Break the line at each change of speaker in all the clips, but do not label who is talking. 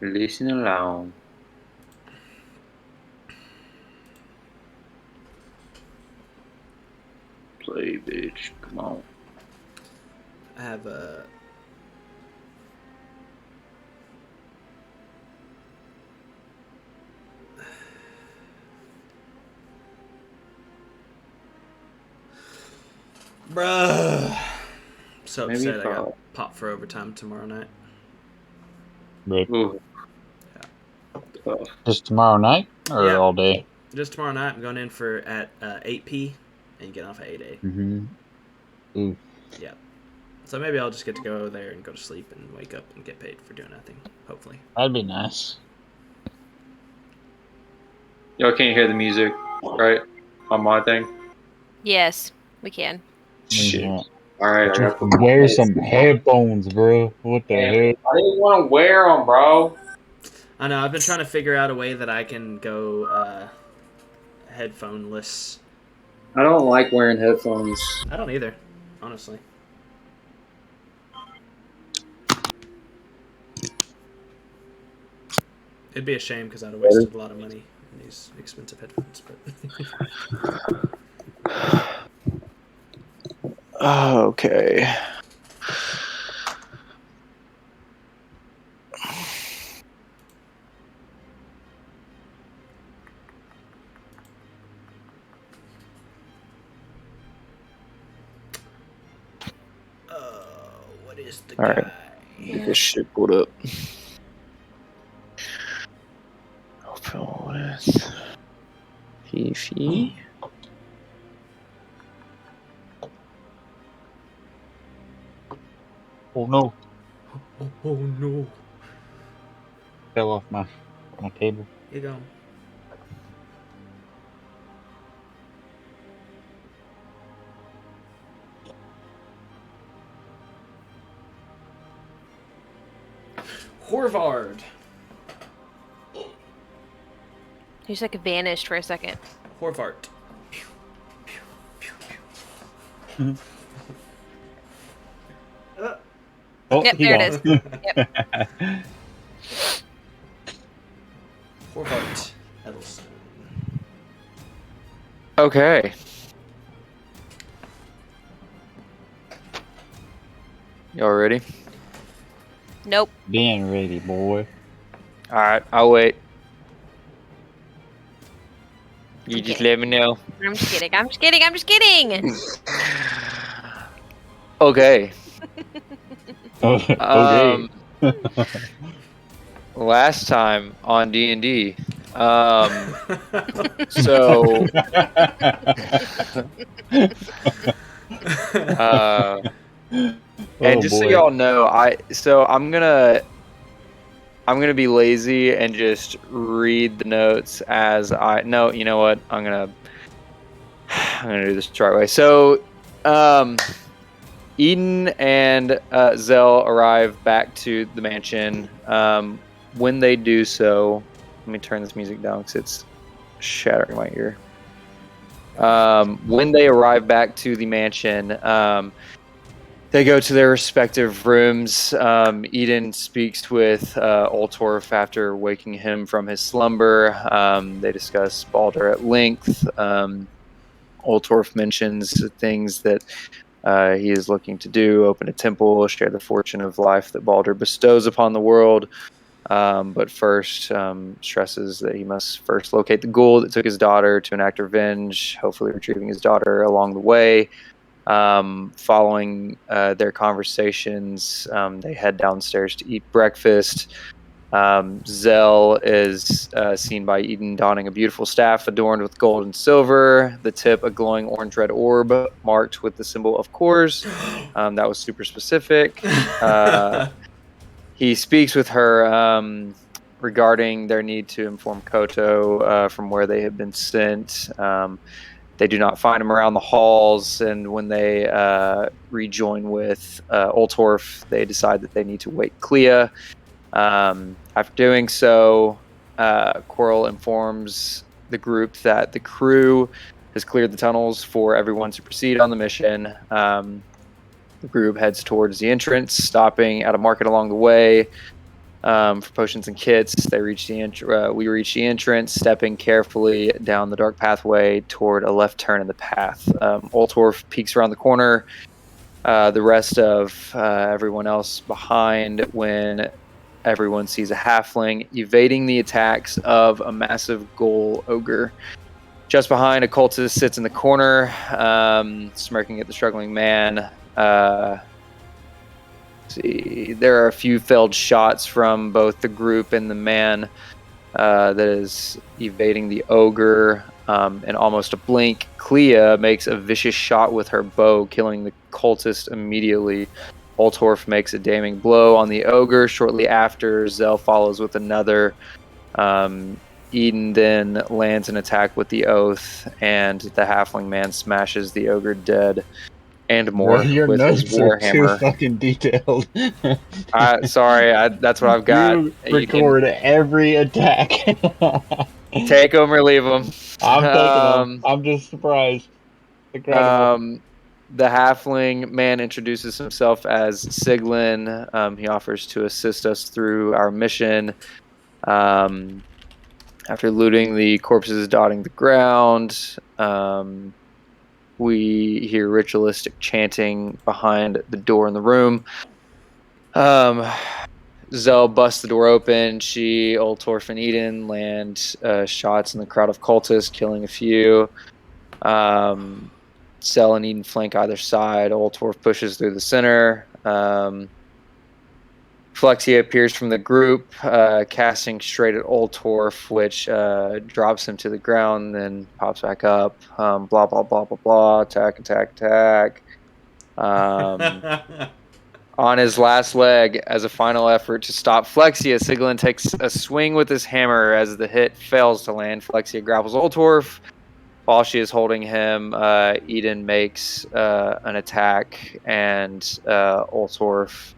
Listen along. Play, bitch. Come on.
I have a... Bruh. So
Maybe
upset I got popped for overtime tomorrow night.
But
Ooh.
Yeah.
just tomorrow night or all day?
Just tomorrow night. I'm going in for at 8 p. and get off at 8 a.
Mm-hmm. Ooh.
Yeah. So maybe I'll just get to go there and go to sleep and wake up and get paid for doing nothing. Hopefully.
That'd be nice.
Y'all can't hear the music, right? On my thing?
Yes, we can.
Shit.
Yeah.
Alright, I got to
Wear some headphones, bro. What the heck?
I didn't want to wear them, bro.
I know. I've been trying to figure out a way that I can go headphoneless.
I don't like wearing headphones.
I don't either, honestly. It'd be a shame because I'd have wasted a lot of money in these expensive headphones. But
Okay.
what is the
All
guy?
right. Get this shit pulled up. Open with Fifi.
Oh no!
Oh no!
Fell off my table.
You go. Horvard.
He's like vanished for a second.
Horvart.
Oh,
Yep, there it is. Yep.
Horvart Edelstone.
Okay. Y'all ready?
Nope.
Being ready, boy.
All right, I'll wait. You just let me know.
I'm just kidding. I'm just kidding. I'm just kidding.
Okay.
Okay.
Last time on D&D, so and just so y'all know, I'm gonna be lazy and just read the notes as I no, you know what? I'm gonna do this the right way. So Eden and Zell arrive back to the mansion. When they do so, let me turn this music down because it's shattering my ear. When they arrive back to the mansion, they go to their respective rooms. Eden speaks with Oltorf after waking him from his slumber. They discuss Baldur at length. Oltorf mentions things that he is looking to do: open a temple, share the fortune of life that Baldur bestows upon the world. But first, stresses that he must first locate the ghoul that took his daughter to enact revenge, hopefully retrieving his daughter along the way. Following their conversations, they head downstairs to eat breakfast. Zell is seen by Eden donning a beautiful staff adorned with gold and silver, the tip a glowing orange-red orb marked with the symbol of Kors. That was super specific. He speaks with her regarding their need to inform Koto from where they have been sent. They do not find him around the halls, and when they rejoin with Oltorf, they decide that they need to wake Clea. After doing so, Coral informs the group that the crew has cleared the tunnels for everyone to proceed on the mission. The group heads towards the entrance, stopping at a market along the way. for potions and kits. They reach we reach the entrance, stepping carefully down the dark pathway toward a left turn in the path. Oltorf peeks around the corner. The rest of everyone else behind when everyone sees a halfling evading the attacks of a massive ghoul ogre. Just behind, a cultist sits in the corner, smirking at the struggling man. See, there are a few failed shots from both the group and the man that is evading the ogre. In almost a blink, Clea makes a vicious shot with her bow, killing the cultist immediately. Oltorf makes a damning blow on the ogre. Shortly after, Zell follows with another. Eden then lands an attack with the oath, and the halfling man smashes the ogre dead and more
Bro, your
with his
notes are too
warhammer.
fucking detailed.
Sorry, that's what I've got.
You
You can
record every attack.
take them or leave them.
I'm taking them. I'm just surprised. Incredible.
The halfling man introduces himself as Siglin. He offers to assist us through our mission. After looting the corpses dotting the ground, we hear ritualistic chanting behind the door in the room. Zell busts the door open. She, Oltorf, and Eden land shots in the crowd of cultists, killing a few. Zell and Eden flank either side. Oltorf pushes through the center. Flexia appears from the group, casting straight at Oltorf, which drops him to the ground, then pops back up. Blah, blah, blah, blah, blah. Attack, attack, attack. On his last leg, as a final effort to stop Flexia, Siglin takes a swing with his hammer. As the hit fails to land, Flexia grapples Oltorf. While she is holding him, Eden makes an attack, and Oltorf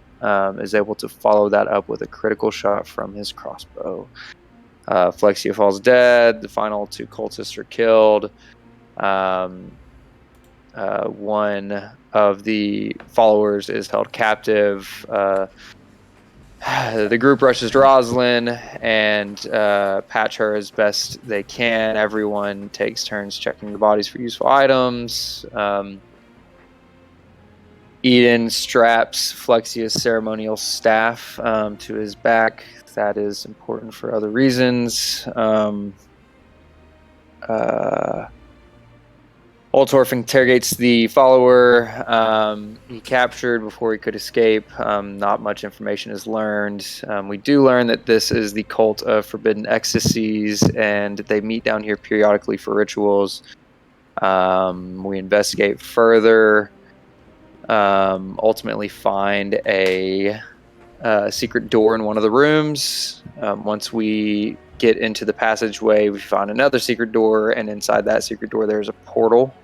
is able to follow that up with a critical shot from his crossbow. Flexia falls dead. The final two cultists are killed. One of the followers is held captive. The group rushes to Roslyn and patch her as best they can. Everyone takes turns checking the bodies for useful items. Eden straps Flexia's ceremonial staff to his back. That is important for other reasons. Oltorf interrogates the follower he captured before he could escape. Not much information is learned. We do learn that this is the cult of forbidden ecstasies, and they meet down here periodically for rituals. We investigate further. Ultimately find a secret door in one of the rooms. Once we get into the passageway, we find another secret door, and inside that secret door there's a portal.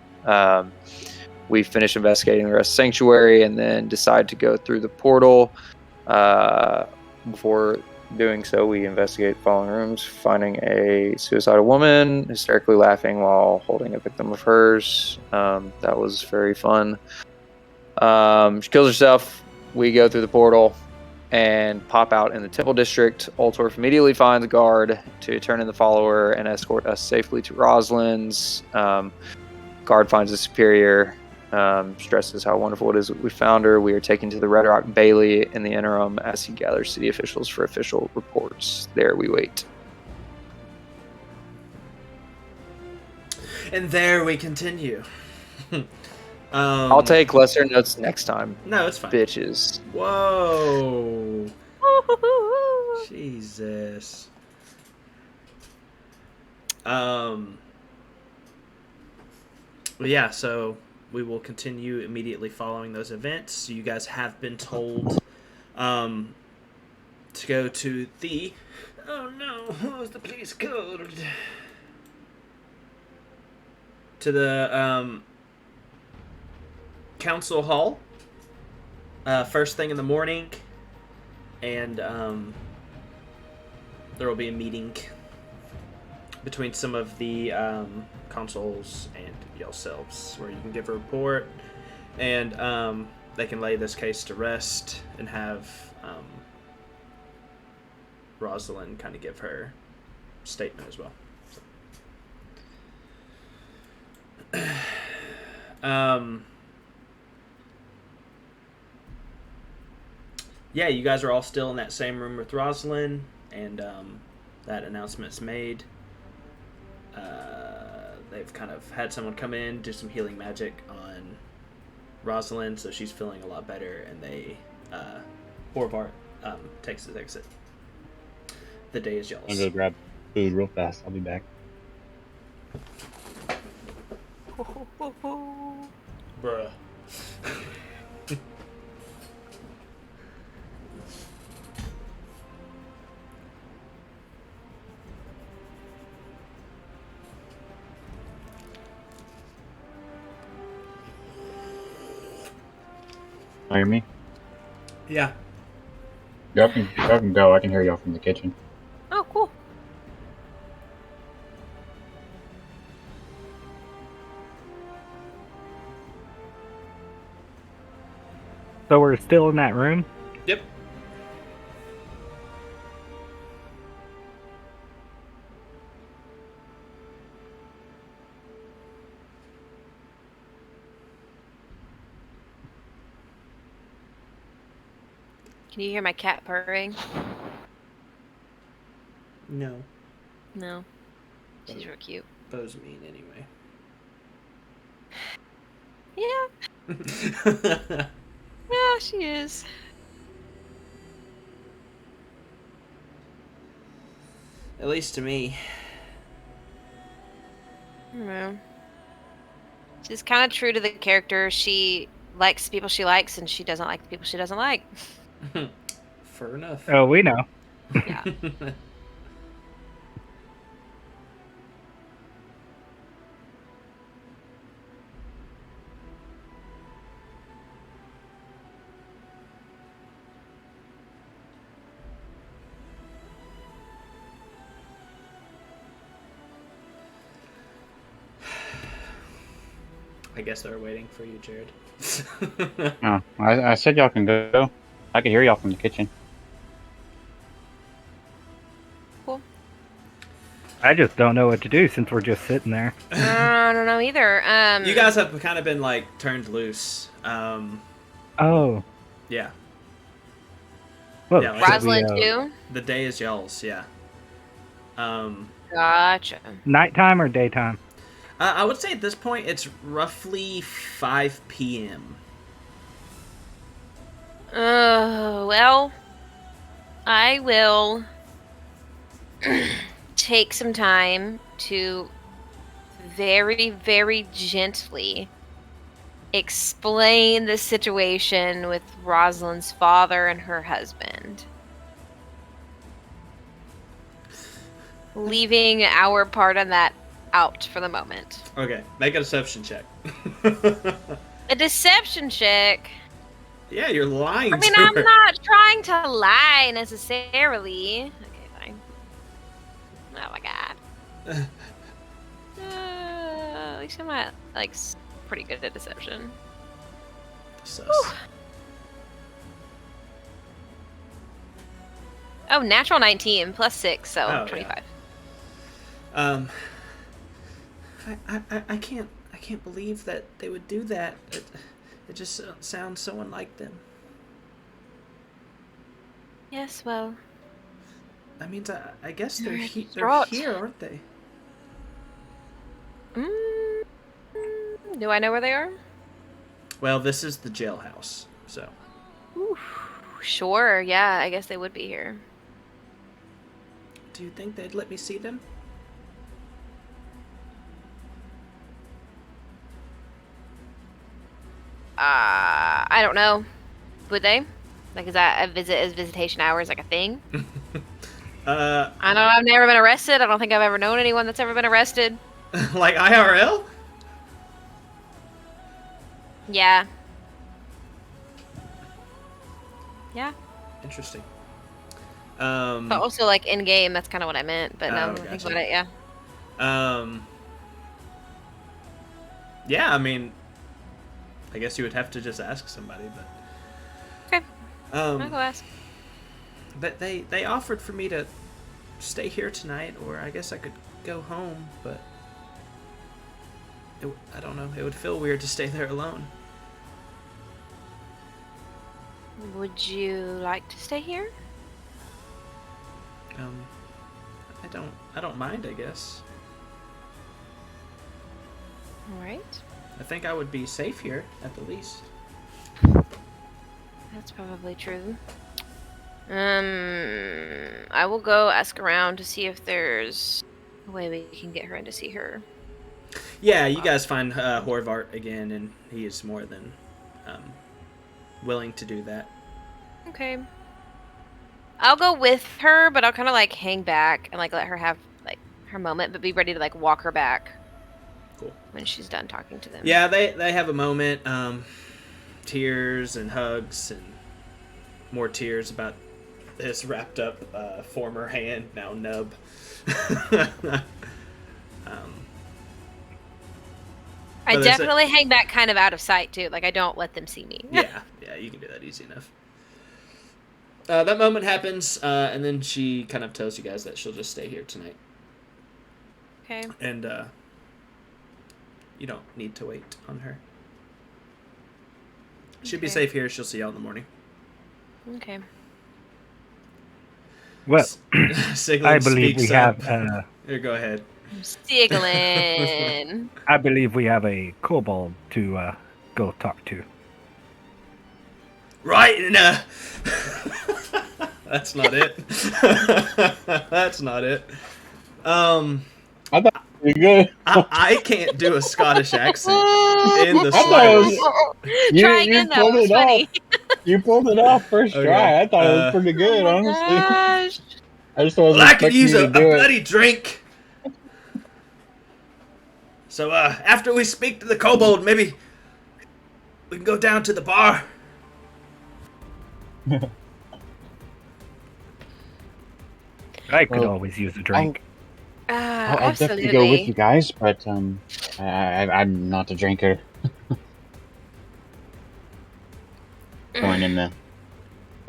We finish investigating the rest of Sanctuary and then decide to go through the portal. Before doing so, we investigate the following rooms, finding a suicidal woman hysterically laughing while holding a victim of hers. That was very fun. She kills herself. We go through the portal and pop out in the Temple District. Oltorf immediately finds a guard to turn in the follower and escort us safely to Roslyn's. Guard finds a superior, stresses how wonderful it is that we found her. We are taken to the Red Rock Bailey in the interim as he gathers city officials for official reports. There we wait.
And there we continue.
I'll take lesser notes next time.
No, it's fine.
Bitches.
Whoa. Jesus. Well, yeah, so we will continue immediately following those events. So you guys have been told to go to the... Oh no, what was the place called? To the council hall first thing in the morning, and there will be a meeting between some of the consuls and yourselves where you can give a report, and they can lay this case to rest and have Rosalind kind of give her statement as well. So. Yeah, you guys are all still in that same room with Rosalind, and that announcement's made. They've kind of had someone come in, do some healing magic on Rosalind, so she's feeling a lot better, and they, Orvar takes his exit. The day is yours.
I'm gonna go grab food real fast. I'll be back.
Bruh.
Hear me?
Yeah.
Y'all can go. I can hear y'all from the kitchen.
Oh, cool.
So we're still in that room?
Yep.
Can you hear my cat purring?
No.
No. She's real cute.
Bo's mean anyway.
Yeah. Yeah, she is.
At least to me.
I don't know. She's kind of true to the character. She likes the people she likes, and she doesn't like the people she doesn't like.
Fair enough.
Oh, we know.
Yeah.
I guess they're waiting for you, Jared.
Oh, I said y'all can go. I can hear y'all from the kitchen.
Cool.
I just don't know what to do since we're just sitting there.
I don't know either.
You guys have kind of been like turned loose.
Oh.
Yeah.
Well,
Yeah, like-
should
Rosalind
we,
too.
The day is y'all's. Yeah.
Gotcha.
Nighttime or daytime?
I would say at this point it's roughly 5 p.m.
Well, I will take some time to very, very gently explain the situation with Rosalind's father and her husband. Leaving our part on that out for the moment.
Okay, make a deception check.
A deception check?
Yeah, you're lying
I mean,
to
I'm
her.
not trying to lie necessarily. Okay, fine. Oh my god. At least I'm not, like, pretty good at deception.
Sus.
Whew. Oh, natural 19 plus 6, so
Oh,
25.
Yeah. I can't believe that they would do that. It just sounds so unlike them.
Yes, well.
That means I guess they're they're
Distraught.
here, aren't they?
Do I know where they are?
Well, this is the jailhouse, so.
Ooh, sure, yeah, I guess they would be here.
Do you think they'd let me see them?
I don't know. Would they? Like, is that is visitation hours like a thing? I know I've never been arrested. I don't think I've ever known anyone that's ever been arrested.
Like IRL?
Yeah. Yeah.
Interesting.
But also, like, in-game, that's kind of what I meant. But no,
Oh,
I think
gotcha.
about it, yeah.
Yeah, I mean, I guess you would have to just ask somebody, but.
Okay. I'll go ask.
But they offered for me to stay here tonight, or I guess I could go home, but I don't know. It would feel weird to stay there alone.
Would you like to stay here?
I don't mind, I guess.
All right.
I think I would be safe here, at the least.
That's probably true. I will go ask around to see if there's a way we can get her in to see her.
Yeah, you guys find Horvart again, and he is more than willing to do that.
Okay. I'll go with her, but I'll kind of like hang back and like let her have like her moment, but be ready to like walk her back.
Cool.
When she's done talking to them.
Yeah, they have a moment. Tears and hugs and more tears about his wrapped up former hand, now nub.
I definitely hang back kind of out of sight too. Like I don't let them see me.
yeah, you can do that easy enough. That moment happens, and then she kind of tells you guys that she'll just stay here tonight.
Okay.
And you don't need to wait on her. She'll be safe here. She'll see y'all in the morning.
Okay.
Well, I believe we
up.
have.
Here, go ahead.
Stiglin.
I believe we have a kobold to go talk to.
Right, and that's not it. That's not it.
I thought you were good.
I can't do a Scottish accent in the
I thought it
slightest.
was,
Try again, that was funny.
You pulled it off first
Okay.
try. I thought it was pretty good, honestly.
Gosh.
I just wasn't
Well, I could
expecting
use
you
a
to do it.
bloody drink. So, after we speak to the kobold, maybe we can go down to the bar.
I could always use a drink.
I'll definitely go with you guys, but I'm not a drinker. Join in the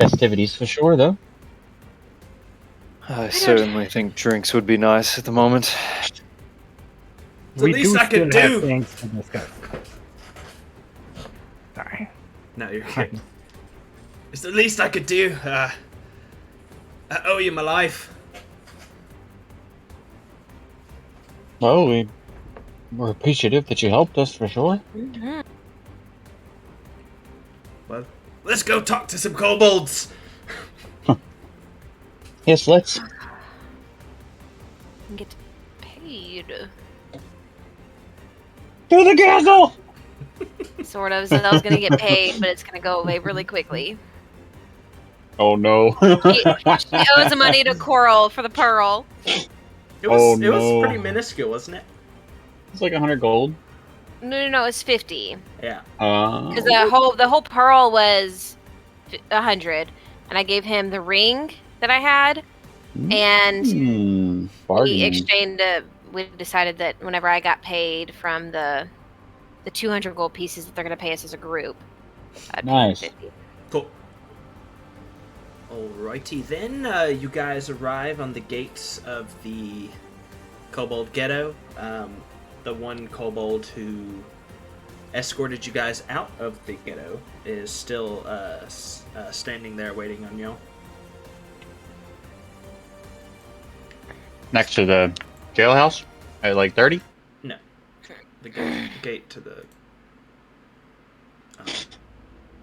festivities for sure, though.
I certainly think drinks would be nice at the moment.
It's the least I could
still
do.
have things to discuss. Sorry.
No, you're good. It's the least I could do. I owe you my life.
Well, we're appreciative that you helped us for sure.
Mm-hmm.
Well, let's go talk to some kobolds.
Yes, let's.
And get paid.
To the castle!
Sort of. Zelle's gonna get paid, but it's gonna go away really quickly.
Oh no.
She owes the money to Coral for the pearl.
It was
no.
pretty minuscule, wasn't it?
It's like 100 gold.
No, it's 50.
Yeah.
Because the whole pearl was 100, and I gave him the ring that I had, and we
bargaining.
exchanged. We decided that whenever I got paid from the 200 gold pieces that they're going to pay us as a group, I'd pay them
Nice.
50.
Cool. Alrighty then, you guys arrive on the gates of the kobold ghetto. The one kobold who escorted you guys out of the ghetto is still standing there waiting on y'all.
Next to the jailhouse? At like 30?
No. The gate to the...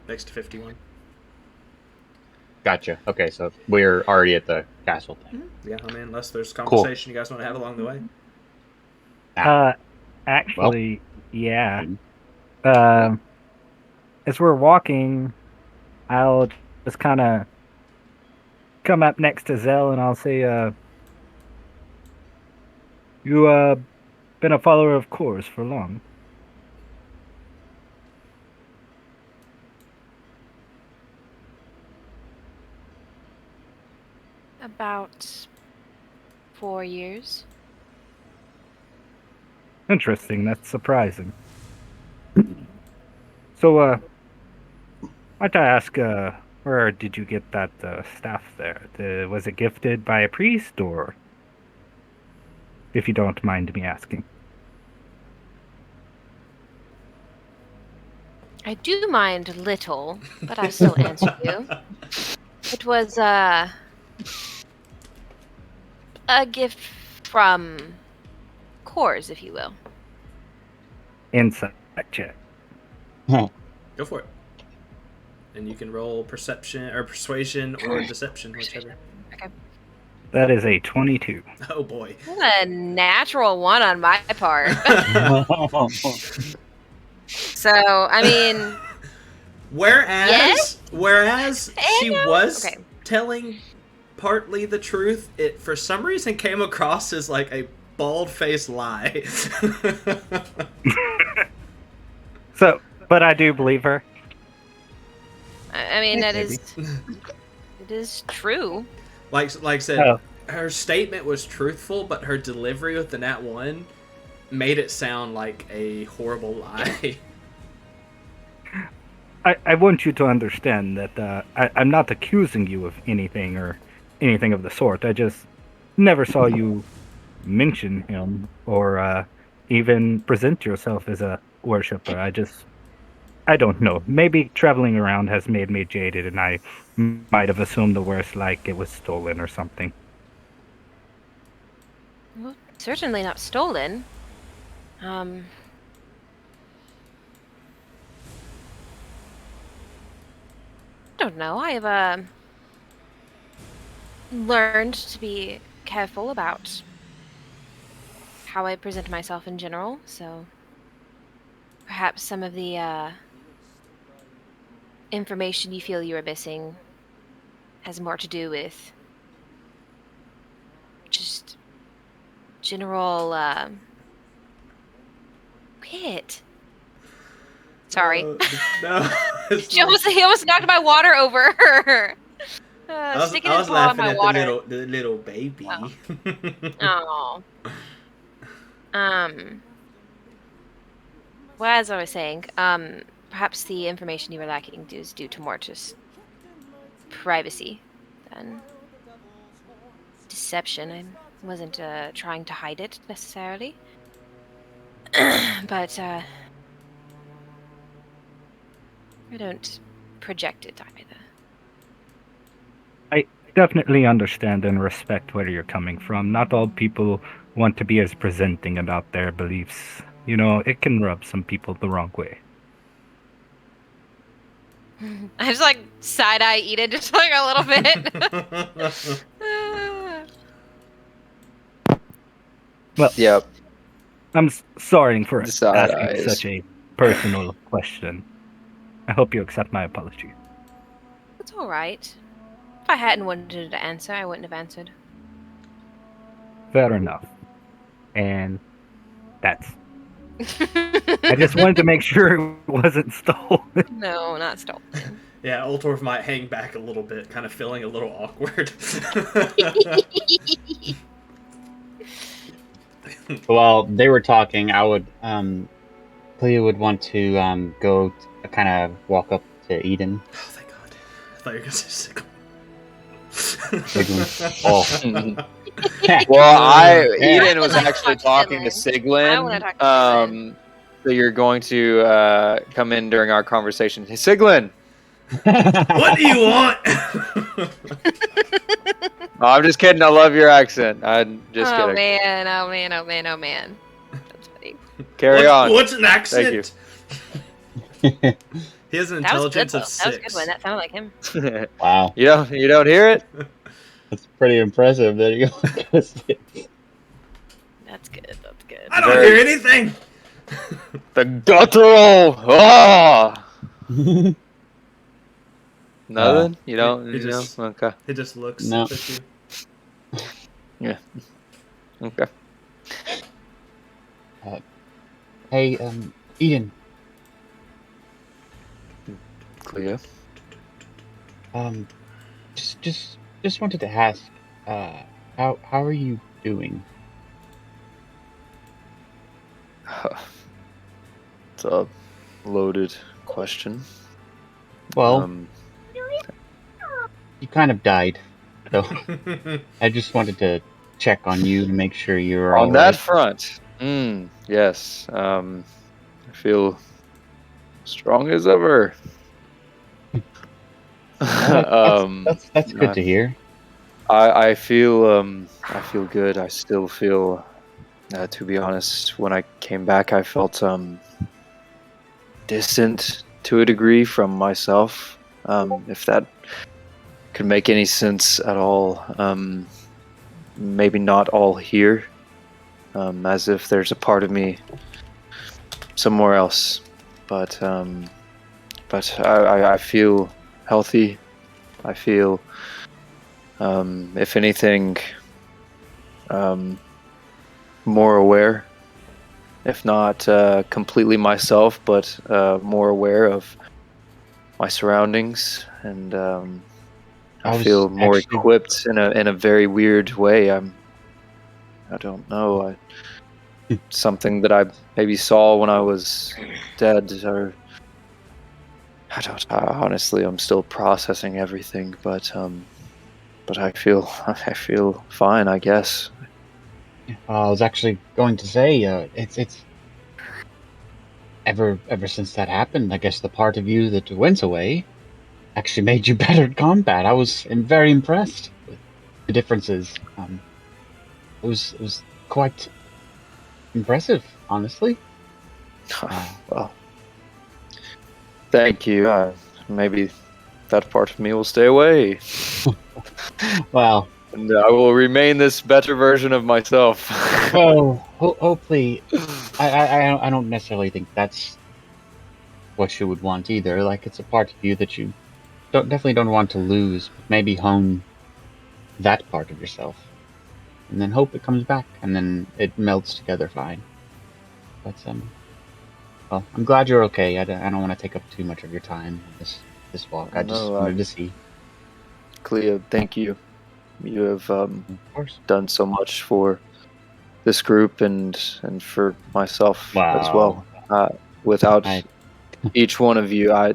next to 51.
Gotcha. Okay, so we're already at the castle thing.
Yeah, I mean, unless there's conversation you guys want to have along the way.
Actually, yeah.
Mhm.
As we're walking, I'll just kind of come up next to Zell and I'll say, you, been a follower of Kors for long?
About 4 years.
Interesting, that's surprising. So, I'd like to ask, Where did you get that staff there? Was it gifted by a priest, or if you don't mind me asking?
I do mind a little, but I'll still answer you. It was a gift from Cores, if you will.
Insight check.
Go for it. And you can roll perception or persuasion or deception, whichever.
Okay.
That is a 22.
Oh boy.
A natural one on my part. So, I mean,
whereas she
no.
was
Okay.
telling partly the truth, it for some reason came across as like a bald-faced lie.
So, but I do believe her.
I mean,
Hey,
that
baby.
it is true.
like I said,
Oh.
her statement was truthful, but her delivery with the nat 1 made it sound like a horrible lie.
I want you to understand that I'm not accusing you of anything or anything of the sort. I just never saw you mention him or even present yourself as a worshiper. I don't know. Maybe traveling around has made me jaded, and I might have assumed the worst, like it was stolen or something.
Well, certainly not stolen. I don't know. I've learned to be careful about how I present myself in general, so perhaps some of the information you feel you are missing has more to do with just general Quit. Sorry.
No.
He almost knocked my water over. Sticking
I
his
was
paw in
laughing
my
at
water.
the little baby.
Oh. Well, as I was saying, perhaps the information you were lacking is due to more just privacy than deception. I wasn't trying to hide it necessarily, but I don't project it either.
I definitely understand and respect where you're coming from. Not all people want to be as presenting about their beliefs. You know, it can rub some people the wrong way.
I just like side eye Eden just like a little bit.
Well,
Yep.
I'm sorry for
The side
asking
eyes.
such a personal question. I hope you accept my apology.
It's all right. If I hadn't wanted to answer, I wouldn't have answered.
Fair enough. And that's... I just wanted to make sure it wasn't stolen.
No, not stolen.
Yeah, Ultorf might hang back a little bit, kind of feeling a little awkward.
While they were talking, I would, Clea would want to go kind of walk up to Eden.
Oh, thank God. I thought you were going to say
Siglin. Oh.
Well,
Yeah.
Eden was
like
actually
talk to
talking to
Siglin. I wanna
Siglin.
talk to Siglin.
So you're going to come in during our conversation. Hey, Siglin!
What do you want?
Oh, I'm just kidding. I love your accent. I'm just
Oh
kidding.
man, oh man, oh man, oh man. That's funny.
Carry on.
What's an accent?
Thank
He has an
That was good
intelligence
though.
of 6.
That was a good one. That sounded like him.
Wow,
You don't hear it?
that's pretty impressive. There you go.
That's good. That's good.
I don't
Very-
hear anything.
The guttural. Ah. Nothing. You don't.
He
You know.
just-
Okay.
He just looks
No.
up at you.
Okay.
Hey, Eden.
Clea.
Just wanted to ask, how are you doing?
It's a loaded question.
Well, you kind of died. So I just wanted to check on you to make sure you were all
On that
right.
front, yes, I feel strong as ever.
That's good to hear.
I feel good. I still feel, to be honest, when I came back, I felt distant to a degree from myself. If that could make any sense at all. Maybe not all here. As if there's a part of me somewhere else. But I feel healthy. I feel, if anything, more aware. If not completely myself, but more aware of my surroundings, and I
was
feel more
actually
equipped in a very weird way. I don't know. Something that I maybe saw when I was dead, or I don't. Honestly, I'm still processing everything, but I feel I feel fine, I guess.
I was actually going to say, it's ever since that happened. I guess the part of you that went away actually made you better at combat. I was very impressed with the differences. It was quite impressive, honestly.
Well, thank you. Maybe that part of me will stay away,
Well,
and I will remain this better version of myself.
hopefully, I don't necessarily think that's what you would want either. Like, it's a part of you that you definitely don't want to lose. But maybe hone that part of yourself, and then hope it comes back, and then it melts together fine. But well, I'm glad you're okay. I don't want to take up too much of your time this walk. I just
No,
wanted to see.
Clea, thank you. You have
Of course.
done so much for this group and for myself as well.
Wow.
Without
I
each one of you, I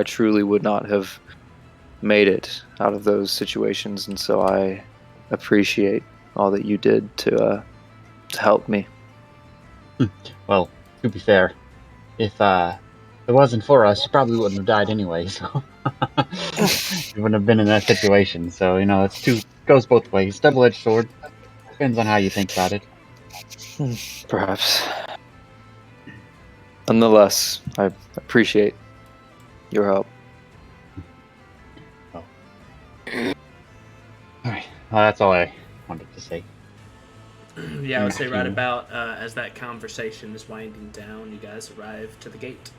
truly would not have made it out of those situations, and so I appreciate all that you did to help me.
well, to be fair, if it wasn't for us, you probably wouldn't have died anyway. So you wouldn't have been in that situation. So goes both ways. Double-edged sword. Depends on how you think about it.
Perhaps. Nonetheless, I appreciate your help.
Oh. All right. Well, that's all I wanted to say.
Yeah, I would say right about as that conversation is winding down, you guys arrive to the gate.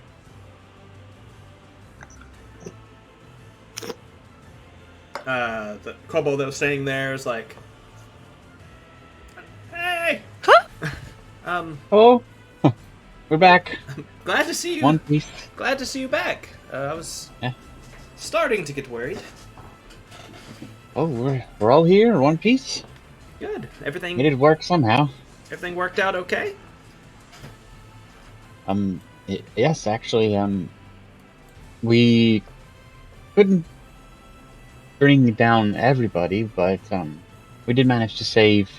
The kobold that was staying there is like, "Hey,
Hello. We're back.
glad to see you.
One Piece.
Glad to see you back. I was
Yeah.
starting to get worried.
Oh, we're all here. One Piece.
Good. Everything
Made it work somehow.
everything worked out okay?
Yes, actually, we couldn't bring down everybody, but we did manage to save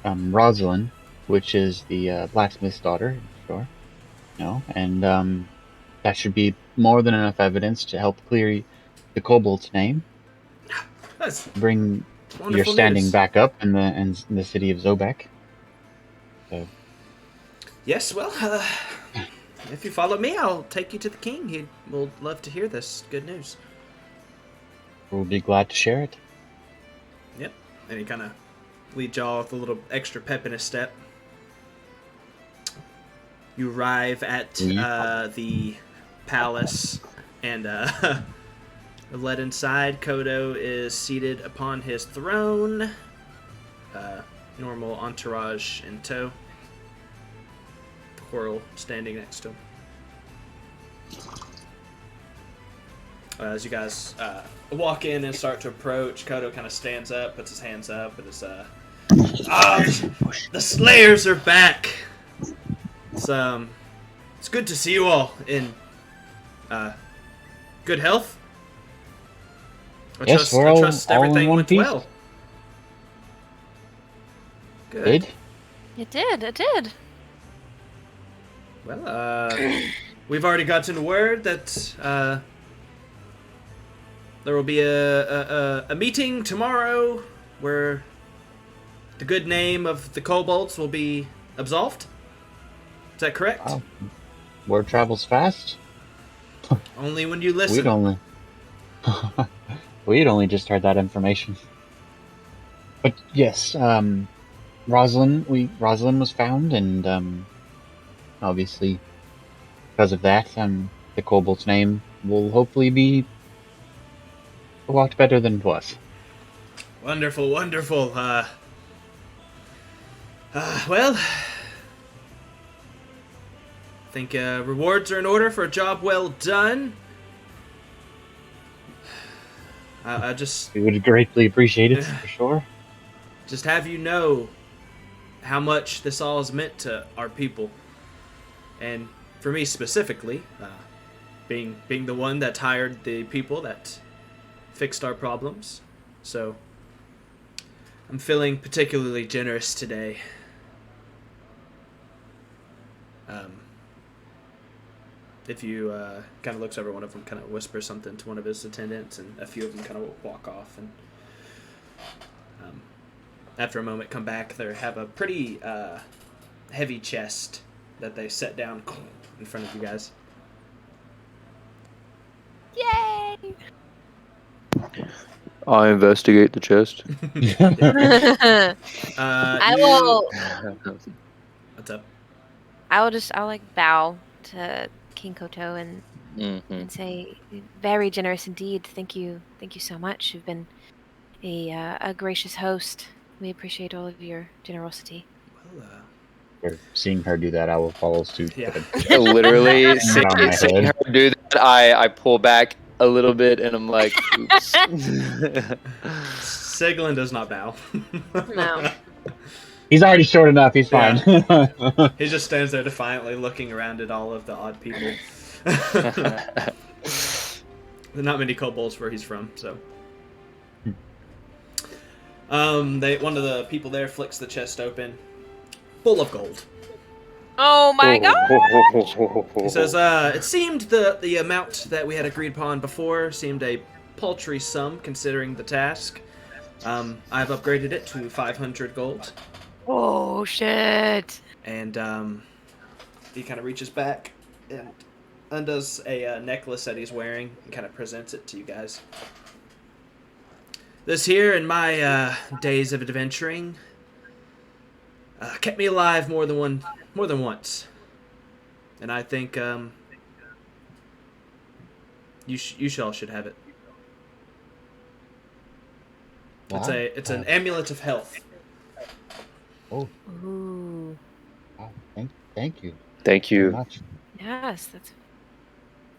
Rosalind, which is the blacksmith's daughter, sure, and that should be more than enough evidence to help clear the kobold's name,
That's
bring
wonderful
your standing
news.
back up in the city of Zobek. So
Yes, well, if you follow me, I'll take you to the king. He will love to hear this good news.
we'll be glad to share it.
Yep. And he kind of leads y'all with a little extra pep in his step. You arrive at the palace and led inside. Kodo is seated upon his throne. Normal entourage in tow. Coral standing next to him. As you guys walk in and start to approach, Kodo kind of stands up, puts his hands up, and is the Slayers are back. It's good to see you all in good health.
Yes,
I trust
all in
everything
one
went
piece.
well. Good.
Did?
It did. It did.
Well, we've already gotten word that there will be a meeting tomorrow where the good name of the kobolds will be absolved. Is that correct?
Wow. Word travels fast.
Only when you listen.
We'd only just heard that information. But yes, Rosalind was found, and obviously because of that, the kobold's name will hopefully be a lot better than it was.
Wonderful, wonderful. Well, I think rewards are in order for a job well done. I just
We would greatly appreciate it, for sure.
just have you know how much this all has meant to our people, and for me specifically, being the one that hired the people that fixed our problems. So I'm feeling particularly generous today. If you kind of looks over, one of them kind of whispers something to one of his attendants, and a few of them kind of walk off. And after a moment, come back. They have a pretty heavy chest that they set down in front of you guys.
Yay!
I investigate the chest.
I will.
What's up?
I'll like bow to King Koto and say, very generous indeed. Thank you so much. You've been a gracious host. We appreciate all of your generosity.
Well,
For seeing her do that, I will follow suit.
Yeah.
Literally,
Hand on my
seeing
head.
her do that, I pull back a little bit, and I'm like, oops.
Siglin does not bow.
No.
He's already short enough. He's fine.
He just stands there defiantly looking around at all of the odd people. Not many kobolds where he's from, so. One of the people there flicks the chest open, full of gold.
Oh my god!
He says, it seemed the amount that we had agreed upon before seemed a paltry sum considering the task. I've upgraded it to 500 gold.
Oh shit!
And he kind of reaches back and undoes a necklace that he's wearing and kind of presents it to you guys. This here, in my days of adventuring, kept me alive more than once, and I think you all should have it.
Wow.
It's an amulet of health.
Oh,
Ooh.
wow. Thank you.
Thank
Very
you.
much.
Yes, that's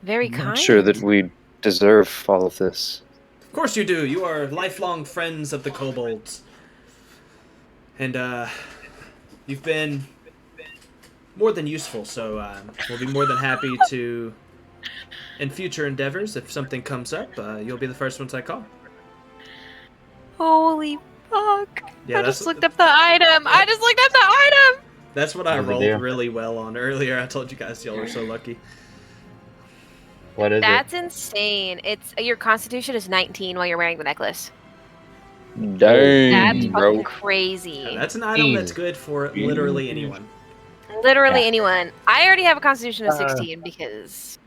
very
I'm
kind.
not sure that we deserve all of this.
Of course you do. You are lifelong friends of the kobolds, and you've been more than useful. So we'll be more than happy to, in future endeavors, if something comes up, you'll be the first ones I call.
Holy fuck!
Yeah,
I
that's-
just looked up the item. I just looked up the item.
That's what I
How's it
rolled
do?
really well on earlier. I told you guys y'all were so lucky.
What is
That's insane. It's your constitution is 19 while you're wearing the necklace.
Dang,
That's
bro.
fucking crazy.
Yeah, that's an item that's
Jeez.
good for literally anyone.
Literally
Yeah.
anyone. I already have a constitution of 16 because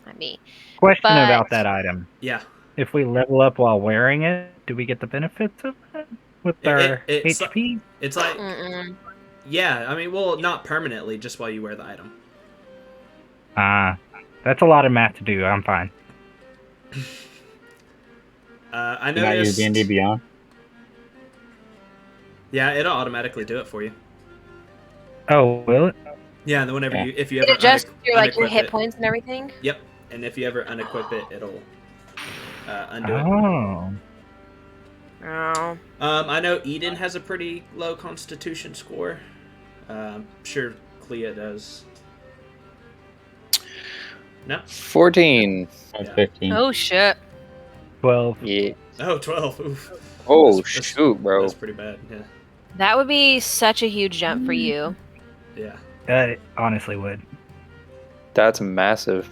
I'm me.
Question
But-
about that item.
Yeah.
If we level up while wearing it, do we get the benefits of that with our
it's-
HP?
It's like,
Mm-mm.
yeah, I mean, well, not permanently, just while you wear the item.
That's a lot of math to do. I'm fine.
I
You not use
noticed.
D&D Beyond?
Yeah, it'll automatically do it for you.
Oh, will it?
Yeah, and then whenever
Yeah.
if you
It
ever
adjusts your your
unequip
hit
it.
points and everything.
Yep, and if you ever unequip it, it'll undo it.
Oh.
Oh.
I know Eden has a pretty low Constitution score. I'm sure Clea does. No.
14.
That's
Yeah.
15.
Oh shit.
12.
Yeah.
Oh, 12. Oof.
Oh, shoot, bro.
That's pretty bad, yeah.
That would be such a huge jump for you.
Yeah.
I honestly would.
That's massive.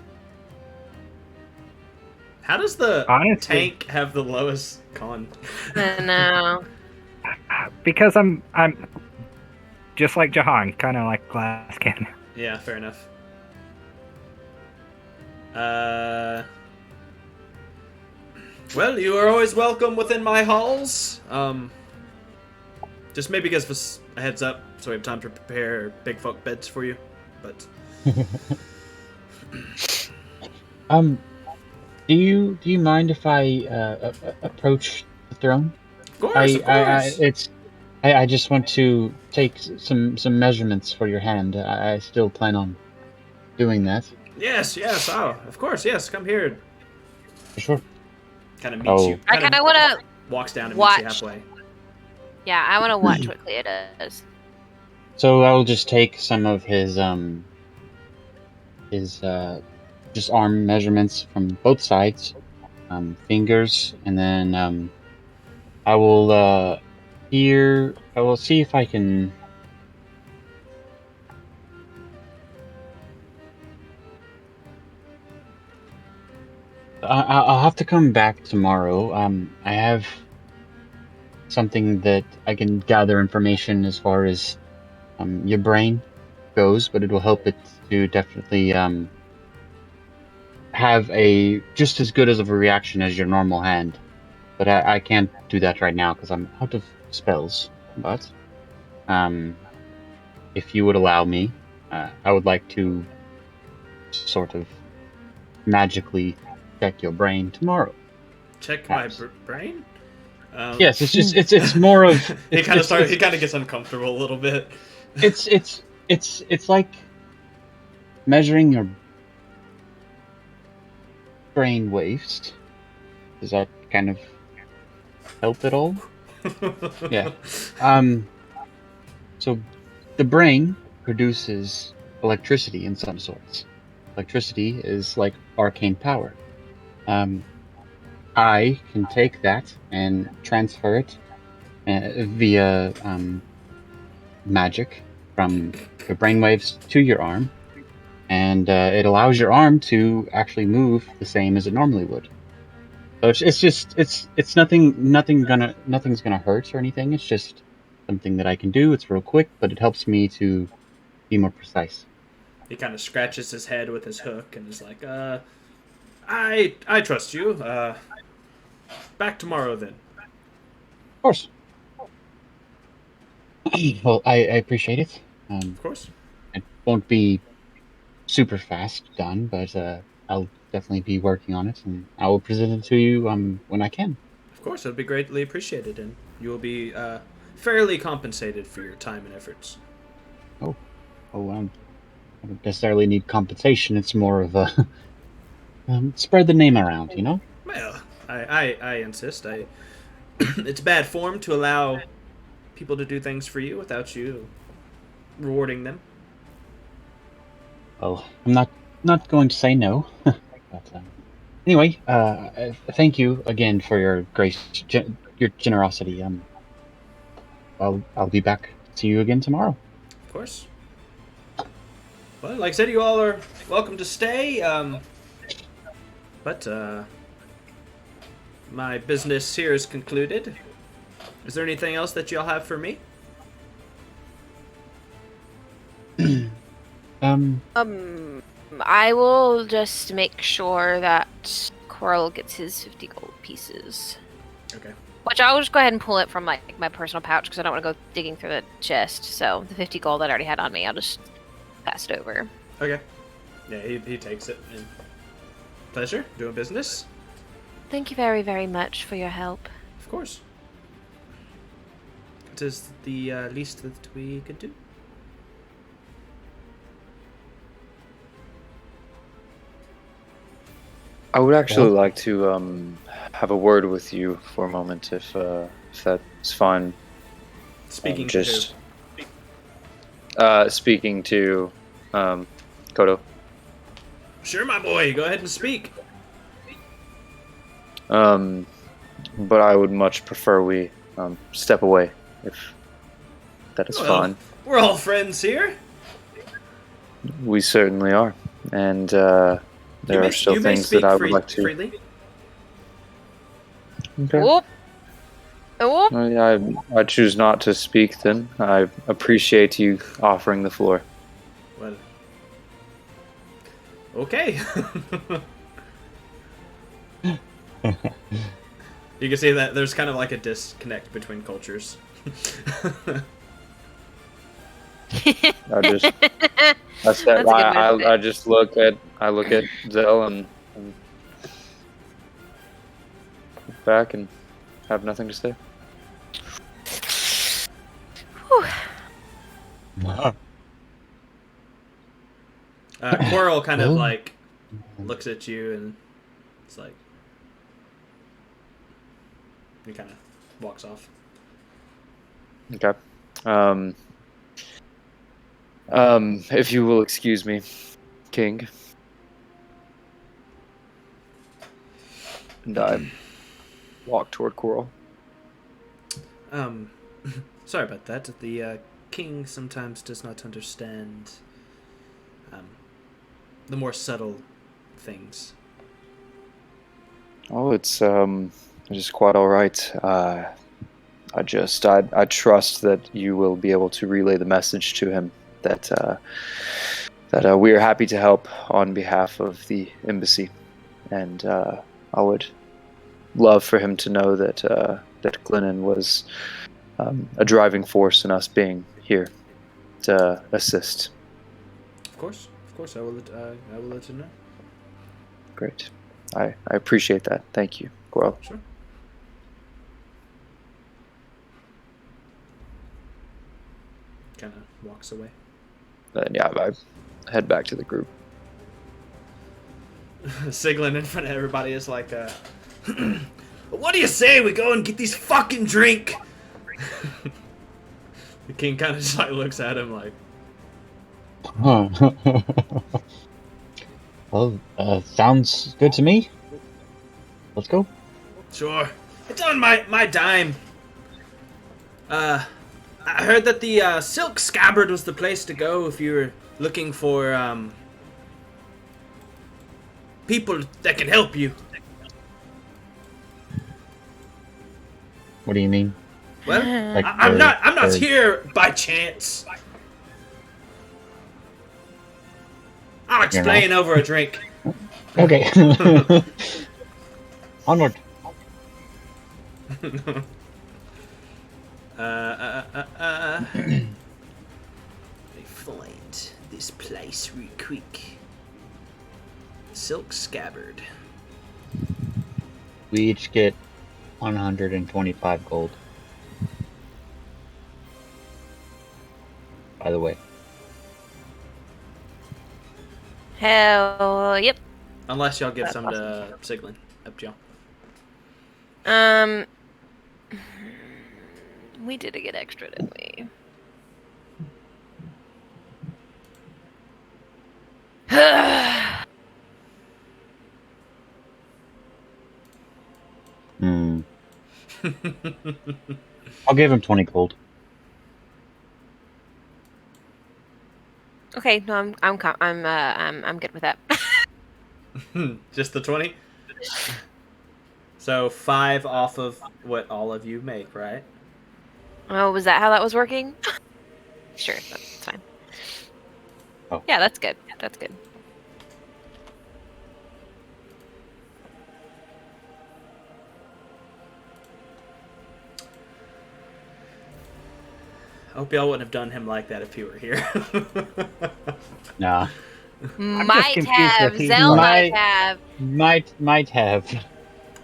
How does the
Honestly.
tank have the lowest con?
I know.
Because I'm just like Jahan, kind of like glass cannon.
Yeah, fair enough. Well, you are always welcome within my halls. Just maybe give us a heads up so we have time to prepare big folk beds for you. But
do you mind if I approach the throne?
Of course.
I just want to take some measurements for your hand. I still plan on doing that.
Yes. Oh, of course. Yes, come here.
For sure.
Kind of meets you.
I kind of want to
walks down and
watch.
meets you halfway.
Yeah, I want to watch what Clea does.
So I'll just take some of his just arm measurements from both sides, fingers, and then I will I will see if I can. I'll have to come back tomorrow. I have something that I can gather information as far as your brain goes, but it will help it to definitely have a just as good as of a reaction as your normal hand. But I can't do that right now because I'm out of spells. But if you would allow me, I would like to sort of magically check your brain tomorrow.
Check
perhaps.
my brain.
Yes, it's just it's more of
he kind of gets uncomfortable a little bit.
It's like measuring your brain waves. Does that kind of help at all? Yeah. So the brain produces electricity in some sorts. Electricity is like arcane power. I can take that and transfer it via magic from your brainwaves to your arm, and it allows your arm to actually move the same as it normally would. So it's nothing's gonna hurt or anything. It's just something that I can do. It's real quick, but it helps me to be more precise.
He kind of scratches his head with his hook and is like, I trust you. Back tomorrow then.
Of course. Well, I appreciate it.
Of course.
It won't be super fast done, but I'll definitely be working on it, and I will present it to you when I can.
Of course, it'll be greatly appreciated, and you will be fairly compensated for your time and efforts.
Oh, I don't necessarily need compensation. It's more of a spread the name around, you know?
Well, I insist. It's bad form to allow people to do things for you without you rewarding them.
Well, I'm not going to say no. But anyway, thank you again for your grace, your generosity. I'll be back to you again tomorrow.
Of course. Well, like I said, you all are welcome to stay. But my business here is concluded. Is there anything else that y'all have for me?
I will just make sure that Coral gets his 50 gold pieces.
Okay.
Which I'll just go ahead and pull it from my personal pouch because I don't want to go digging through the chest. So the 50 gold that I already had on me, I'll just pass it over.
Okay. Yeah, he takes it. And pleasure doing business.
Thank you very, very much for your help.
Of course. It is the least that we could do.
I would actually like to have a word with you for a moment, if that's fine.
Speaking
just
to
speaking to Kodo.
Sure, my boy. Go ahead and speak.
but I would much prefer we step away, if that is fine.
We're all friends here.
We certainly are, and there are still things that I would like to.
Freely.
Okay.
Whoop. Whoop.
I choose not to speak then. I appreciate you offering the floor.
Well, okay. You can see that there's kind of like a disconnect between cultures.
I just look at Zell and look back and have nothing to say.
Coral kind of like looks at you and it's like he kind of walks off.
Okay. If you will excuse me, King. And I walk toward Coral.
Sorry about that. The king sometimes does not understand the more subtle things.
Oh, it's just quite all right. I trust that you will be able to relay the message to him that we are happy to help on behalf of the embassy, and I would love for him to know that Glennon was a driving force in us being here to assist.
Of course, I will let you know.
Great, I appreciate that. Thank you, Coral.
Sure. Kind of walks away.
Then I head back to the group.
Siglin in front of everybody is like, what do you say we go and get these fucking drink? The king kind of just like looks at him like,
Well, sounds good to me. Let's go.
sure. It's on my dime. I heard that the Silk Scabbard was the place to go if you were looking for people that can help you.
What do you mean?
Well,
Like
I'm not
the-
here by chance. I'll explain over a drink.
Okay. Onward.
Let me find this place real quick. Silk Scabbard.
We each get 125 gold. By the way.
Hell, yep.
Unless y'all give some to Siglin. Up to y'all.
We did get extra, didn't we?
I'll give him 20 gold.
Okay, no, I'm good with that.
Just the 20? So 5 off of what all of you make, right?
Oh, was that how that was working? Sure, that's fine.
Oh.
Yeah, that's good. That's good.
I hope y'all wouldn't have done him like that if he were here.
Nah.
Might
confused
have.
if he
Zell
might-
might have.
Might have.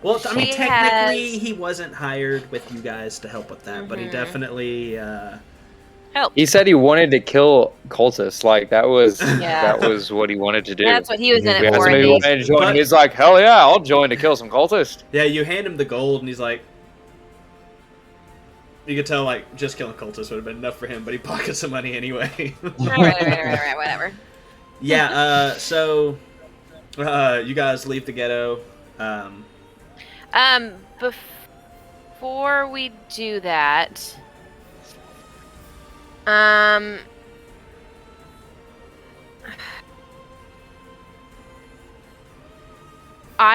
Well, I mean,
He
technically,
has-
he wasn't hired with you guys to help with that, but he
Mhm.
definitely.
Help.
He said he wanted to kill cultists. Like that was
Yeah.
that was what he wanted to do.
That's what he was in
We
it
asked
for.
him if
and
he
he-
wanted to join.
But-
He's like, hell yeah, I'll join to kill some cultists.
Yeah, you hand him the gold, and he's like. You could tell, like, just killing cultists would have been enough for him, but he pockets some money anyway.
Right, whatever.
Yeah, so. You guys leave the ghetto.
before we do that, I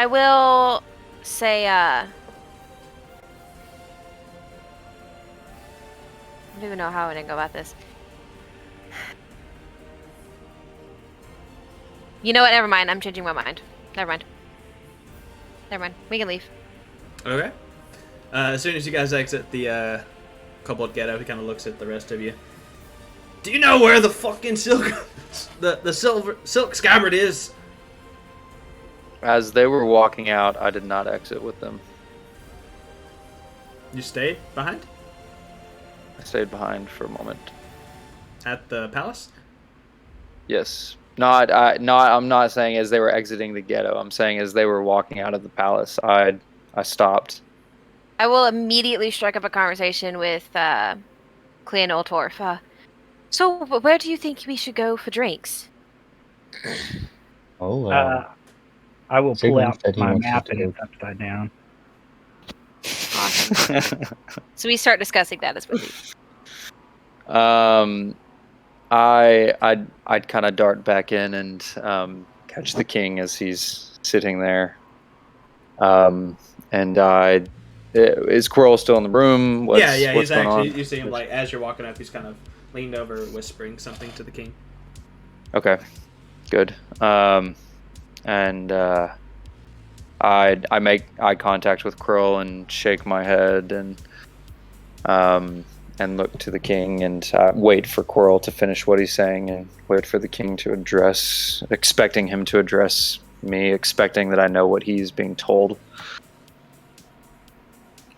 will say, I don't even know how I'm gonna go about this. You know what? Never mind. I'm changing my mind. Never mind. We can leave.
Okay. As soon as you guys exit the kobold ghetto, he kind of looks at the rest of you. Do you know where the fucking silk scabbard is?
As they were walking out, I did not exit with them.
You stayed behind
I stayed behind for a moment.
at the palace.
Yes. I'm not saying as they were exiting the ghetto. I'm saying as they were walking out of the palace, I stopped.
I will immediately strike up a conversation with Clea and Oltorf. So, where do you think we should go for drinks?
Oh,
I will pull
Sigmund
out
said he
my
wants us
map
to
and
go.
it's upside down.
Awesome. So we start discussing that as we leave.
I'd kind of dart back in and catch the king as he's sitting there. Is Quirrell still in the room?
Yeah,
What's
he's
going
actually.
on?
You see him like as you're walking up. He's kind of leaned over, whispering something to the king.
Okay, good. I make eye contact with Quirrell and shake my head and look to the king and wait for Quirrell to finish what he's saying and wait for the king to expecting him to address me, expecting that I know what he's being told.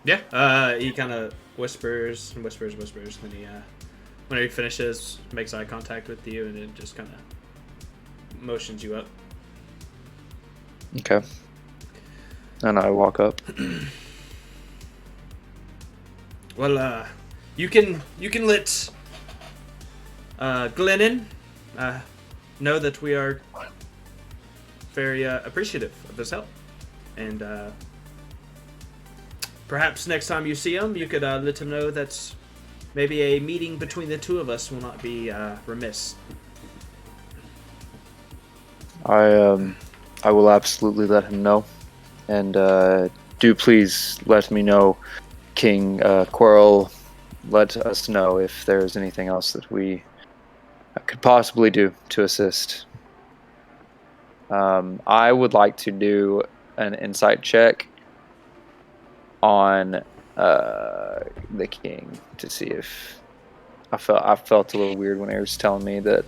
Yeah, he kind of whispers and whispers. Then he, when he finishes, makes eye contact with you and then just kind of motions you up.
Okay. And I walk up.
Well, you can let Glennon know that we are very appreciative of his help, and perhaps next time you see him, you could let him know that maybe a meeting between the two of us will not be remiss.
I will absolutely let him know, and do please let me know, King Quirrell. Let us know if there's anything else that we could possibly do to assist. I would like to do an insight check on the king to see if I felt a little weird when he was telling me that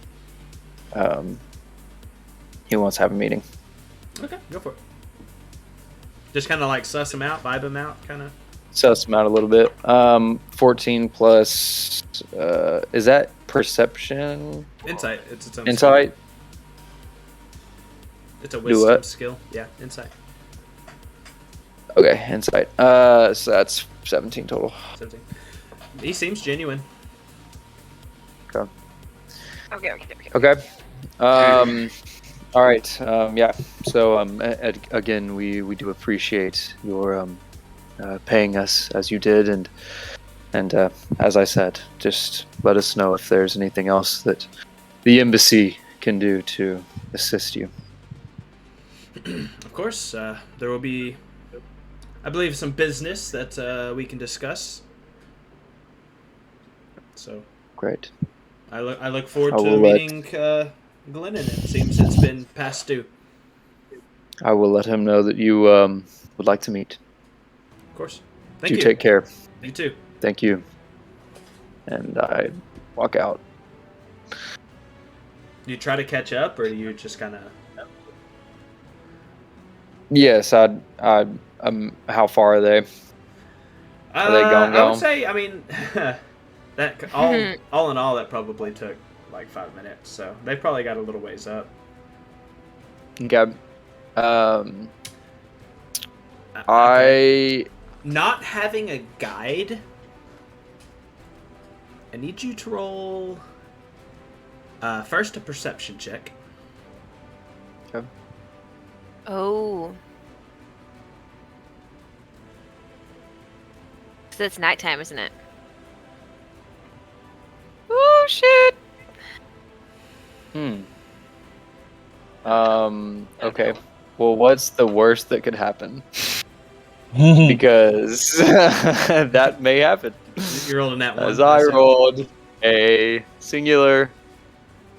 he wants to have a meeting.
Okay, go for it. Just kind of like suss him out, vibe him out, kind of.
Suss him out a little bit. 14 plus, is that perception?
Insight. It's its own
Insight?
skill. It's a
Do
wisdom
what?
skill. Yeah, insight.
Okay, insight. So that's 17 total.
17. He seems genuine.
Okay.
Okay.
All right. Yeah. So again, we do appreciate your paying us as you did, and as I said, just let us know if there's anything else that the embassy can do to assist you.
Of course, there will be, I believe, some business that we can discuss. So
Great.
I look forward
I
to
will
meeting Glennon. It seems it's been past due.
I will let him know that you would like to meet.
Of course. Thank you.
Take care.
You too.
Thank you. And I walk out.
Do you try to catch up, or do you just kind of?
Yes, how far are they? Are they gone?
I would say, I mean, that all in all, that probably took like 5 minutes. So they probably got a little ways up.
Okay.
Okay. Not having a guide, I need you to roll first a perception check.
Okay.
Oh. Because it's nighttime, isn't it? Oh, shit.
Okay. Well, what's the worst that could happen? Because that may happen.
You rolled in that one.
As I rolled a singular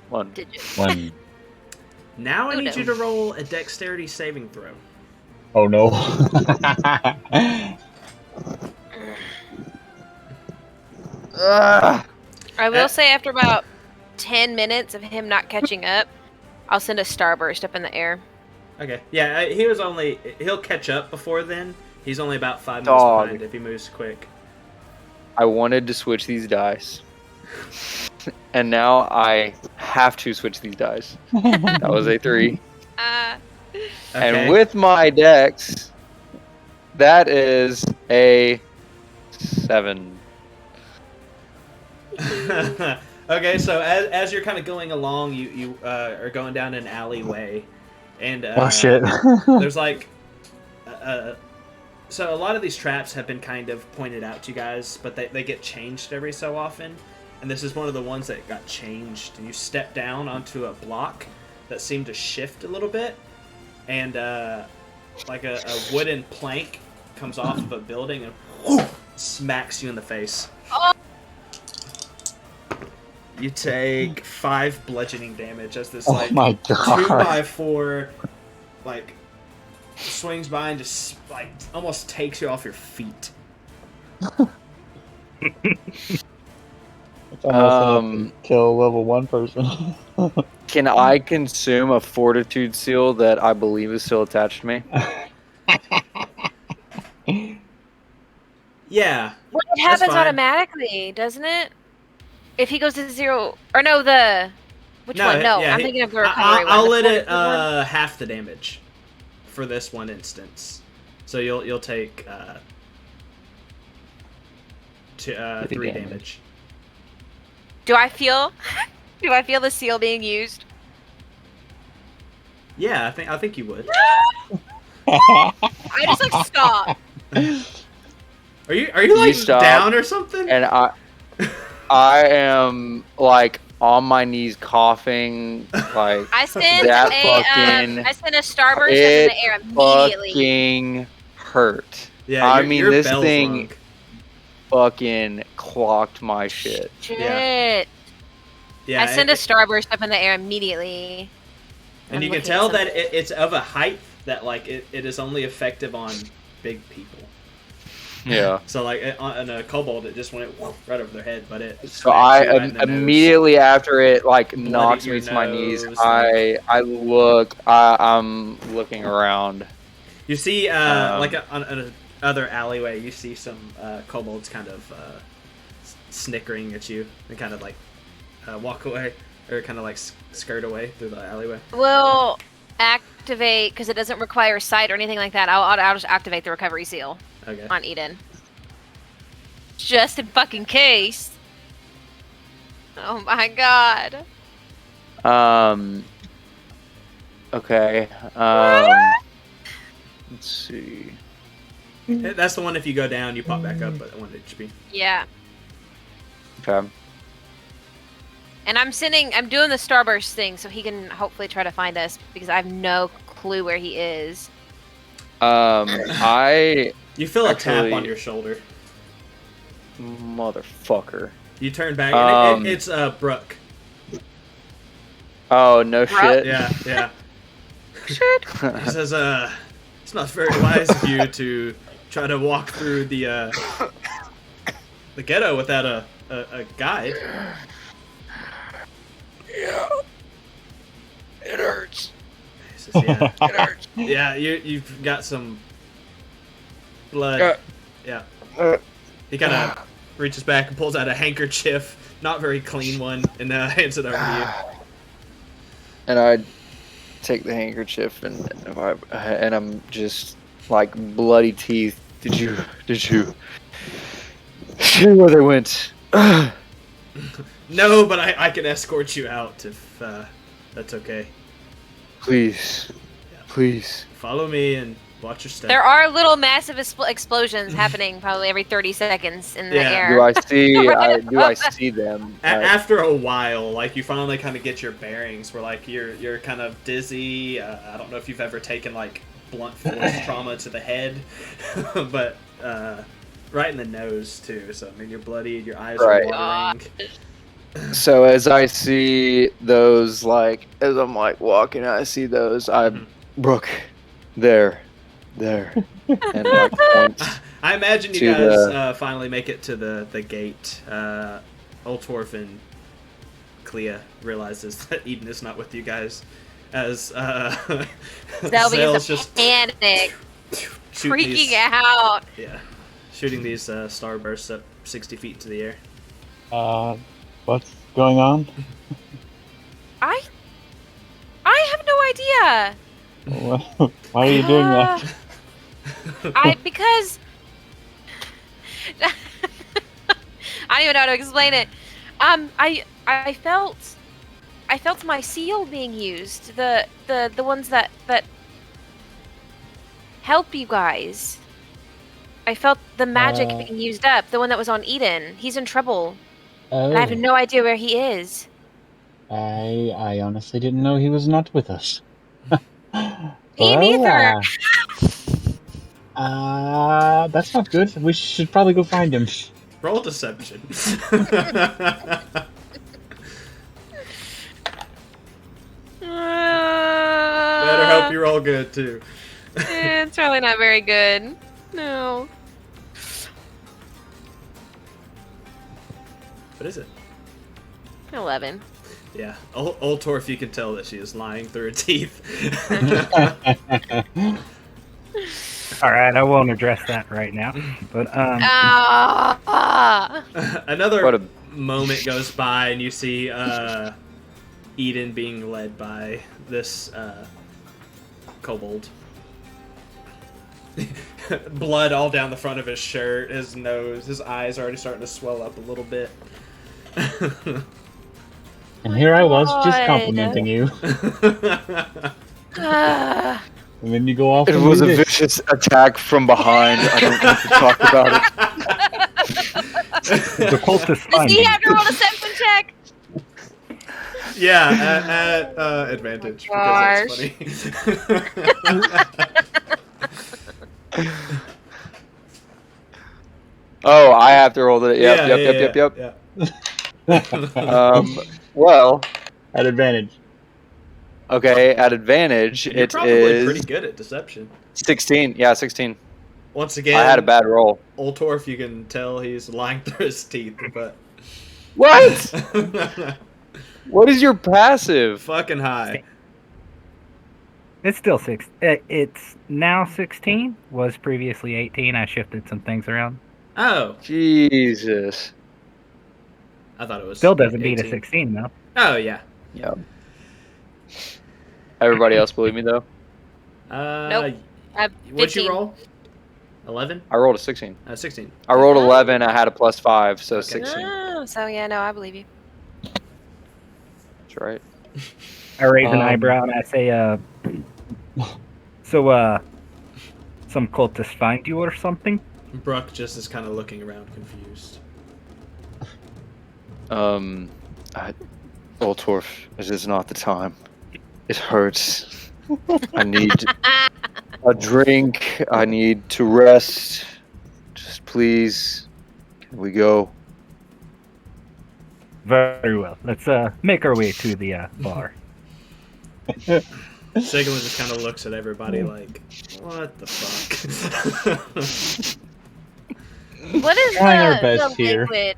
1.
Digit.
1.
Now I
Oh,
need
no.
you to roll a dexterity saving throw.
Oh no.
I will say after about 10 minutes of him not catching up, I'll send a starburst up in the air.
Okay. Yeah, he'll catch up before then. He's only about 5 minutes
Dog.
behind if he moves quick.
I wanted to switch these dice. And now I have to switch these dice. That was a 3.
Okay.
And with my dex, that is a 7.
Okay, so as you're kind of going along, you are going down an alleyway, and
Oh shit.
there's like, so a lot of these traps have been kind of pointed out to you guys, but they get changed every so often, and this is one of the ones that got changed. And you step down onto a block that seemed to shift a little bit, and like a wooden plank comes off of a building and smacks you in the face.
Oh.
You take 5 bludgeoning damage as this
Oh
like
my god.
2x4 like swings by and just like almost takes you off your feet.
It's almost enough to kill a level 1 person.
Can I consume a fortitude seal that I believe is still attached to me?
Yeah.
Well, it
That's
happens
fine.
automatically, doesn't it? If he goes to 0, or no, the which one? No,
yeah,
I'm thinking of the recovery one.
I'll
The
let it
42 one?
half the damage for this one instance. So you'll take 3 damage.
Do I feel? Do I feel the seal being used?
Yeah, I think you would.
I just like stop.
Are you like
stop,
down or something?
And I am like on my knees coughing like
I send
that
I send a starburst up in the air immediately.
fucking hurt.
Yeah,
I mean
your
this
bell's
thing
rung.
fucking clocked my shit.
Shit.
Yeah,
I send a starburst up in the air immediately.
and
I'm
you can
looking at
tell that
something.
it's of a height that like it is only effective on big people.
Yeah.
So like on a kobold, it just went right over their head, but it.
So I
smacks you right in the nose.
immediately after it like knocks
your
me to my knees,
nose,
I'm looking around.
You see, like on an other alleyway, you see some kobolds kind of snickering at you and kind of like walk away or kind of like skirt away through the alleyway.
We'll activate because it doesn't require sight or anything like that. I'll just activate the recovery seal
Okay.
on Eden, just in fucking case. Oh my god.
Okay. Let's see.
That's the one. If you go down, you pop back up at 1 HP.
Yeah.
Okay.
And I'm doing the starburst thing so he can hopefully try to find us because I have no clue where he is.
You feel a tap
Actually-
on your shoulder.
Motherfucker.
You turn back. And it's Brooke.
Oh no shit.
Yeah, yeah. He says, it's not very wise of you to try to walk through the ghetto without a guide.
Yeah. It hurts.
He says, yeah.
It hurts.
Yeah, you've got some blood. Yeah. He kind of reaches back and pulls out a handkerchief, not very clean one, and hands it over to you.
And I take the handkerchief and I'm just like bloody teeth. Did you see where they went?
No, but I can escort you out if that's okay.
Please.
Yeah.
Please.
Follow me and Watch your step.
There are little massive explosions happening probably every 30 seconds in the air.
Do I see?
Right
do I
above
see them?
After a while, like you finally kind of get your bearings, where like you're kind of dizzy. I don't know if you've ever taken like blunt force trauma to the head, but right in the nose too. So I mean, you're bloodied, your eyes are watering.
So as I see those, like as I'm like walking, I see those. I'm Brooke, there, and like point.
I imagine you guys finally make it to the gate. Oltorf and Clea realizes that Eden is not with you guys, as
Zelby is
just
panic, freaking out.
Yeah, shooting these starbursts up 60 feet into the air.
What's going on?
I have no idea.
Why are you doing that?
Because I don't even know how to explain it. I felt my seal being used. The ones that help you guys. I felt the magic being used up. The one that was on Eden. He's in trouble.
Oh.
And I have no idea where he is.
I honestly didn't know he was not with us.
Me neither.
That's not good. We should probably go find him.
Roll deception. Better hope you roll good too.
It's probably not very good. No.
What is it?
11.
Yeah, old Torf, you can tell that she is lying through her teeth.
All right, I won't address that right now. But
another moment goes by, and you see Eden being led by this kobold. Blood all down the front of his shirt, his nose, his eyes are already starting to swell up a little bit.
And here I was just complimenting you. And then you go off.
It was a vicious attack from behind. I don't want to talk about it.
The cultist.
Does he have to roll a deception check?
Yeah, at advantage.
Oh,
because that's funny.
Oh, I have to roll it. Yep. Well,
at advantage.
Okay, at advantage,
You're probably pretty good at deception.
16. Yeah, 16.
Once again,
I had a bad roll.
Old Torf, you can tell he's lying through his teeth, but
what? What is your passive?
Fucking high.
It's still 6. It's now 16. Was previously 18. I shifted some things around.
Oh,
Jesus.
I thought it was
Still doesn't
18.
beat a 16 though.
Oh yeah.
Yep. Everybody else believe me though?
Nope.
What'd you roll? 11?
I rolled a 16.
16.
I rolled 11. I had a +5, so 16.
Oh, so yeah, no, I believe you.
That's right.
I raise an eyebrow and I say, so some cultists find you or something?
Brooke just is kind of looking around confused.
Oltorf, it is not the time. It hurts. I need a drink. I need to rest. Just please, can we go?
Very well. Let's make our way to the bar.
Sigmund just kind of looks at everybody like, what the fuck?
What is the
here.
language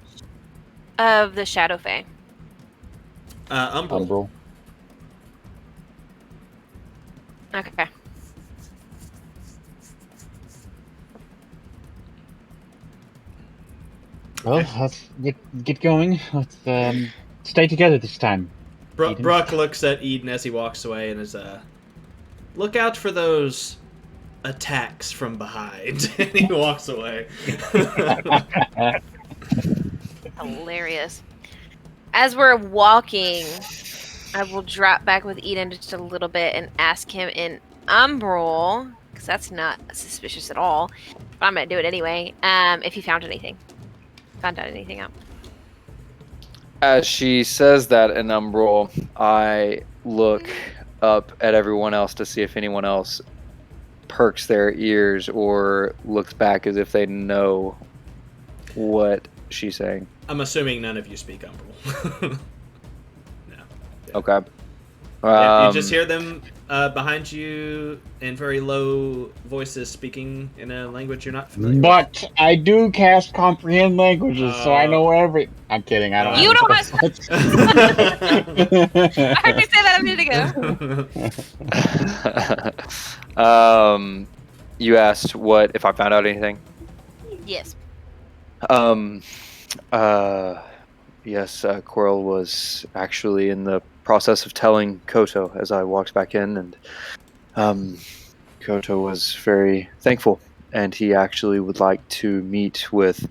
of the Shadow Fae?
Umbral.
Okay.
Well, let's get going. Let's stay together this time.
Brooke looks at Eden as he walks away and is look out for those attacks from behind. And he walks away.
Hilarious. As we're walking, I will drop back with Eden just a little bit and ask him in Umbral, because that's not suspicious at all. But I'm gonna do it anyway. If you found out anything out.
As she says that in Umbral, I look up at everyone else to see if anyone else perks their ears or looks back as if they know what she's saying.
I'm assuming none of you speak Umbral. No.
Okay.
Yeah, you just hear them behind you in very low voices speaking in a language you're not familiar with.
But I do cast comprehend languages, so I know every. I'm kidding. I don't.
You don't
have.
I heard you say that a minute ago.
You asked what if I found out anything?
Yes.
Yes, Quirrell was actually in the process of telling Koto as I walked back in, and Koto was very thankful, and he actually would like to meet with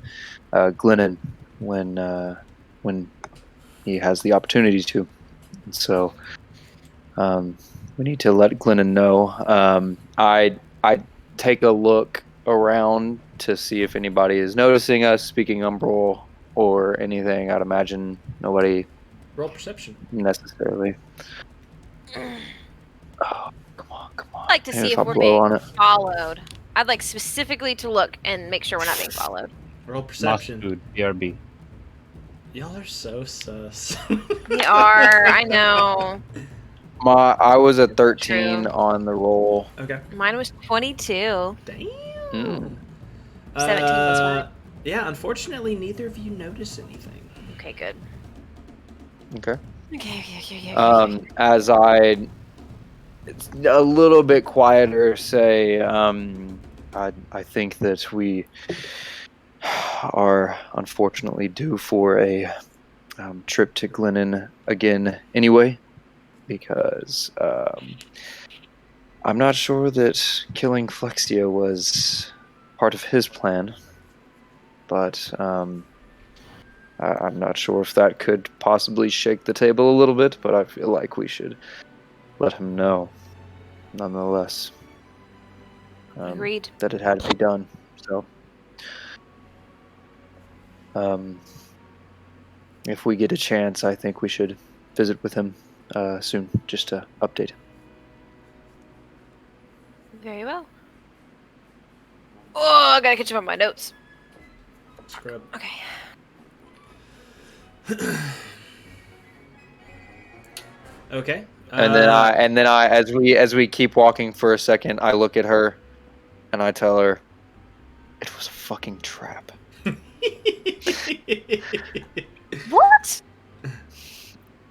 Glennon when he has the opportunity to. And so we need to let Glennon know. I take a look around to see if anybody is noticing us speaking Umbral or anything. I'd imagine nobody.
Roll perception.
Necessarily. Oh, come on.
I'd like to see if we're being followed. I'd like specifically to look and make sure we're not being followed.
Roll perception.
Food, BRB.
Y'all are so sus.
We are. I know.
I was a 13
True.
on the roll.
Okay.
Mine was 22.
Damn.
17 was fine.
Yeah, unfortunately, neither of you notice anything.
Okay, good.
Okay.
Okay.
As it's a little bit quieter, say, I think that we are unfortunately due for a trip to Glennon again anyway, because I'm not sure that killing Flexia was part of his plan, but I'm not sure if that could possibly shake the table a little bit, but I feel like we should let him know, nonetheless,
Agreed.
that it had to be done. So, if we get a chance, I think we should visit with him soon, just to update him.
Very well. Oh, I gotta catch up on my notes.
Scrub.
Okay.
Okay.
And then I, as we keep walking for a second, I look at her, and I tell her, it was a fucking trap.
What?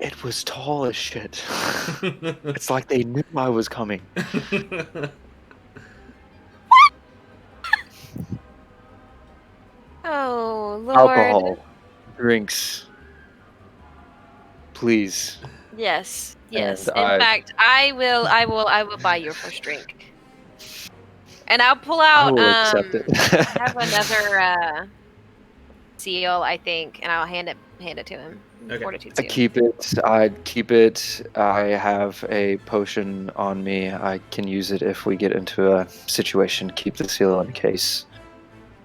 It was tall as shit. It's like they knew I was coming.
Oh, Lord.
Alcohol, drinks, please.
Yes.
And
In fact, I will buy your first drink. And I'll pull out
I will accept it.
I have another seal, I think, and I'll hand it to him.
Okay.
Fortitude
I
seal.
keep it. I have a potion on me. I can use it if we get into a situation. Keep the seal in case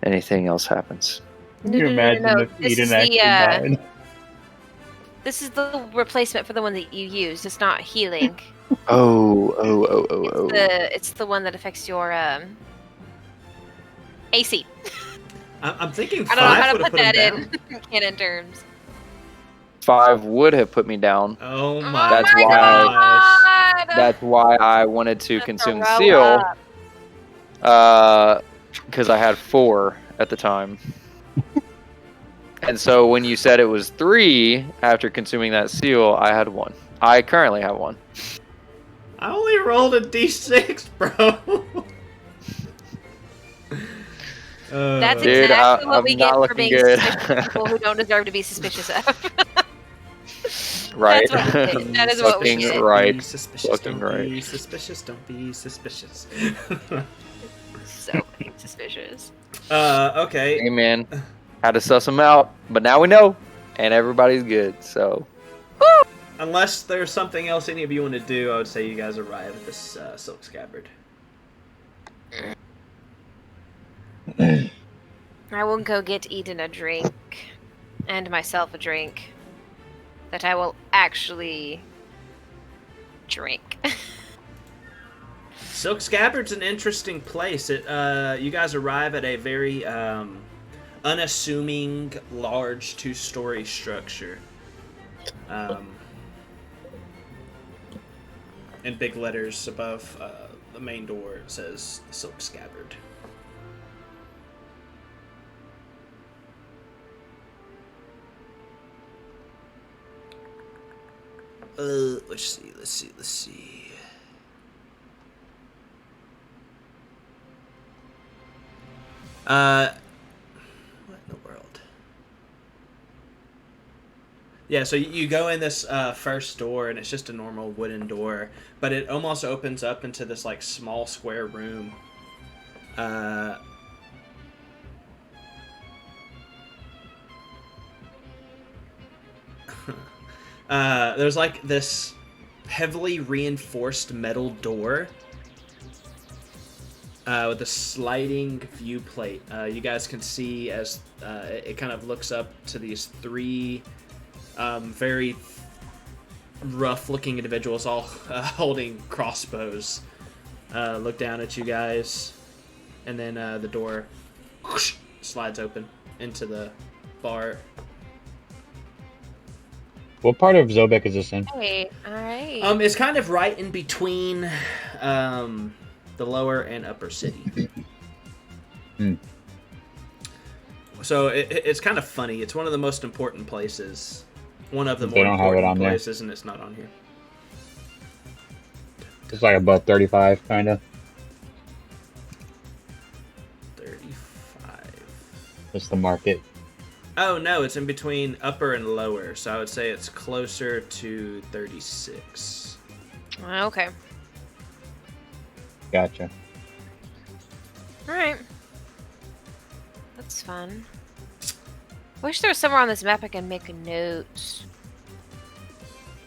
anything else happens.
Can you imagine if Eden actually died?
This is the replacement for the one that you used. It's not healing.
Oh.
It's the one that affects your AC.
I'm thinking
I don't know how to
5
put
would have
that
put him
in canon terms.
5 would have put me down.
Oh my
That's
my
gosh.
God!
That's why I wanted to
Just
consume the
throw
seal.
up.
Because I had 4 at the time. And so when you said it was 3 after consuming that seal, I had 1. I currently have 1.
I only rolled a d6, bro.
That's
Dude,
exactly what
I'm
we
not
get for
looking
being
good.
suspicious of people who don't deserve to be suspicious of.
Right.
That's what we get. That is what we
Fucking
get.
right.
Be suspicious.
Fucking
Don't
right.
be suspicious. Don't be suspicious.
So fucking suspicious.
Okay.
Hey, man. Had to suss them out, but now we know, and everybody's good, so.
Unless there's something else any of you want to do, I would say you guys arrive at this silk scabbard.
I will go get Eden a drink, and myself a drink, that I will actually drink.
Silk Scabbard's an interesting place. You guys arrive at a very unassuming, large two-story structure. In big letters above the main door, it says Silk Scabbard. Let's see. What in the world? Yeah, so you go in this first door, and it's just a normal wooden door, but it almost opens up into this like small square room. There's like this heavily reinforced metal door with a sliding view plate. You guys can see as it kind of looks up to these three very rough-looking individuals, all holding crossbows. Look down at you guys, and then the door whoosh, slides open into the bar.
What part of Zobek is this in?
Hey, all right.
It's kind of right in between the lower and upper city. So it's kind of funny. It's one of the most important places. One of the more important places, and it's not on here.
It's like above 35, kind of.
35.
It's the market.
Oh, no, it's in between upper and lower, so I would say it's closer to 36.
Okay.
Gotcha.
Alright. That's fun. Wish there was somewhere on this map I can make notes.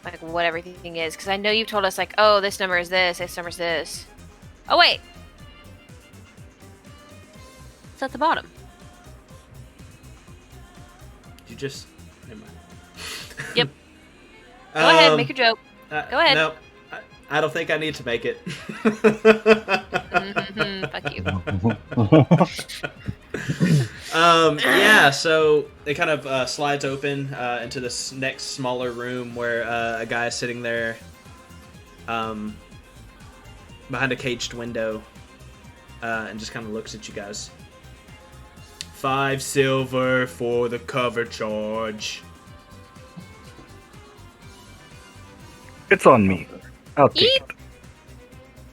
Like, what everything is. Because I know you've told us, like, oh, this number is this number is this. Oh, wait! It's at the bottom.
You just... Never mind.
Yep. Go ahead, make your joke. Go ahead.
No, I don't think I need to make it.
Fuck you.
Yeah, so it kind of slides open into this next smaller room where a guy is sitting there behind a caged window and just kind of looks at you guys. 5 silver for the cover charge.
It's on me. I'll take it.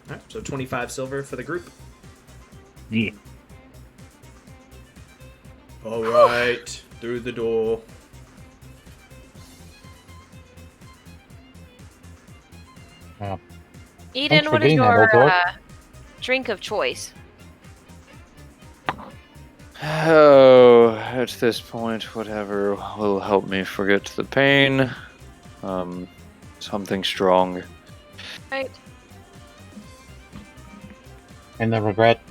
Alright, so 25 silver for the group.
Yeah.
Alright, through the door.
Eden, what is your drink of choice?
Oh, at this point, whatever will help me forget the pain. Something strong.
Right.
And the regret.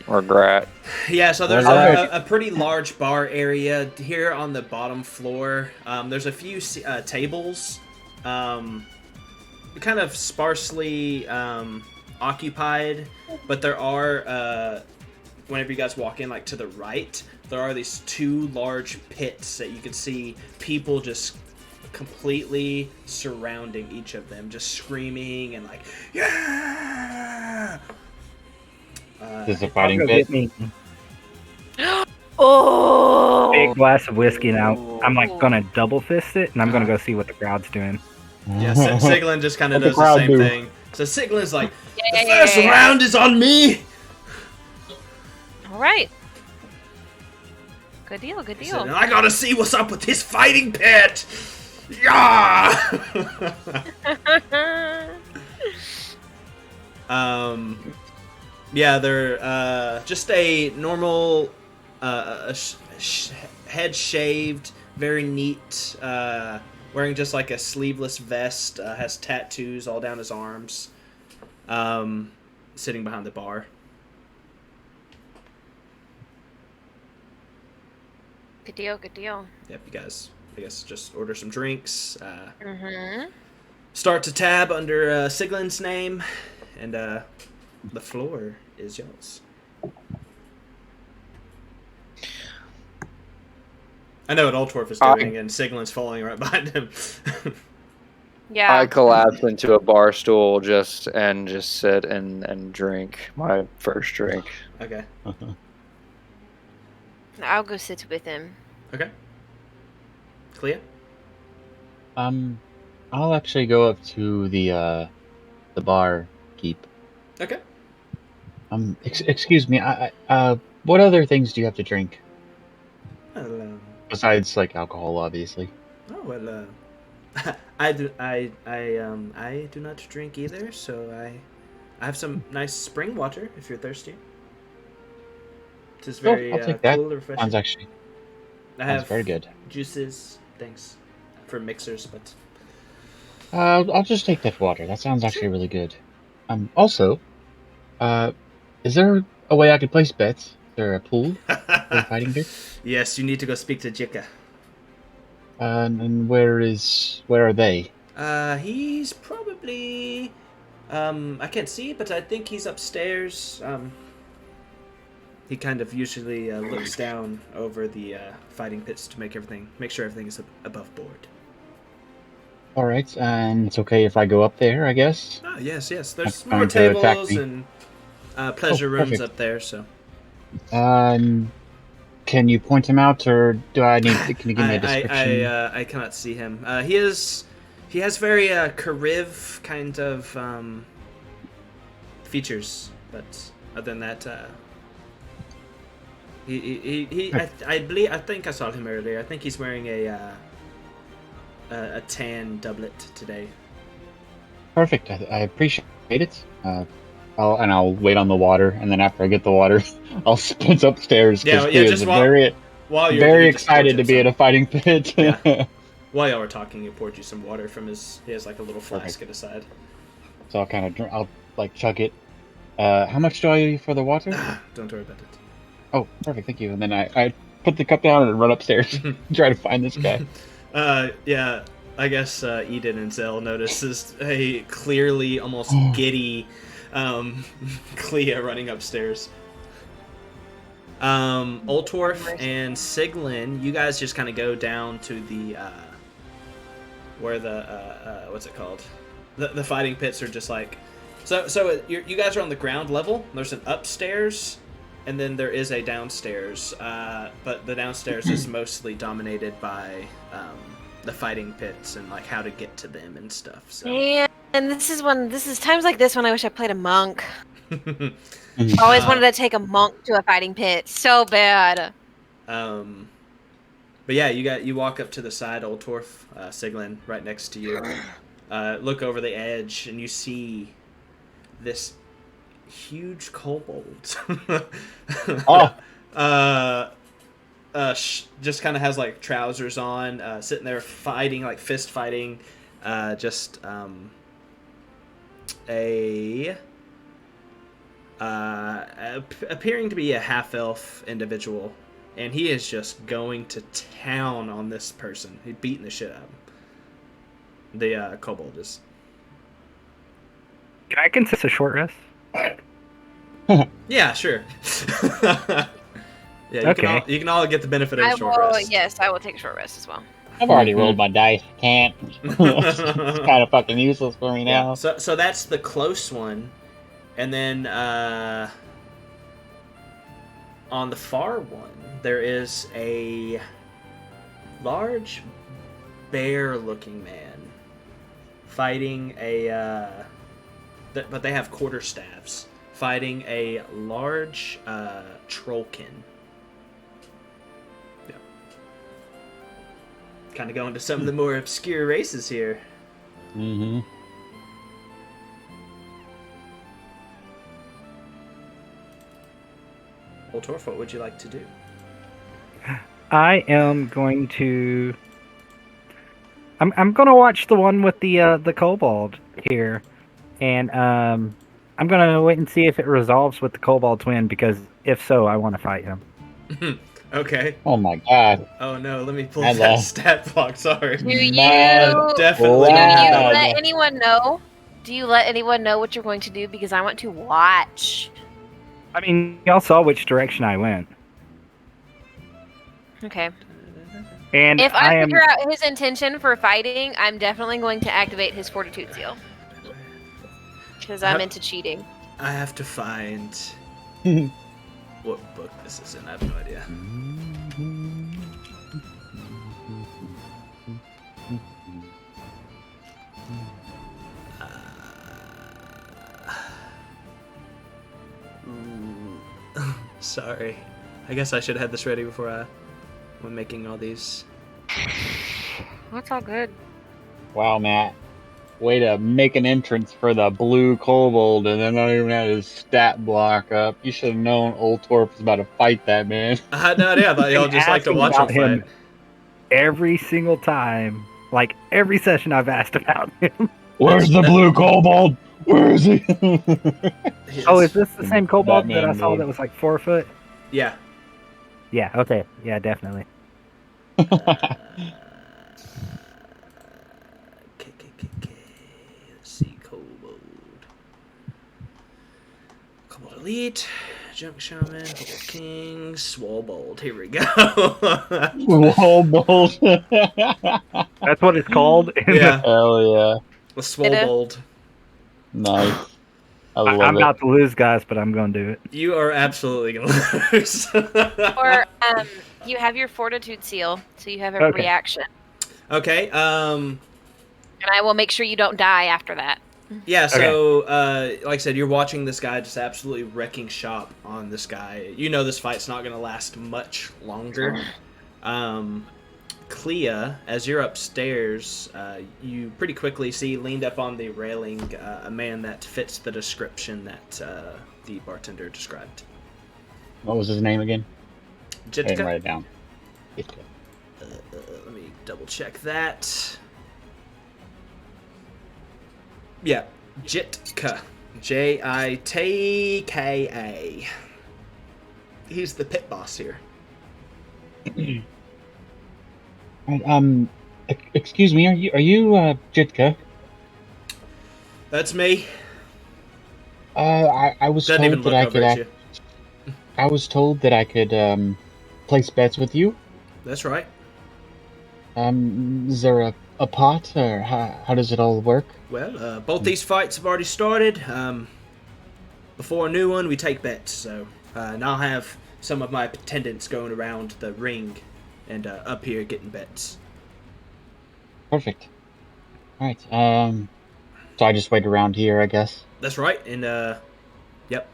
Regret.
Yeah, so there's a pretty large bar area here on the bottom floor. There's a few tables, kind of sparsely occupied, but there are, whenever you guys walk in, like to the right, there are these 2 large pits that you can see people just completely surrounding each of them, just screaming and like, yeah!
This is a fighting pit.
Oh!
Big glass of whiskey now. I'm like gonna double fist it, and I'm gonna go see what the crowd's doing.
Yeah, Siglin just kind of does the same thing. So Siglin's like,
Yeah,
the first round is on me!
Alright. Good deal, good deal.
And I gotta see what's up with this fighting pit! Yeah! Yeah, they're just a normal, head shaved, very neat, wearing just like a sleeveless vest, has tattoos all down his arms. sitting behind the bar.
Good deal. Good deal.
Yep, you guys, I guess, just order some drinks.
Mm-hmm.
Start to tab under Siglin's name, and the floor is yours. I know what Altorf is doing, and Siglin's falling right behind him.
Yeah.
I collapse into a bar stool just sit and drink my first drink.
Okay.
I'll go sit with him.
Okay. Clea?
I'll actually go up to the bar keep.
Okay.
Excuse me. What other things do you have to drink
Well,
besides like alcohol, obviously?
oh well. I do not drink either, so I have some nice spring water if you're thirsty. It is very
I'll take that.
cool and refreshing.
Sounds actually
I have
very good.
juices, thanks, for mixers, but
I'll just take that water. That sounds actually really good. Also, is there a way I could place bets? Is there a pool for fighting bits?
yes, you need to go speak to Jika.
And where are they?
He's probably I can't see, but I think he's upstairs. He kind of usually looks down over the fighting pits to make sure everything is above board.
All right, and it's okay if I go up there, I guess.
Oh, yes. There's
Not
more
going to attack
tables
me.
and pleasure rooms
perfect.
up there. So
Can you point him out, or do I need? Can you give me a description?
I cannot see him. He has very Kariv kind of features, but other than that, I think I saw him earlier. I think he's wearing a tan doublet today.
Perfect. I appreciate it. I'll wait on the water, and then after I get the water, I'll sprint upstairs.
Just while you're
very excited to be at a fighting pit.
Yeah. While y'all were talking, he poured you some water from he has like a little flask at his side.
So I'll kind of I'll like chug it. How much do I owe you for the water?
Don't worry about it.
Oh, perfect, thank you. And then I put the cup down and run upstairs, try to find this guy.
Yeah, I guess Eden and Zell notices a clearly almost giddy Clea running upstairs. Oltorf and Siglin, you guys just kind of go down to the where the what's it called? The fighting pits are just like so you guys are on the ground level. There's an upstairs and then there is a downstairs, but the downstairs is mostly dominated by the fighting pits and like how to get to them and stuff. So.
Man, this is times like this when I wish I played a monk. I always wanted to take a monk to a fighting pit so bad.
But yeah, you walk up to the side, Oltorf, Siglin, right next to you. Look over the edge, and you see this huge kobold. Just kind of has like trousers on, sitting there fighting, like fist fighting. Appearing to be a half-elf individual, and he is just going to town on this person. He's beating the shit out of him. The kobold is.
Can I consist a short rest?
Yeah, sure. Yeah,
Okay.
you can all get the benefit of a short rest.
Yes, I will take a short rest as well.
I've already rolled my dice. Can't. It's kind of fucking useless for me now.
So that's the close one, and then on the far one there is a large bear-looking man fighting but they have quarterstaffs, fighting a large trollkin. Yeah. Kind of going to some of the more obscure races here.
Mm-hmm.
Oltorf, what would you like to do?
I am going to. I'm gonna watch the one with the kobold here, and I'm gonna wait and see if it resolves with the Kobold Twin, because if so, I want to fight him.
Okay.
Oh my god.
Oh no, let me pull
I
that
love-
stat block. Sorry.
Do you
Mad
Definitely
do
don't
you
want
lad.
that.
let anyone know? Do you let anyone know what you're going to do? Because I want to watch.
I mean, y'all saw which direction I went,
Okay.
and
If I
am.
figure out his intention for fighting, I'm definitely going to activate his Fortitude Seal. Because I'm into cheating.
I have to find what book this is in. I have no idea. Sorry. I guess I should have had this ready before when making all these.
That's all good.
Wow, Matt. Way to make an entrance for the blue kobold and then not even have his stat block up. You should have known Old Torp was about to fight that man.
I had no idea. I thought y'all
been
just like to
asking
watch him
about him
fight.
every single time, like every session I've asked about him.
Where's the blue kobold? Where is he?
Oh, is this the same kobold that I
Batman
saw
mode.
that was like 4 foot?
Yeah.
Yeah, okay. Yeah, definitely.
Let's see, Kobold. Kobold Elite, Junk Shaman, Kobold King, Swobold. Here we go.
Kobold.
That's what it's called.
Yeah,
Hell yeah.
the Swobold.
Nice. I love
I'm
it.
about to lose, guys, but I'm going to do it.
You are absolutely gonna lose.
Or you have your Fortitude Seal, so you have a
Okay.
Okay.
reaction. And I will make sure you don't die after that.
Yeah, so, like I said, you're watching this guy just absolutely wrecking shop on this guy. You know this fight's not going to last much longer. Clea, as you're upstairs, you pretty quickly see leaned up on the railing a man that fits the description that the bartender described.
What was his name again? I didn't
Jitka?
write it down.
Let me double check that. Yeah, Jitka. Jitka. He's the pit boss here.
Excuse me, are you Jitka?
That's me.
I was
Doesn't even
told
look
that I
over
could
at you.
I was told that I could place bets with you.
That's right.
Is there a pot, or how does it all work?
Well, both these fights have already started. Before a new one, we take bets. So, and I'll have some of my attendants going around the ring and up here getting bets.
Perfect. All right. So I just wait around here, I guess.
That's right. And yep.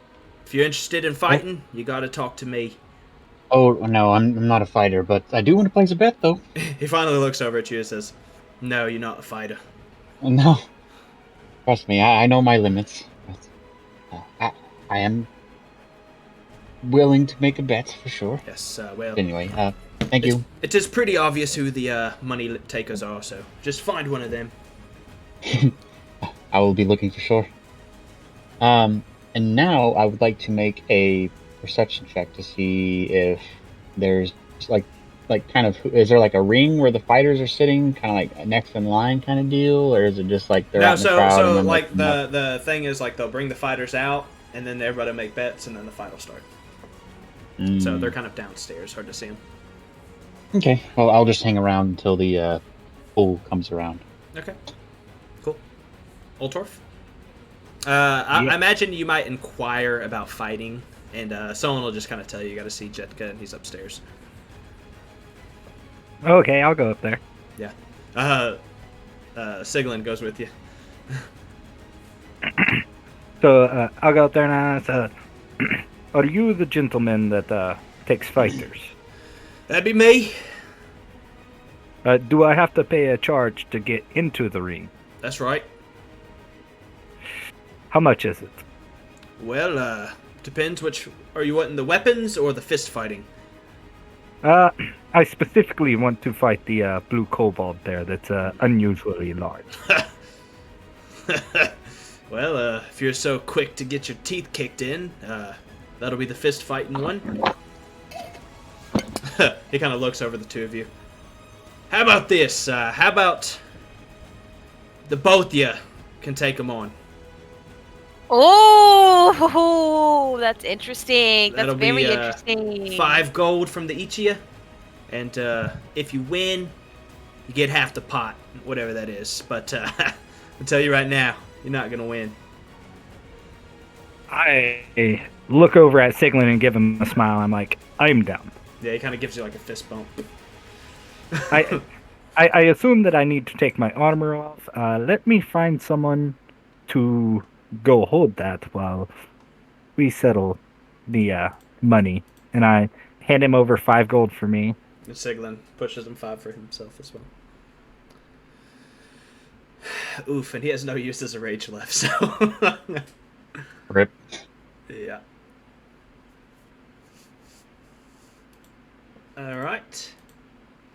If you're interested in fighting, you got to talk to me.
Oh no, I'm not a fighter, but I do want to place a bet though.
He finally looks over at you and says, "No, you're not a fighter."
No, trust me, I know my limits. But, I am willing to make a bet for sure.
Yes. Well.
Anyway, thank you.
It is pretty obvious who the money takers are. So just find one of them.
I will be looking for sure. And now I would like to make a perception check to see if there's like kind of, is there like a ring where the fighters are sitting, kind of like next in line kind of deal, or is it just like they're out in the crowd?
So
and then
like
they come up?
the thing is like they'll bring the fighters out and then everybody make bets and then the fight will start. So they're kind of downstairs, hard to see them.
Okay, well I'll just hang around until the pool comes around.
Okay, cool. Oltorf? I imagine you might inquire about fighting, and someone will just kind of tell you got to see Jitka, and he's upstairs.
Okay, I'll go up there.
Yeah. Siglin goes with you.
So I'll go up there and ask, are you the gentleman that takes fighters?
That'd be me.
Do I have to pay a charge to get into the ring?
That's right.
How much is it?
Well, depends which... Are you wanting the weapons or the fist fighting?
I specifically want to fight the blue kobold there that's unusually large.
Well, if you're so quick to get your teeth kicked in, that'll be the fist fighting one. He kind of looks over the two of you. How about this? How about the both of you can take them on?
Oh, that's interesting. That's
That'll
very
be
interesting.
5 gold from the each of you, and if you win, you get half the pot, whatever that is. But I'll tell you right now, you're not gonna win.
I look over at Siglin and give him a smile. I'm like, I'm down.
Yeah, he kind of gives you like a fist bump.
I assume that I need to take my armor off. Let me find someone to go hold that while we settle the money. And I hand him over 5 gold for me.
And Siglin pushes him 5 for himself as well. Oof, and he has no use as a rage left, so...
Rip.
Yeah. Alright.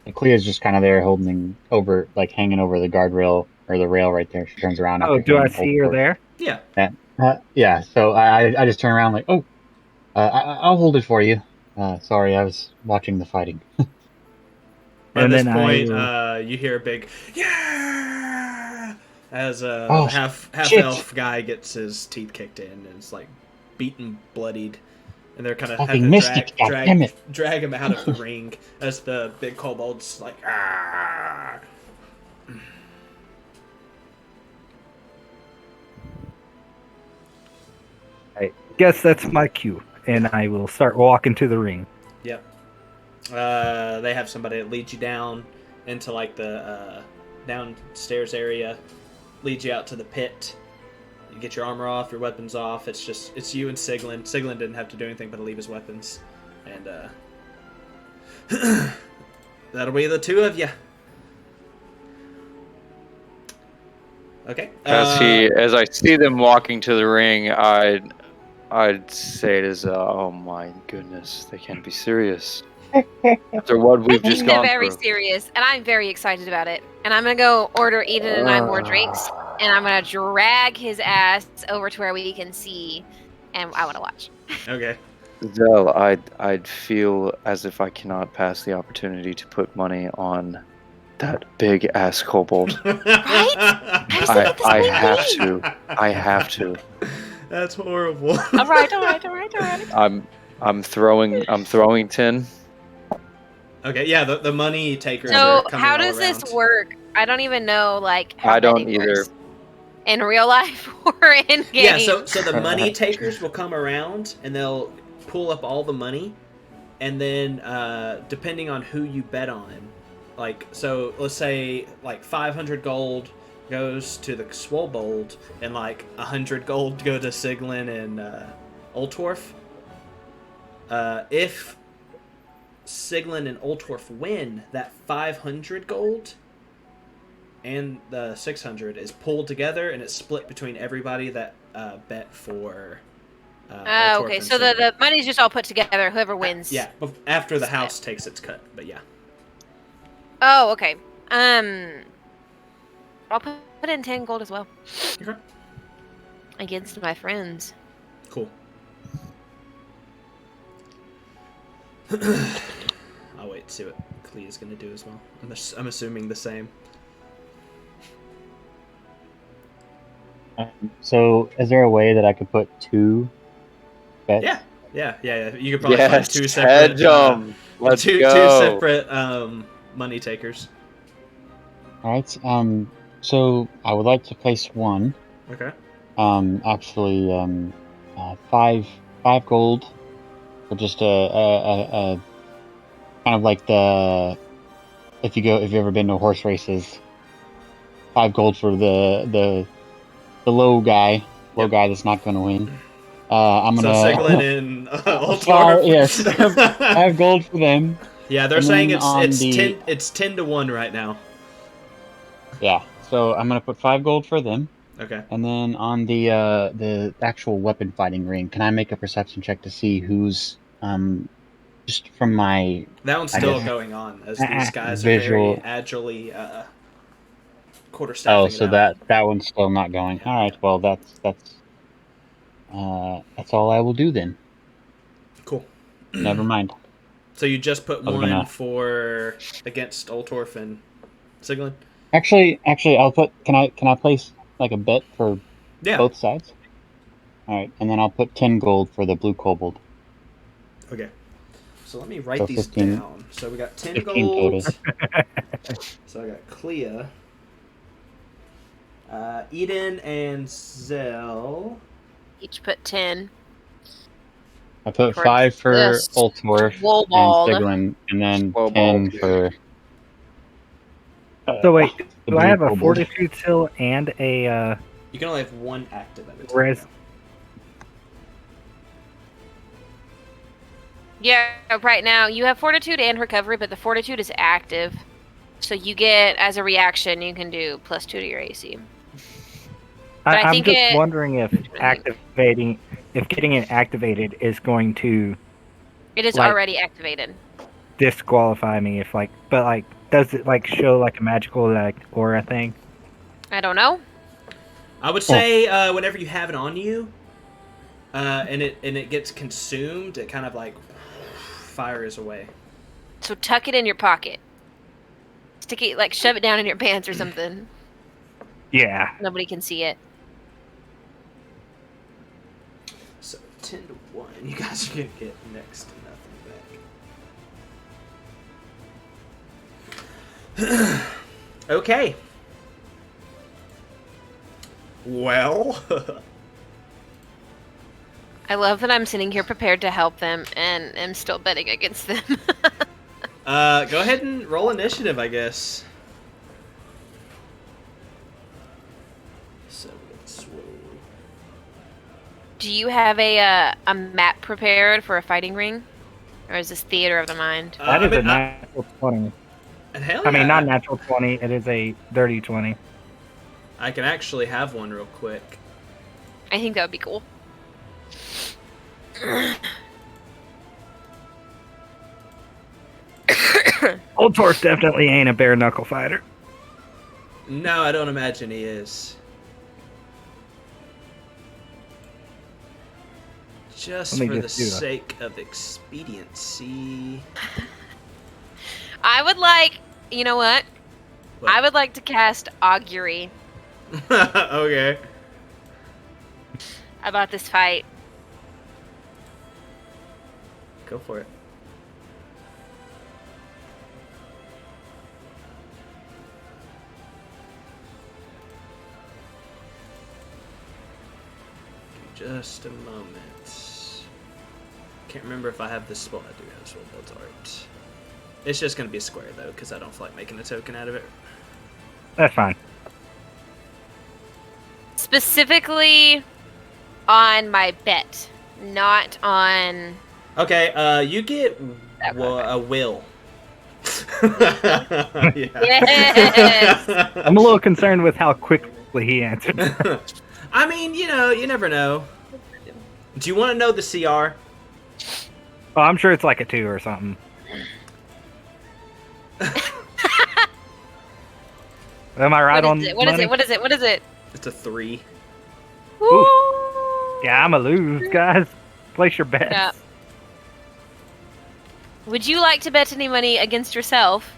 And Clea's just kind of there holding over, like hanging over the guardrail or the rail right there. She turns around.
Oh, do I see her there?
Yeah.
Yeah, so I just turn around like, oh, I'll hold it for you. Sorry, I was watching the fighting.
At
And
this
then
point,
I
you hear a big yeah as
Oh,
the half
shit.
elf guy gets his teeth kicked in and is like beaten, bloodied, and they're kind of
Fucking
having to
missed it, goddammit.
drag him out of the ring as the big kobold's like ah.
guess that's my cue. And I will start walking to the ring.
Yep. They have somebody that leads you down into like the downstairs area, leads you out to the pit. You get your armor off, your weapons off. It's you and Siglin. Siglin didn't have to do anything but leave his weapons, and that'll be the two of you. Okay.
As I see them walking to the ring, I'd say it is, oh my goodness, they can't be serious. After what we've just
They're
gone
very
through.
serious, and I'm very excited about it. And I'm gonna go order Eden and I more drinks, and I'm gonna drag his ass over to where we can see, and I want to watch.
Okay.
Zell, I'd feel as if I cannot pass the opportunity to put money on that big ass kobold.
Right? I was thinking the
I
same
have
thing.
to. I have to.
That's horrible.
All right.
I'm throwing 10.
Okay, yeah, the money takers
So
are coming
how
all
does
around.
this work? I don't even know like how
I don't
betting
either.
works. In real life or in game?
Yeah, so the money takers will come around and they'll pull up all the money, and then depending on who you bet on, like so let's say like 500 gold goes to the Swobold and like 100 gold go to Siglin and Oltorf. If Siglin and Oltorf win, that 500 gold and the 600 is pulled together and it's split between everybody that bet for Oltorf
okay,
and
so
Siglin.
the money's just all put together, whoever wins.
Yeah, after the house takes its cut, but yeah.
Oh, okay. I'll put in 10 gold as well.
Okay.
Against my friends.
Cool. I'll wait to see what Clee is going to do as well. I'm assuming the same.
So, is there a way that I could put 2 bets?
Yeah. You could probably find
Yes,
2 separate.
Let's
two
go.
separate money takers.
All right. So I would like to place 1.
Okay.
Actually, 5 gold for just a kind of like if you've ever been to horse races, 5 gold for the low guy that's not going to win. I'm gonna.
So Siglin and Oltorf.
Yes, 5 gold for them.
Yeah, they're
And
saying
then
it's 10 to 1 right now.
Yeah, so I'm gonna put 5 gold for them.
Okay.
And then on the actual weapon fighting ring, can I make a perception check to see who's just from my
That one's
I
still
guess
going on as these guys
visual-
are very agilely quarterstaffing.
Oh, so that one's still not going.
Yeah.
All right. Well, that's all I will do then.
Cool.
Never mind.
So you just put
I was
one
gonna-
for against Oltorf and Siglin?
Actually, I'll put. Can I place like a bet for
Yeah.
both sides? All right, and then I'll put 10 gold for the blue kobold.
Okay. So let me write
So
these
15
down. So we got 10
15
gold.
total.
So I got Clea, Eden, and Zell.
Each put 10.
I put
For
5 for
this
Ultorf and
Wobold.
Siglin, and then
Wobold.
10 for.
So wait,
the
do I
blue
have a
kobold.
fortitude still and a
You can only have one active at a time.
res?
though.
Yeah, right now you have fortitude and recovery, but the fortitude is active. So you get, as a reaction, you can do +2 to your AC. But I
I'm
think
just wondering if
Really?
getting it activated is going to
It is
Like-
already activated.
disqualify me if does it show like a magical aura thing?
I don't know.
I would say whenever you have it on you, and it gets consumed, it kind of fires away.
So tuck it in your pocket. Stick it, shove it down in your pants or something.
Yeah.
Nobody can see it.
So 10 to 1. You guys are gonna get next to nothing back. Okay. Well.
I love that I'm sitting here prepared to help them and am still betting against them.
Go ahead and roll initiative, I guess. So let's roll.
Do you have a map prepared for a fighting ring? Or is this theater of the mind?
That is a natural 20.
Hell
I mean,
yeah.
not natural 20. It is a dirty 20.
I can actually have one real quick.
I think that would be cool.
Old Torf definitely ain't a bare knuckle fighter.
No, I don't imagine he is. Just
Let me
for
just
the
do that.
sake of expediency.
I would like, you know what?
What?
I would like to cast Augury
Okay.
about this fight.
Go for it. Just a moment. Can't remember if I have this spell. I do have spell built art. It's just gonna be a square though, because I don't feel like making a token out of it.
That's fine.
Specifically on my bet, not on...
Okay, you get
Okay.
a will. Yeah.
Yes!
I'm a little concerned with how quickly he answered.
I mean, you never know. Do you want to know the CR?
Oh, I'm sure it's like a 2 or something. Am I right
What
on
is it? What is
money?
it? What is it? What is it?
It's a 3.
Ooh.
Ooh.
Yeah, I'm a lose, guys. Place your bets.
Yeah. Would you like to bet any money against yourself?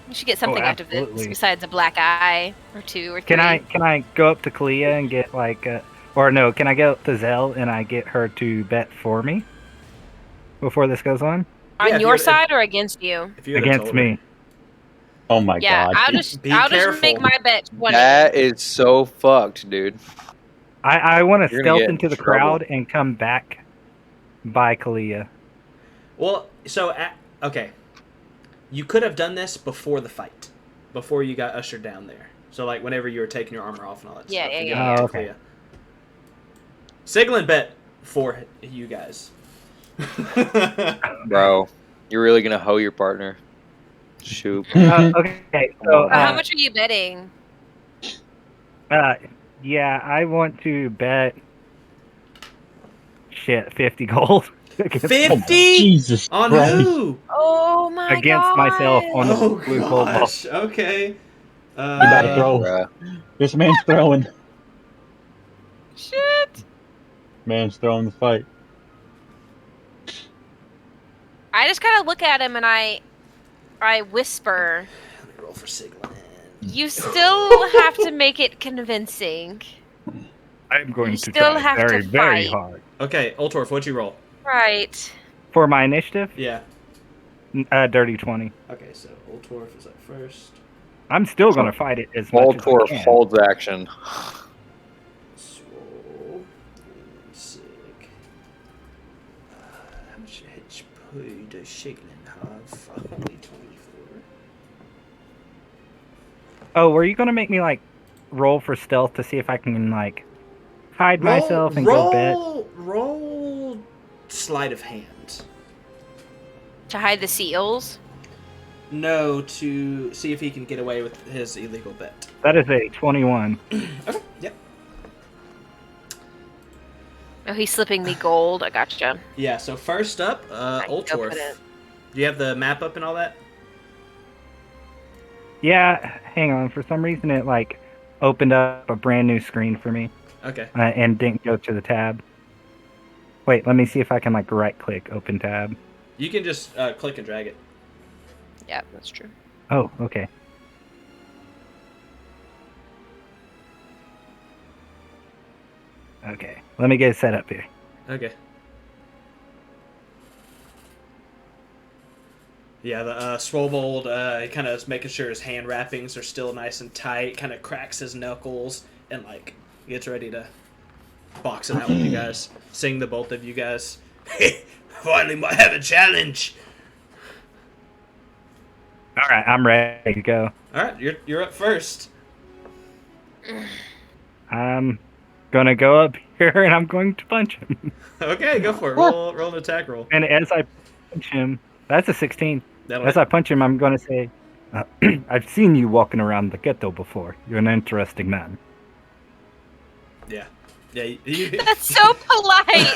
You should get something out of this
absolutely.
besides a black eye or 2 or 3.
Can I go up to Clea and get can I go up to Zell and I get her to bet for me before this goes on?
Yeah,
On
if
your
you're-
side or against you?
If you had
Against
told her.
me.
Oh my
Yeah,
god.
I'll just
Be
I'll
careful.
just make my bet 20.
That is so fucked, dude.
I want to
You're gonna
stealth
get in
into the
trouble.
crowd and come back by Kalia.
Well, so okay, you could have done this before the fight, before you got ushered down there. So whenever you were taking your armor off and all that
Yeah,
stuff.
yeah,
you
yeah,
got
yeah.
to
Oh, okay.
Clea. Siglin bet for you guys.
Bro, you're really gonna hoe your partner. Shoot.
Okay, so
How much are you betting?
yeah, I want to bet 50 gold against,
50
Jesus
on
Christ.
who?
Oh my
against
god.
myself on the
Oh
blue gold ball.
gosh. Okay.
You better throw.
Bruh.
This man's throwing.
Shit.
Man's throwing the fight.
I just kind of look at him and I whisper,
Let me roll for Siglin.
"You still have to make it convincing.
I'm going
You
to
still
try
have to
very, very
fight."
hard.
Okay, Ultorf, what'd you roll?
Right.
For my initiative,
Yeah.
dirty 20.
Okay, so Ultorf is up first.
I'm still going to fight it as much as I
Voltorf
can.
holds action.
Swole. Sig. How much HP does Siglin have? Only 24.
Oh, were you going to make me, like, roll for stealth to see if I can, like, hide myself and go bet?
Roll sleight of hand.
To hide the seals.
No, to see if he can get away with his illegal bet.
That is a 21.
Okay, yep.
Oh, he's slipping me gold. I gotcha.
Yeah, so first up,
I can go
Ultorf.
put it-
Do you have the map up and all that?
Yeah, hang on. For some reason, it, like, opened up a brand new screen for me
Okay.
and didn't go to the tab. Wait, let me see if I can, like, right-click open tab.
You can just click and drag it.
Yeah, that's true.
Oh, okay. Okay, let me get it set up here.
Okay. Yeah, the Swobold, he kind of is making sure his hand wrappings are still nice and tight, kind of cracks his knuckles, and, like, gets ready to box it out with you guys. Sing the both of you guys. Finally might have a challenge!
Alright, I'm ready to go.
Alright, you're up first.
I'm gonna go up here and I'm going to punch him.
Okay, go for it. Roll an attack roll.
And as I punch him, that's a 16.
That'll
As I punch him, I'm gonna say, I've seen you walking around the ghetto before. You're an interesting man.
Yeah. Yeah,
That's so polite.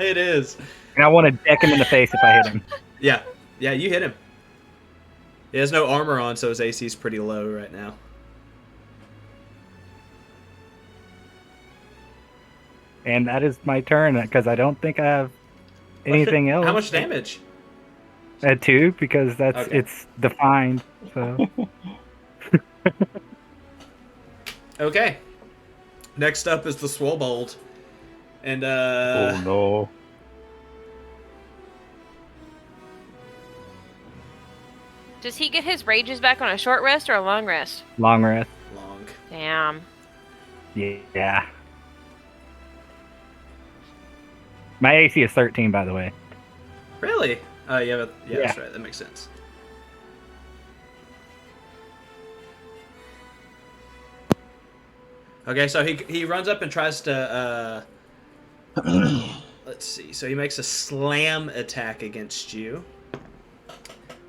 it is.
And I want to deck him in the face if I hit him.
Yeah, you hit him. He has no armor on, so his AC is pretty low right now.
And that is my turn, because I don't think I have anything else.
How much damage?
2, because it's defined. So
Okay. Next up is the Swobold. And,
Oh no.
Does he get his rages back on a short rest or a long rest?
long rest.
long.
Damn.
Yeah. My AC is 13, by the way.
Really? Yeah,
Yeah.
that's right. That makes sense. Okay, so he runs up and tries to, let's see. So he makes a slam attack against you.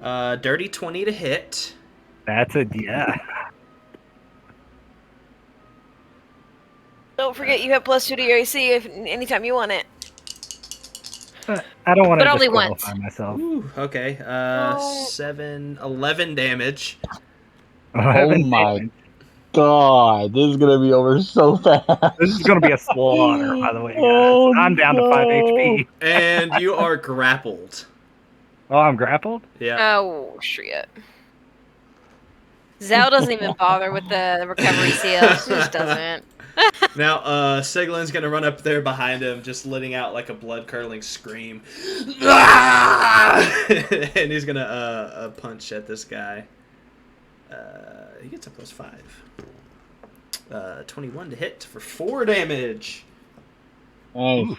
Dirty 20 to hit.
That's a yeah.
Don't forget you have +2 to your AC anytime you want it.
I don't want to
But only
disqualify
once.
myself.
Ooh, okay.
Oh.
11 damage.
Oh my god, this is gonna be over so fast.
This is going to be a slaughter, by the way, guys.
Oh,
I'm down to 5 HP.
And you are grappled.
Oh, I'm grappled?
Yeah.
Oh, shit. Zal doesn't even bother with the recovery seal. She just doesn't.
Now, Siglin's gonna run up there behind him, just letting out like a blood-curdling scream. And he's gonna punch at this guy. He gets a +5. 21 to hit for 4 damage.
Nice.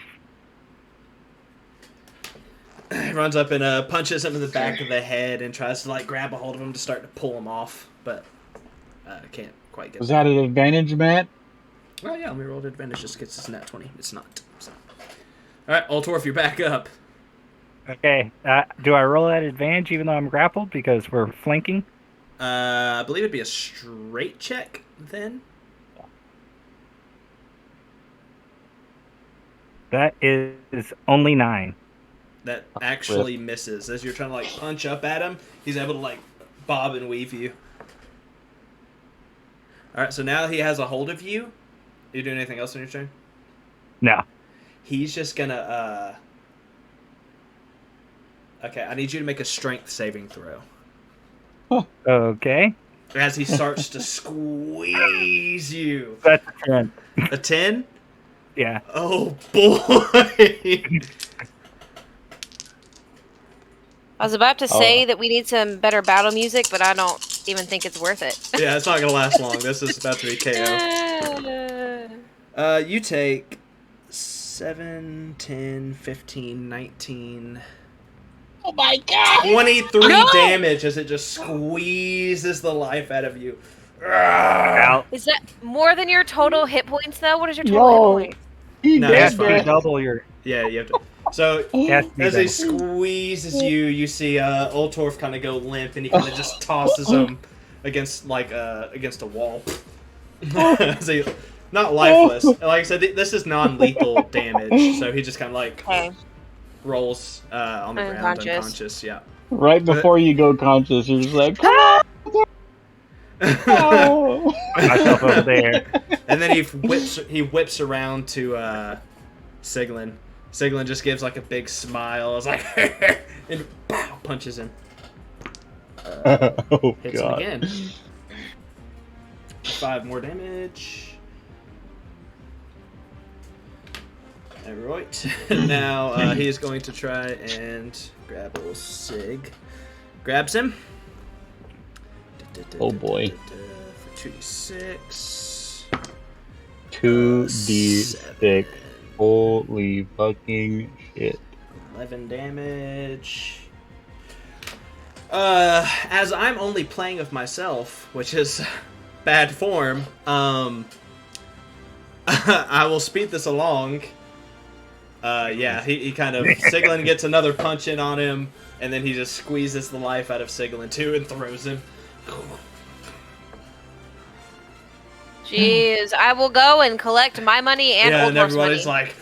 He runs up and punches him in the back of the head and tries to like grab a hold of him to start to pull him off, but can't quite get.
Was that an advantage, Matt?
Oh yeah, let me roll to advantage just gets us nat 20. It's not. So. All right, Ultorf, you're back up.
Okay. Do I roll at advantage even though I'm grappled because we're flanking?
I believe it'd be a straight check then.
That is only 9.
That actually misses. As you're trying to like punch up at him, he's able to like bob and weave you. All right, so now he has a hold of you. Are you doing anything else on your turn?
No.
He's just gonna. Okay, I need you to make a strength saving throw.
Okay.
As he starts to squeeze you.
That's a 10.
A 10?
Yeah.
Oh boy!
I was about to say that we need some better battle music, but I don't even think it's worth it.
Yeah, it's not gonna last long. This is about to be KO. You take 7, 10, 15, 19...
Oh my god!
23
No!
damage as it just squeezes the life out of you.
Out.
Is that more than your total hit points, though? What is your total hit points?
No,
You
it's
have to
fine.
double your.
Yeah, you have to. So,
Yes,
as he squeezes you, you see Oltorf kind of go limp, and he kind of just tosses him against against a wall. As he, not lifeless. Like I said, this is non-lethal damage, so he just kind of
Okay.
rolls on the ground, unconscious. Yeah.
Right before you go conscious, you're just like, oh.
Myself over there.
And then he whips around to Siglin. Siglin just gives like a big smile. It's like and pow, punches him.
Oh
Hits
god.
him again. 5 more damage. Alright. Now he is going to try and grab little Sig. Grabs him.
Oh boy.
For 2d6.
2d6. Holy fucking shit.
11 damage. As I'm only playing of myself, which is bad form, I will speed this along. Yeah, he kind of... Siglin gets another punch in on him, and then he just squeezes the life out of Siglin too and throws him.
Jeez, I will go and collect my money and
Yeah,
Old
and
Dwarf's money.
everybody's like...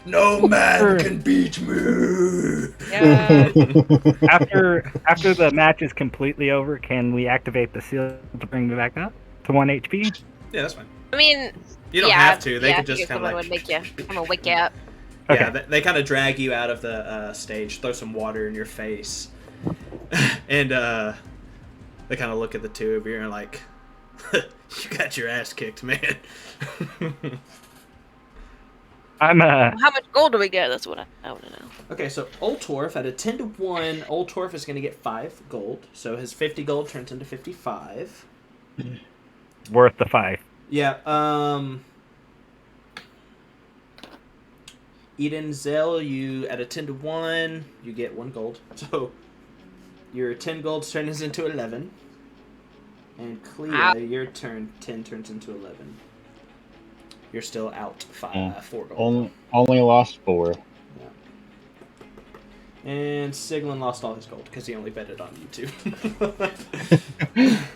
No man can beat me!
Yeah.
After the match is completely over, can we activate the seal to bring me back up to 1 HP?
Yeah, that's fine.
I mean,
You don't have to. They could just
if
kind of
someone
like...
would make you. I'm gonna wake you up.
Yeah,
Okay.
they kind of drag you out of the stage, throw some water in your face, and they kind of look at the two of you and are like, "You got your ass kicked, man."
I'm
How much gold do we get? That's what I want to know.
Okay, so Oltorf at a 10-1, Oltorf is going to get 5 gold, so his 50 gold turns into 55.
worth the 5.
Yeah. Eden Zell, you at a 10-1, you get 1 gold. So your 10 gold turns into 11. And Clea, your 10 turns into 11. You're still out 4 gold.
Only lost 4.
Yeah. And Siglin lost all his gold because he only betted on you two.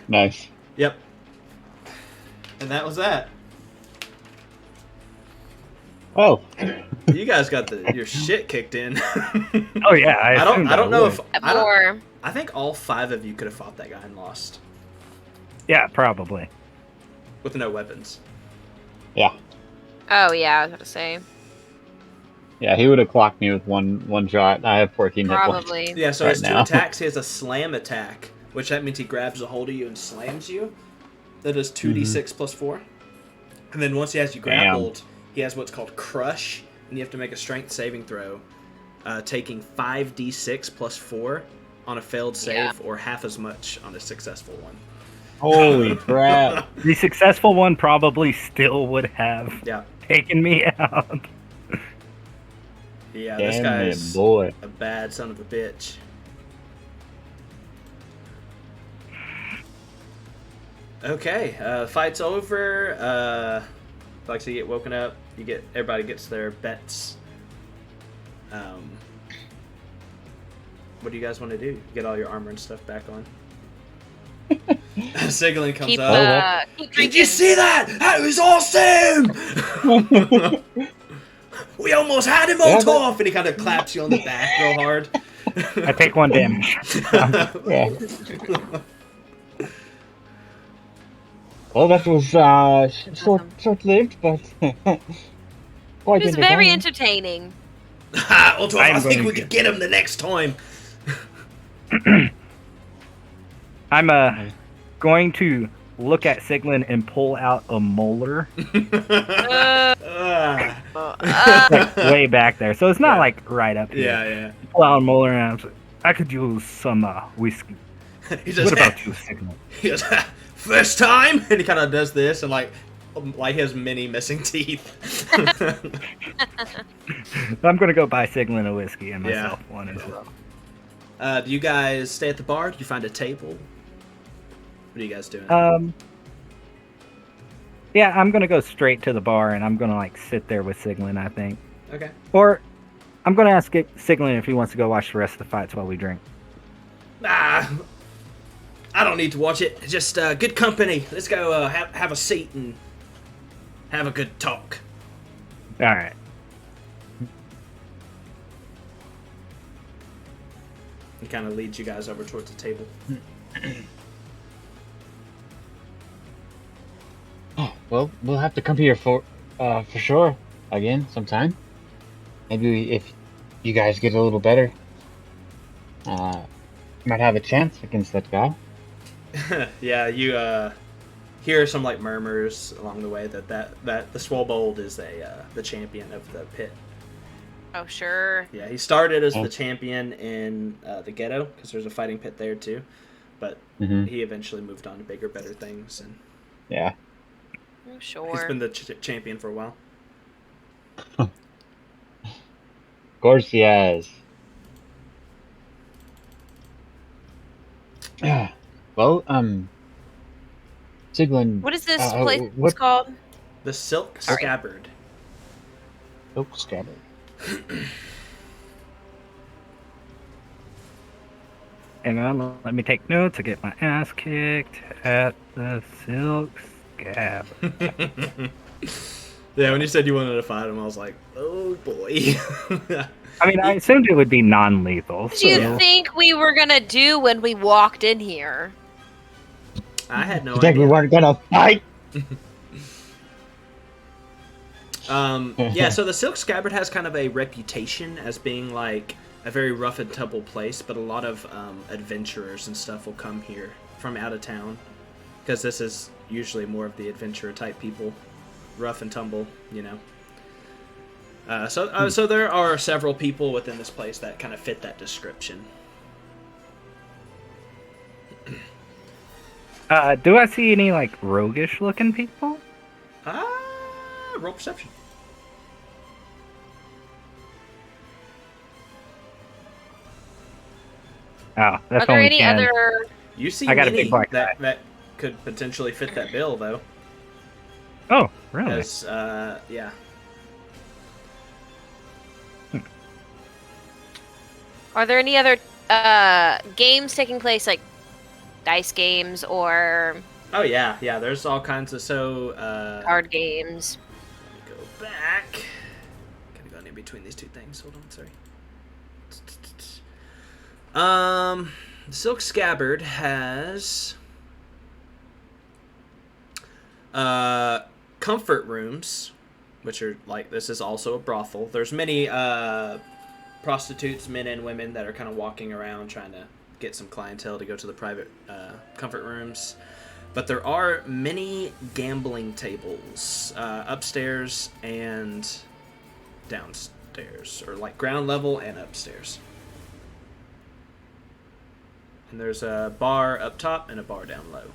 Nice.
Yep. And that was that.
Oh.
You guys got your shit kicked in.
Oh yeah,
I don't know if
More.
I think all 5 of you could have fought that guy and lost
Yeah, probably.
with no weapons.
Yeah.
Oh yeah, I was gonna say
Yeah, he would have clocked me with one shot. I have 14 hit points.
probably.
Yeah, so
Right
his 2
now.
attacks, he has a slam attack, which that means he grabs a hold of you and slams you. That is 2d6 plus 4. And then once he has you grappled, he has what's called crush, and you have to make a strength saving throw, taking 5d6 plus 4 on a failed save, or half as much on a successful one.
Holy crap.
The successful one probably still would have
Yeah.
taken me out.
Yeah, this
Damn
guy's
it, boy.
a bad son of a bitch. Okay, fight's over. Like so you get woken up. Everybody gets their bets. What do you guys want to do? Get all your armor and stuff back on. Siglin comes
Keep,
up.
keep
Did you see that? That was awesome! We almost had him on top! And he kind of claps you on the back real hard.
I take 1 damage.
Yeah. Well, that was
Awesome.
short-lived, but quite
It was very
entertaining.
entertaining.
Ultorf, I
I'm
think
going
we
to-
could get him the next time.
I'm going to look at Siglin and pull out a molar, like way back there. So it's not
Yeah.
like right up here.
yeah.
Pull out a molar, and I was like, I could use some whiskey.
He says,
What about you, Siglin?
He goes, first time, and he kind of does this, and like his many missing teeth.
I'm gonna go buy Siglin a whiskey and myself one as well.
Do you guys stay at the bar? Do you find a table? What are you guys doing?
Yeah, I'm gonna go straight to the bar and I'm gonna like sit there with Siglin, I think.
Okay.
Or I'm gonna ask Siglin if he wants to go watch the rest of the fights while we drink.
I don't need to watch it. It's just good company. Let's go have a seat and have a good talk.
All right.
He kind of leads you guys over towards the table.
Oh, well, we'll have to come here for sure again sometime. Maybe if you guys get a little better, might have a chance against that guy.
Yeah, you hear some like murmurs along the way that the Swobold is the champion of the pit.
Oh, sure.
Yeah, he started as the champion in the ghetto because there's a fighting pit there too, but he eventually moved on to bigger, better things, and
Yeah.
Oh, sure.
he's been the champion for a while.
Of course he has. Well, Siglin.
What is this
uh,
place
what-
called?
The Silk Scabbard.
Oh, Scabbard.
Hang on, let me take notes. I get my ass kicked at the Silk Scab.
Yeah, when you said you wanted to fight him, I was like, oh boy.
I mean, I assumed it would be non-lethal.
What do you
so-
think we were gonna do when we walked in here?
I had no
You think we
idea.
weren't gonna fight?
Yeah, so the Silk Scabbard has kind of a reputation as being like a very rough and tumble place, but a lot of adventurers and stuff will come here from out of town because this is usually more of the adventurer type people, rough and tumble, you know. So there are several people within this place that kind of fit that description.
Do I see any like roguish looking people?
Roll perception.
Oh,
Are
that's
there
only
any
10.
other?
You see
I got a
many
big black
that could potentially fit that bill, though.
Oh, really?
Because, yeah.
Are there any other games taking place, like dice games or
Oh, yeah, there's all kinds of,
card games?
Let me go back. Gotta go in between these two things. Hold on, sorry. Silk Scabbard has comfort rooms, which are like, this is also a brothel. There's many prostitutes, men and women, that are kind of walking around trying to get some clientele to go to the private comfort rooms. But there are many gambling tables upstairs and downstairs, or like ground level and upstairs. And there's a bar up top and a bar down low.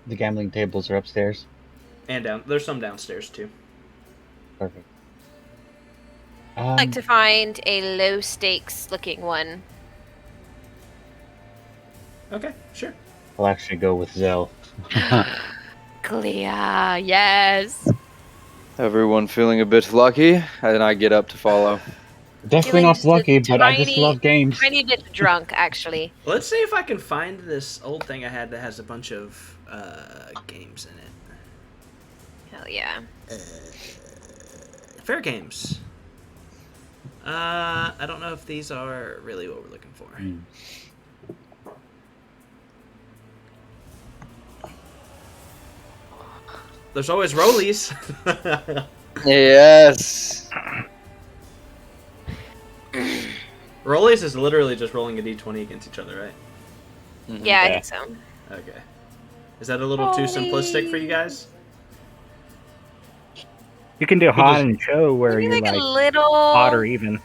The gambling tables are upstairs.
And there's some downstairs too.
Perfect.
I'd like to find a low stakes looking one.
Okay, sure.
I'll actually go with Zell.
Clea, yes.
Everyone feeling a bit lucky, and I get up to follow.
Definitely
Feeling
not
just a
lucky, but I just
tiny-
love games.
Tiny bit drunk, actually.
Let's see if I can find this old thing I had that has a bunch of games in it.
Hell yeah.
Fair games. I don't know if these are really what we're looking for. there's always rollies.
Yes.
Rollies is literally just rolling a d20 against each other, right?
Yeah, I
Yeah.
think so.
Okay. Is that a little too simplistic for you guys?
You can do hot and show where
Maybe
you're
like a
like
little.
odd or even.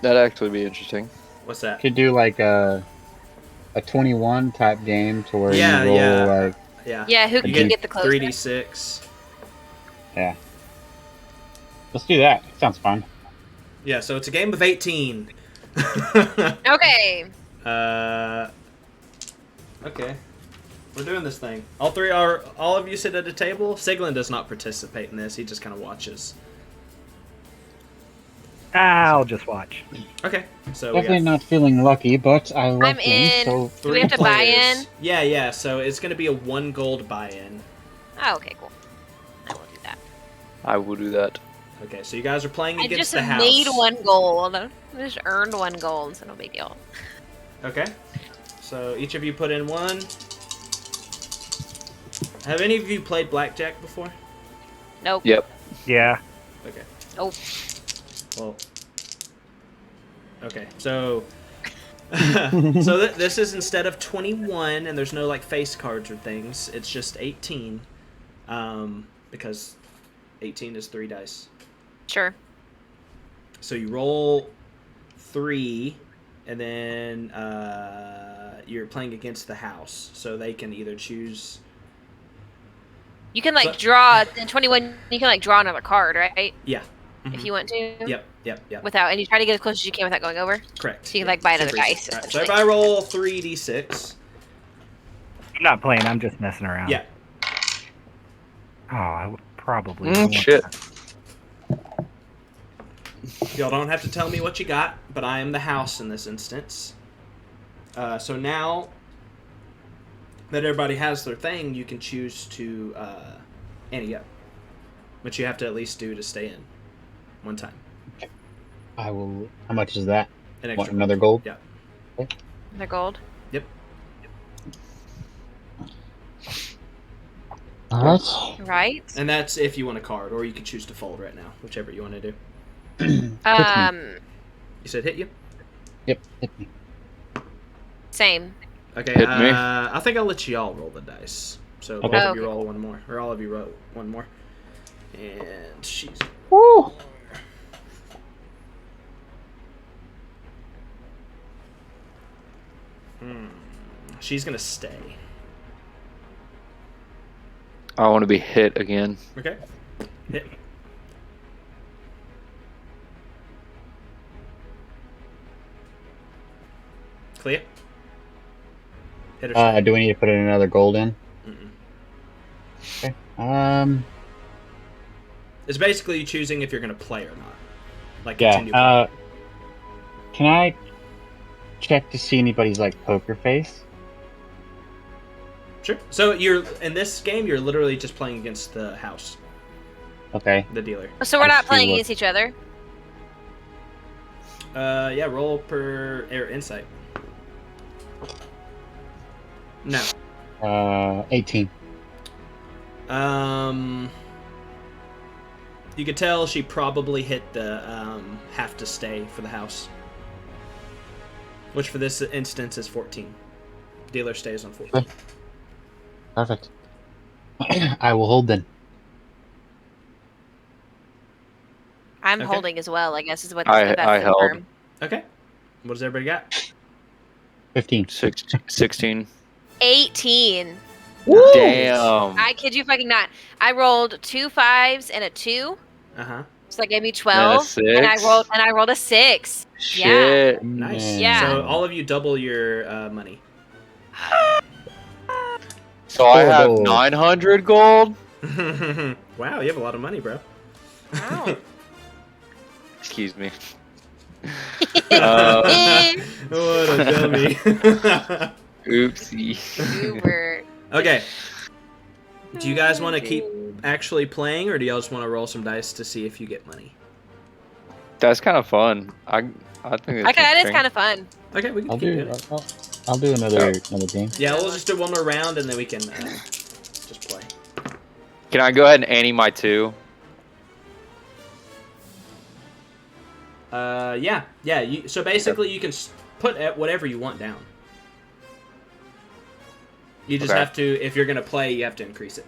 That'd actually be interesting.
What's that?
Could do like a 21 type game to where
Yeah,
you roll
yeah.
like
Yeah.
Yeah, who
You
can
get
get the closest?
3d6.
yeah. Let's do that. Sounds fun.
Yeah, so it's a game of 18.
Okay.
Okay. We're doing this thing. All of you sit at a table. Siglin does not participate in this. He just kind of watches.
I'll just watch.
Okay. So
Definitely
we got
not feeling lucky, but I love
I'm
games,
in.
so
Do we have to buy
players.
in?
Yeah. So it's going to be a 1 gold buy-in.
Oh, okay, cool. I will do that.
I will do that.
Okay, so you guys are playing
I
against
just
the house.
made 1 gold. I just earned 1 gold, so no big deal.
Okay. So each of you put in 1. Have any of you played blackjack before?
Nope.
Yep.
Yeah.
Okay.
Nope.
Well. Okay. So. So this is instead of 21, and there's no like face cards or things. It's just 18, because 18 is 3 dice.
Sure.
So you roll 3, and then you're playing against the house, so they can either choose.
You can like draw in 21. You can like draw another card, right?
Yeah.
If you want to.
Yep.
Without, and you try to get as close as you can without going over.
Correct.
So you can like buy another
Super easy.
dice.
Alright, so
essentially.
if I roll 3d6.
I'm not playing. I'm just messing around.
Yeah.
Oh, I would probably. want
Shit.
that.
Y'all don't have to tell me what you got, but I am the house in this instance. So now that everybody has their thing, you can choose to ante up, which you have to at least do to stay in 1 time.
I will. How much is that?
An
Want
extra
another gold?
Yeah.
They're gold.
Yep.
All right.
Right.
And that's if you want a card, or you can choose to fold right now, whichever you want to do.
me.
You said hit you?
Yep. Hit me.
Same.
Okay.
Hit me.
I think I'll let y'all roll the dice. So
Okay.
both of
Oh,
you
okay.
roll 1 more, or all of you roll 1 more. And she's.
Woo!
She's gonna stay.
I want to be hit again.
Okay. Hit. Clear. Hit or stay.
Do we need to put in another gold in?
Mm-mm.
Okay.
It's basically you choosing if you're gonna play or not. Like
Yeah.
continue playing.
Can I check to see anybody's like poker face?
Sure. So you're in this game. You're literally just playing against the house,
Okay.
the dealer.
So we're
I
not
see
playing
what-
against each other.
Yeah. Roll per insight. No.
18.
You could tell she probably hit the have to stay for the house, which for this instance is 14. Dealer stays on 14.
Perfect. I will hold then.
I'm
Okay.
holding as well. I guess is what
I
that's
held.
confirmed.
Okay. What does everybody got?
15.
16.
18.
Damn.
I kid you fucking not. I rolled 2 5s and a 2,
Uh huh.
so that gave me 12. And I
six?
rolled a 6.
Shit.
Nice.
Yeah.
So all of you double your money.
So I have
gold.
900 gold?
Wow, you have a lot of money, bro.
Wow.
Excuse me.
What a dummy.
Oopsie.
You were.
Okay. Do you guys want to keep actually playing, or do y'all just want to roll some dice to see if you get money?
That's kind of fun. I think it's
Okay, that is
interesting.
kind of fun.
Okay, we can
I'll
keep
do
doing
it.
it.
I'll do another game.
Yeah, we'll just do one more round and then we can just play.
Can I go ahead and Annie my 2?
Yeah. So basically, you can put whatever you want down. You just have to, if you're gonna play, you have to increase it.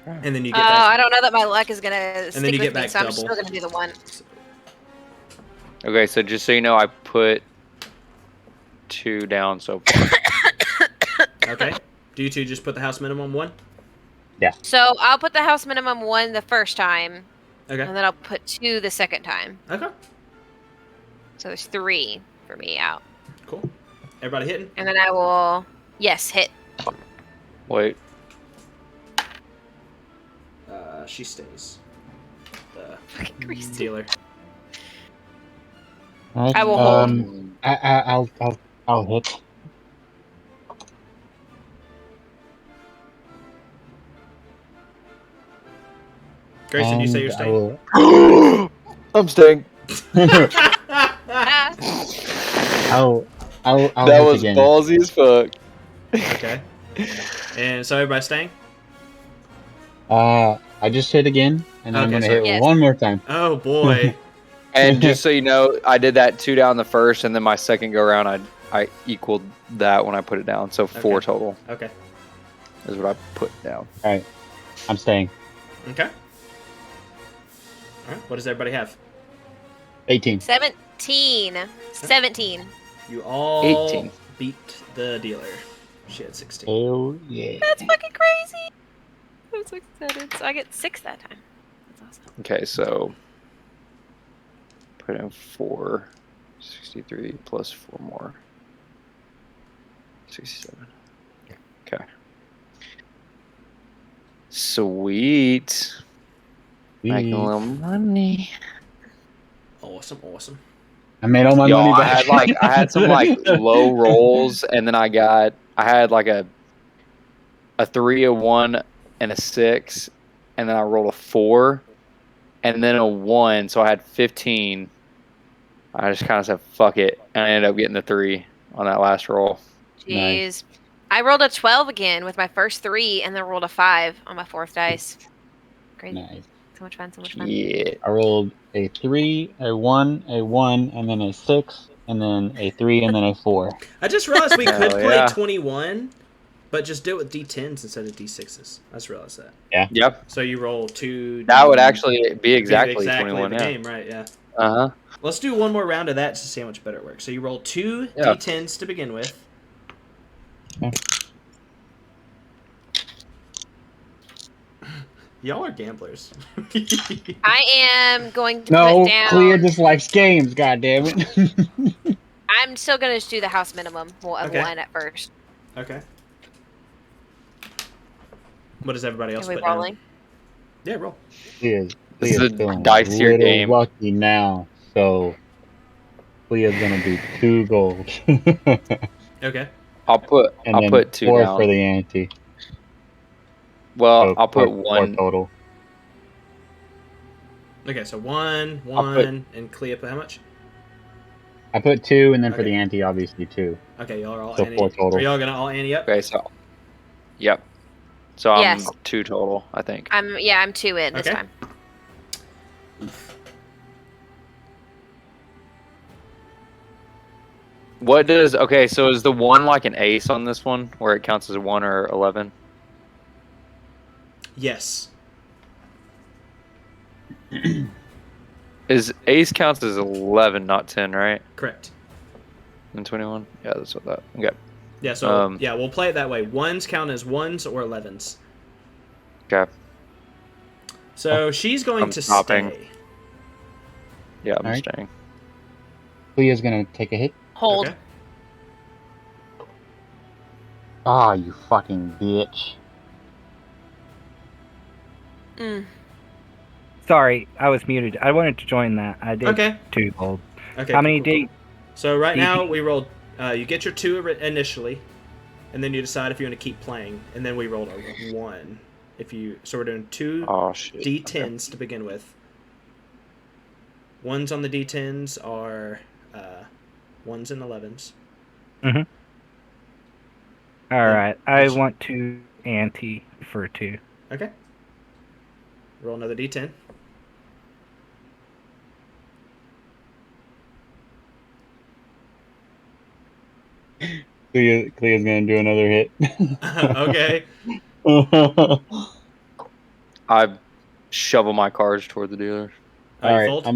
And then you get back.
I don't know that my luck is gonna stick
then you
with
get
me,
back
so I'm
double.
still gonna do the 1.
Okay, so just so you know, I put 2 down so far.
Okay. Do you two just put the house minimum 1?
So I'll put the house minimum 1 the first time,
Okay.
and then I'll put 2 the second time.
Okay.
So there's 3 for me out.
Cool. Everybody hitting?
And then I will, hit.
Wait.
She stays. The
Fucking crazy.
dealer.
All right,
I will hold.
I'll hit.
Grayson, you say you're
And
staying?
I'm staying.
I'll
That
hit
was
again.
ballsy as fuck.
Okay. And so everybody's staying?
I just hit again, and then I'm
Okay,
gonna
sorry.
hit
Yes.
one more time.
Oh boy.
And just so you know, I did that 2 down the first, and then my second go around, I equaled that when I put it down. So 4
Okay.
total
Okay.
is what I put down.
All right, I'm staying.
Okay. Alright, what does everybody have?
18.
17. 17.
You all
18.
beat the dealer. She had 16.
Oh yeah.
That's fucking crazy. I'm so excited. So I get 6 that time. That's awesome.
Okay, so put in 4, 63 plus 4 more. 67. Okay. Sweet. Making a little money.
Awesome.
I made all my
Yo,
money
I
back.
had some low rolls, and then I had like a 3, a 1, and a 6, and then I rolled a 4, and then a 1, so I had 15. I just kind of said fuck it, and I ended up getting the 3 on that last roll.
Jeez.
Nice.
I rolled a 12 again with my first 3, and then rolled a 5 on my 4th dice. Crazy.
Nice.
So much fun.
Yeah.
I rolled a 3, a 1, a 1, and then a 6, and then a 3, and then a 4.
I just realized we could
Hell
play
yeah.
21, but just do it with D10s instead of D6s. I just realized that.
Yep.
So you roll 2.
That would actually be exactly
exactly
21.
the
Yeah.
game, right? Yeah.
Uh huh.
Let's do one more round of that to see how much better it works. So you roll 2
Yeah.
D10s to begin with. Y'all are gamblers.
I am going to
No,
put down.
Clea dislikes games. God damn it.
I'm still going to just do the house minimum of
Okay.
1 at first.
Okay. What does everybody else
Are we
put down?
rolling?
Yeah, roll.
Clea's
This is a
feeling
dicier
little
game.
lucky now, so Clea's gonna do 2 gold.
Okay.
I'll put 2
4
down.
for the ante.
Well,
So
I'll put
4
1.
total.
Okay, so 1,
I'll put-
and Clea put how much?
I put 2, and then for
Okay.
the ante, obviously 2.
Okay, y'all are all
So
ante.
4 total.
Are y'all gonna all ante up?
Okay, so. Yep. So I'm
Yes.
2 total, I think.
I'm 2 in this
Okay.
time.
What does okay? So is the 1 like an ace on this one, where it counts as a 1 or 11?
Yes.
Is ace counts as 11, not 10, right?
Correct.
And 21. Yeah, that's what that. Okay.
Yeah, so
Um,
yeah, we'll play it that way. 1s count as 1s or 11s.
Okay.
So she's going
I'm
to
stopping.
stay.
Yeah, I'm
Alright.
staying.
Clea's gonna take a hit.
Hold.
Okay.
Ah, you fucking bitch.
Mm.
Sorry, I was muted. I wanted to join that. I did
Okay.
2 gold.
Okay.
How many
cool, cool,
did?
cool. So right now
DP?
we rolled. You get your 2 initially, and then you decide if you want to keep playing, and then we rolled a 1. So we're doing 2
Oh shit.
D10s to begin with. 1s on the D10s are 1s and 11s.
Mm-hmm. All right. I want to ante for 2.
Okay. Roll another d10.
Clea's gonna do another hit.
Okay.
I shovel my cards toward the dealer.
Oh,
All
you
right,
fold?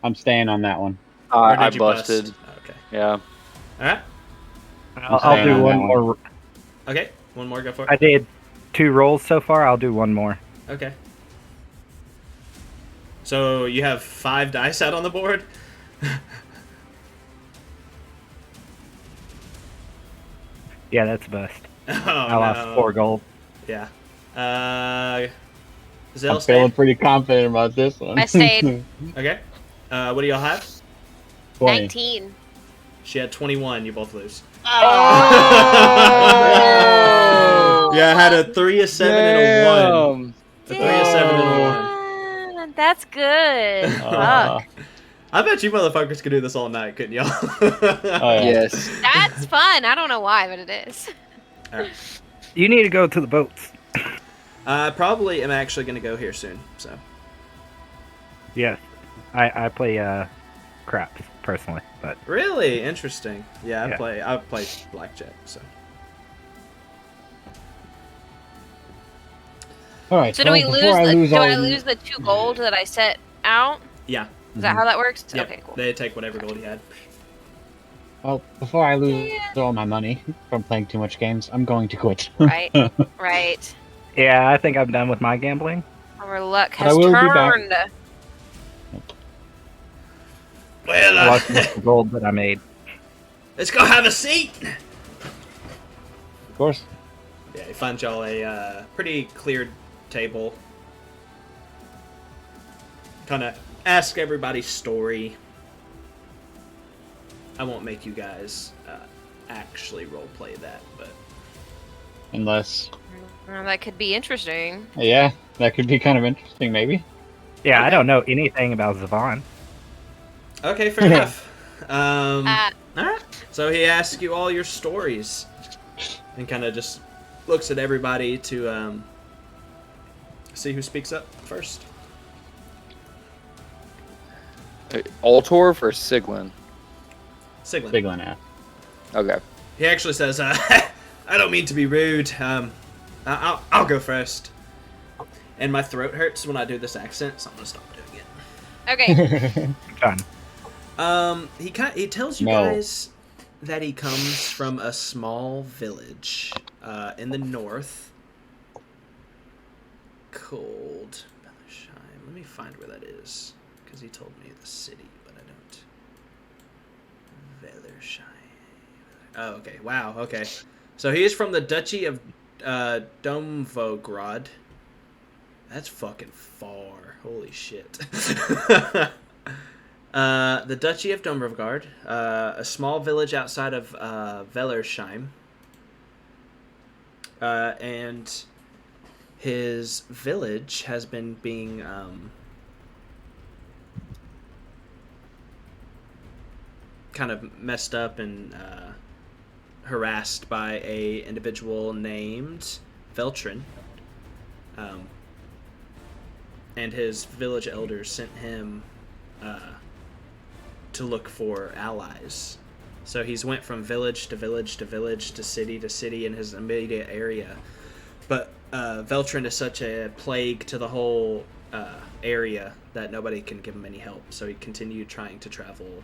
I'm staying on that one.
Or did
I
you
busted.
bust? Okay.
Yeah.
All right.
I'll
staying
do
on
one
that one.
more.
Okay. One more. Go for it.
I did 2 rolls so far. I'll do one more.
Okay. So you have 5 dice out on the board?
Yeah, that's a bust.
Oh,
I lost
no.
4 gold.
Yeah.
I'm
Zell
feeling
stayed?
pretty confident about this one.
I stayed.
Okay. What do y'all have?
20.
19.
She had 21. You both lose.
Oh!
Yeah, I had a 3, a 7, and a 1. A 3, a 7, and a 1.
Damn, that's good.
Uh,
Fuck.
I bet you motherfuckers could do this all night, couldn't y'all?
oh, yeah.
Yes.
That's fun. I don't know why, but it is.
Alright.
You need to go to the boats.
I probably am actually going to go here soon, so.
Yes. I play craps personally, but
Really? Interesting. Yeah, I
Yeah.
play blackjack, so.
All right.
So do we
well,
lose?
before I lose
Do
all
I
of-
lose the 2 gold that I set out?
Yeah.
Is that how that works?
Yep.
Okay, cool.
They take whatever gold you had.
Well, before I lose all my money from playing too much games, I'm going to quit.
Right. Right.
yeah, I think I'm done with my gambling.
Our luck
But I
has
will be back.
turned.
I
Well,
lost the gold that I made.
let's go have a seat!
Of course.
Yeah, he finds y'all a pretty cleared table. Kind of ask everybody's story. I won't make you guys actually roleplay that, but
Unless,
Well, that could be interesting.
yeah, that could be kind of interesting, maybe.
Yeah, I don't know anything about Zavon.
okay, fair enough. All
Uh,
right. So he asks you all your stories, and kind of just looks at everybody to see who speaks up first.
Altorf or Siglin?
Siglin.
Big one ass.
Okay.
He actually says, "I don't mean to be rude. I'll go first." And my throat hurts when I do this accent, so I'm gonna stop doing it.
okay.
Done.
He tells you
No.
guys that he comes from a small village in the north called Bellersheim. Let me find where that is, because he told me the city, but I don't. Bellersheim. Oh, okay. Wow. Okay. So he is from the Duchy of Domvograd. That's fucking far. Holy shit. The Duchy of Domvograd, a small village outside of Vellersheim. And his village has been being kind of messed up and harassed by a individual named Veltrin. And his village elders sent him to look for allies. So he's went from village to village to village to city in his immediate area. But Veltrin is such a plague to the whole area that nobody can give him any help. So he continued trying to travel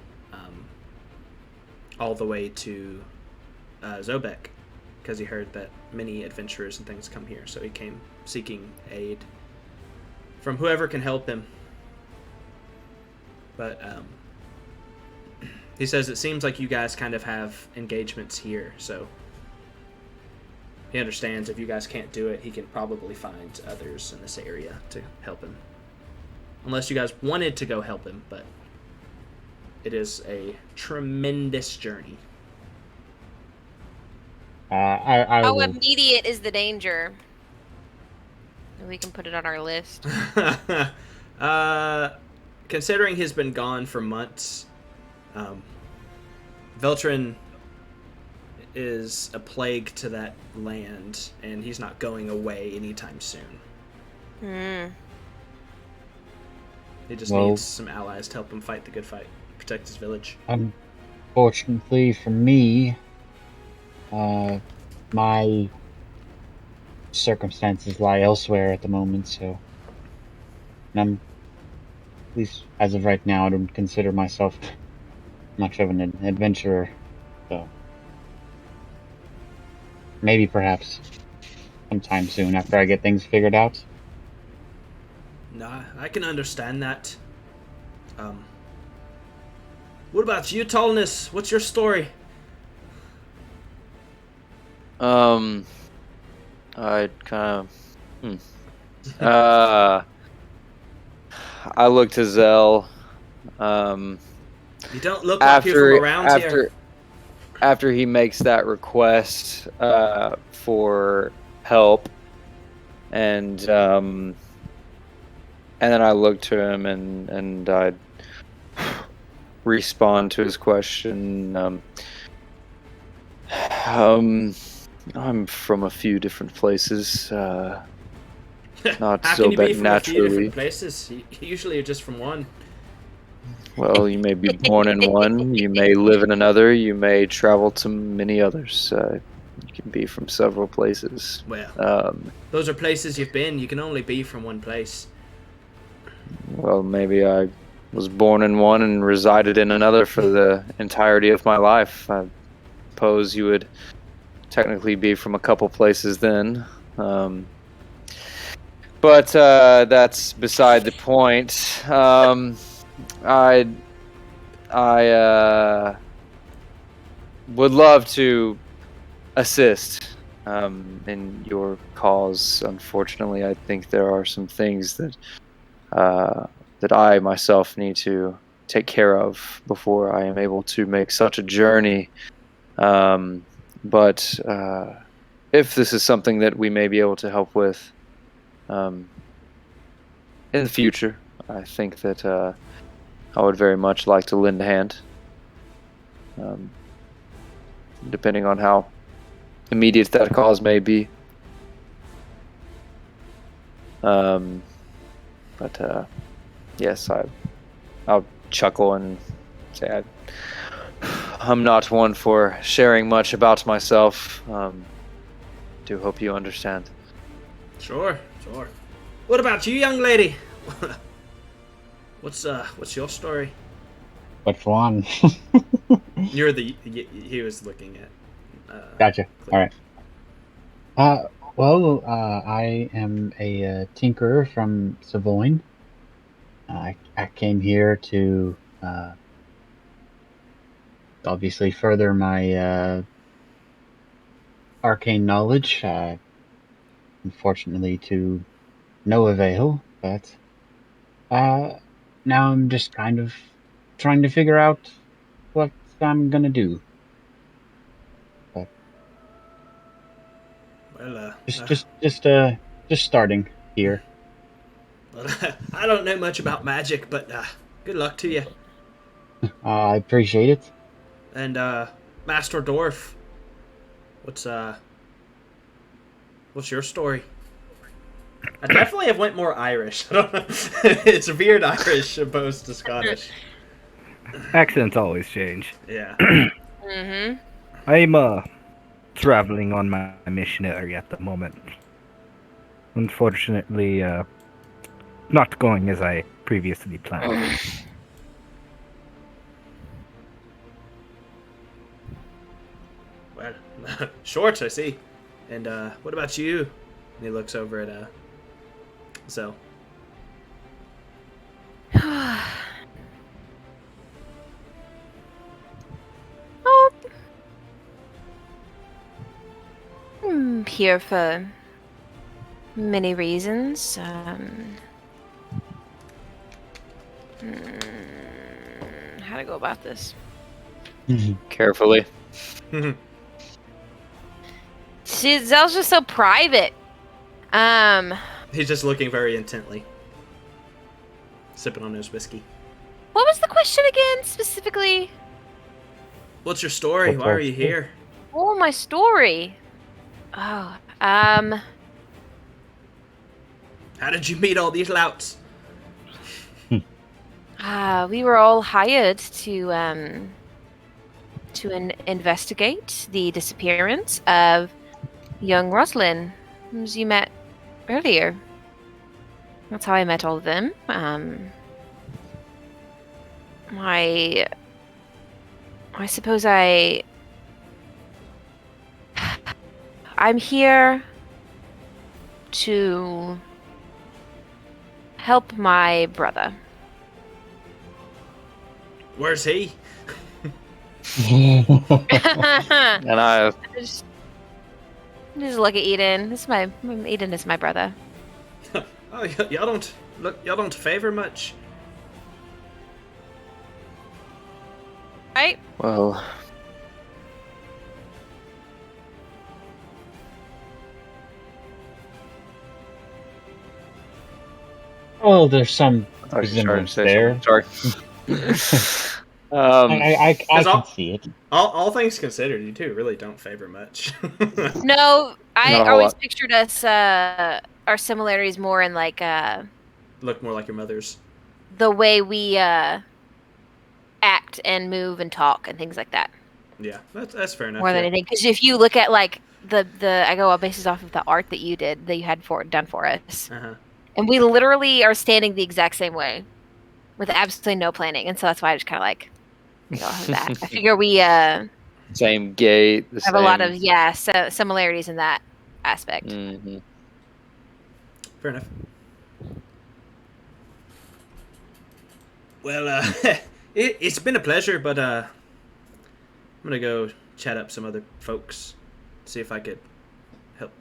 all the way to Zobek, because he heard that many adventurers and things come here. So he came seeking aid from whoever can help him. But he says it seems like you guys kind of have engagements here, so he understands if you guys can't do it, he can probably find others in this area to help him. Unless you guys wanted to go help him, but it is a tremendous journey.
I
How
will.
immediate is the danger? We can put it on our list.
Considering he's been gone for months, Veltrin is a plague to that land, and he's not going away anytime soon. He just needs some allies to help him fight the good fight, protect his village.
Unfortunately for me, my circumstances lie elsewhere at the moment, so I'm, at least as of right now, I don't consider myself much of an adventurer, so maybe perhaps sometime soon after I get things figured out.
Nah, I can understand that. What about you, Tallness? What's your story?
I kind of. I look to Zell.
You don't look like you're from around here.
After he makes that request for help, and then I look to him and I respond to his question. I'm from a few different places. Not
How
so
can you be
bad
from
naturally.
a few different places? Usually you're just from one.
Well, you may be born in one, you may live in another, you may travel to many others. You can be from several places.
Well, those are places you've been. You can only be from one place.
Well, maybe I was born in one and resided in another for the entirety of my life. I suppose you would technically be from a couple places then. But that's beside the point. I would love to assist in your cause. Unfortunately, I think there are some things that that I myself need to take care of before I am able to make such a journey. But if this is something that we may be able to help with in the future, I think that I would very much like to lend a hand, depending on how immediate that cause may be. But yes, I'll chuckle and say I'm not one for sharing much about myself. Do hope you understand.
Sure. What about you, young lady? What's your story?
Which one?
You're he was looking at.
Gotcha. All right. Well, I am a tinkerer from Savoyne. I came here to obviously further my arcane knowledge. Unfortunately, to no avail. But now I'm just kind of trying to figure out what I'm gonna do. But
Well,
just starting here.
But I don't know much about magic, but good luck to you.
I appreciate it.
And Master Dwarf, what's your story? I definitely have went more Irish. I don't know. It's weird Irish opposed to Scottish.
Accents always change.
Yeah.
Mm-hmm.
I'm traveling on my missionary at the moment. Unfortunately, not going as I previously planned.
Well, short, I see. And what about you? And he looks over at Zell.
Oh, I'm here for many reasons. How to go about this?
Carefully.
Zell's just so private.
He's just looking very intently, sipping on his whiskey.
What was the question again, specifically?
What's your story? Why are you here?
Oh, my story. Oh,
How did you meet all these louts?
we were all hired to investigate the disappearance of young Roslyn, whom you met earlier. That's how I met all of them. I suppose I'm here to help my brother.
Where's he?
And I
just look at Eden. Eden is my brother.
Oh, y'all don't favor much.
Right?
well,
Oh, there's some
I thought you were starting to
resemblance
say
there.
something. Sorry.
I
'Cause
can see it.
All things considered, you two really don't favor much.
No, I
Not a whole
always
lot.
pictured us our similarities more in like
Look more like your mother's.
the way we act and move and talk and things like that.
Yeah, that's fair enough.
More than
Yeah.
anything, because if you look at like the I go basis off of the art that you had done for us,
Uh-huh.
and we literally are standing the exact same way, with absolutely no planning, and so that's why I just kind of like go off of that. I figure we have
Same gait. The
a lot
same.
of similarities in that aspect.
Mhm.
Fair enough. Well, it's been a pleasure, but I'm gonna go chat up some other folks, see if I could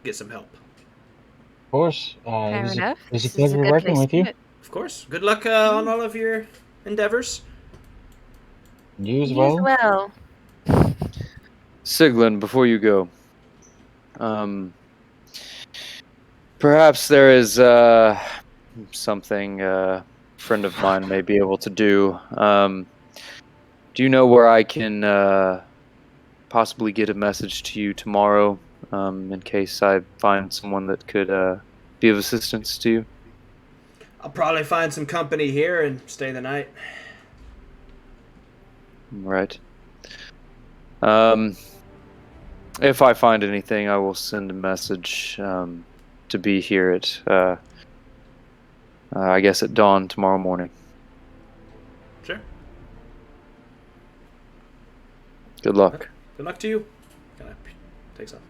get some help.
Of course.
Fair enough.
It was a
This is
pleasure
good
working
place
with
to
you.
do it.
Of course. Good luck on all of your endeavors.
You as
You
well.
as well.
Siglin, before you go, perhaps there is something a friend of mine may be able to do. Do you know where I can possibly get a message to you tomorrow, in case I find someone that could be of assistance to you?
I'll probably find some company here and stay the night.
Right. If I find anything, I will send a message to be here at, I guess, at dawn tomorrow morning.
Sure.
Good luck.
Good luck to you. Kind of takes off.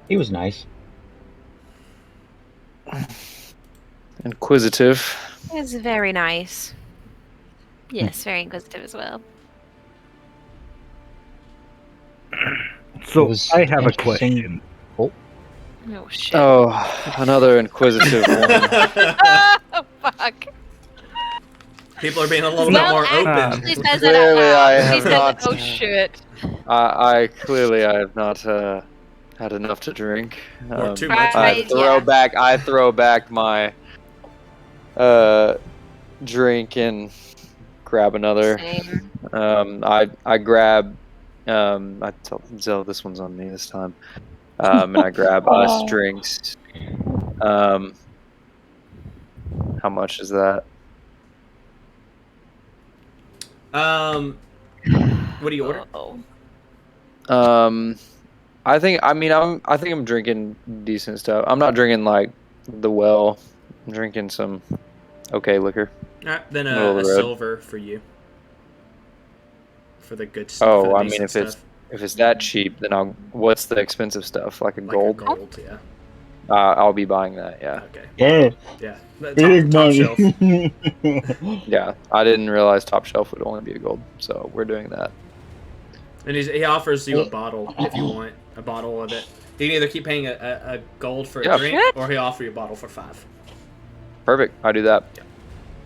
He was nice.
Inquisitive.
It's very nice. Yes, very inquisitive as well.
So
was
I have a
interesting.
question.
Oh shit.
Oh, another inquisitive one.
Oh fuck.
People are being a little bit
Well,
more open.
actually says that out
Clearly,
loud.
I
He
have
says,
not.
oh shit.
I clearly have not had enough to drink.
Or too much.
Right,
I throw back my drink and grab another.
Same.
I grab. I tell Zell this one's on me this time. And I grab us drinks. How much is that?
What do you order?
Uh-oh.
I think I'm drinking decent stuff. I'm not drinking like the well. I'm drinking some okay liquor.
All right, then
Middle of
a
the road.
silver for you. For the good stuff.
Oh,
for the
I mean,
decent
if
stuff.
it's that cheap, then what's the expensive stuff? Like a
Like
gold?
A gold, yeah.
I'll be buying that. Yeah.
Okay.
Yeah.
Yeah.
Big
Top
money.
shelf.
Yeah. I didn't realize top shelf would only be a gold, so we're doing that.
And he offers you a bottle if you want a bottle of it. You can either keep paying a gold for a
Yeah.
drink,
Shit.
or he offer you a bottle for 5.
Perfect. I do that.
Yeah.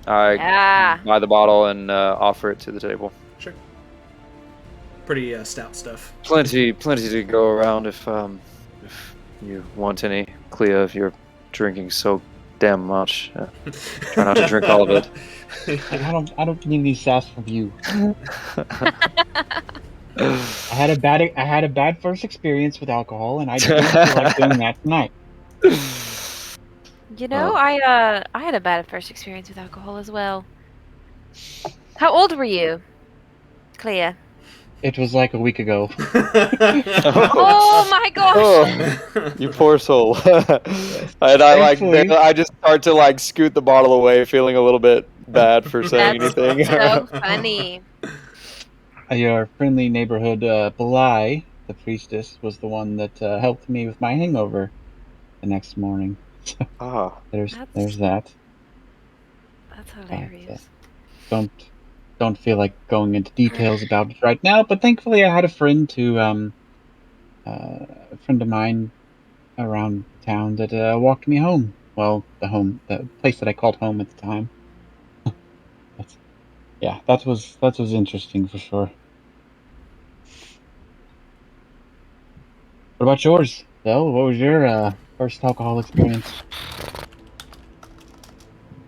I
Yeah.
buy the bottle and offer it to the table.
Sure. Pretty stout stuff.
Plenty to go around if you want any. Clea, if you're drinking so damn much. Try not to drink all of it.
I don't need any sass from you. I had a bad first experience with alcohol, and I don't feel like doing that tonight.
You know, I had a bad first experience with alcohol as well. How old were you, Clea?
It was like a week ago.
Oh my gosh!
Oh, you poor soul. And
Thankfully.
I just start to like scoot the bottle away, feeling a little bit bad for saying
That's
anything.
so funny.
Your friendly neighborhood Belai, the priestess, was the one that helped me with my hangover the next morning.
Ah,
There's that.
That's
But,
hilarious.
don't feel like going into details about it right now. But thankfully, I had a friend a friend of mine around town that walked me home. Well, the place that I called home at the time. That was interesting for sure. What about yours, Phil? What was your first alcohol experience?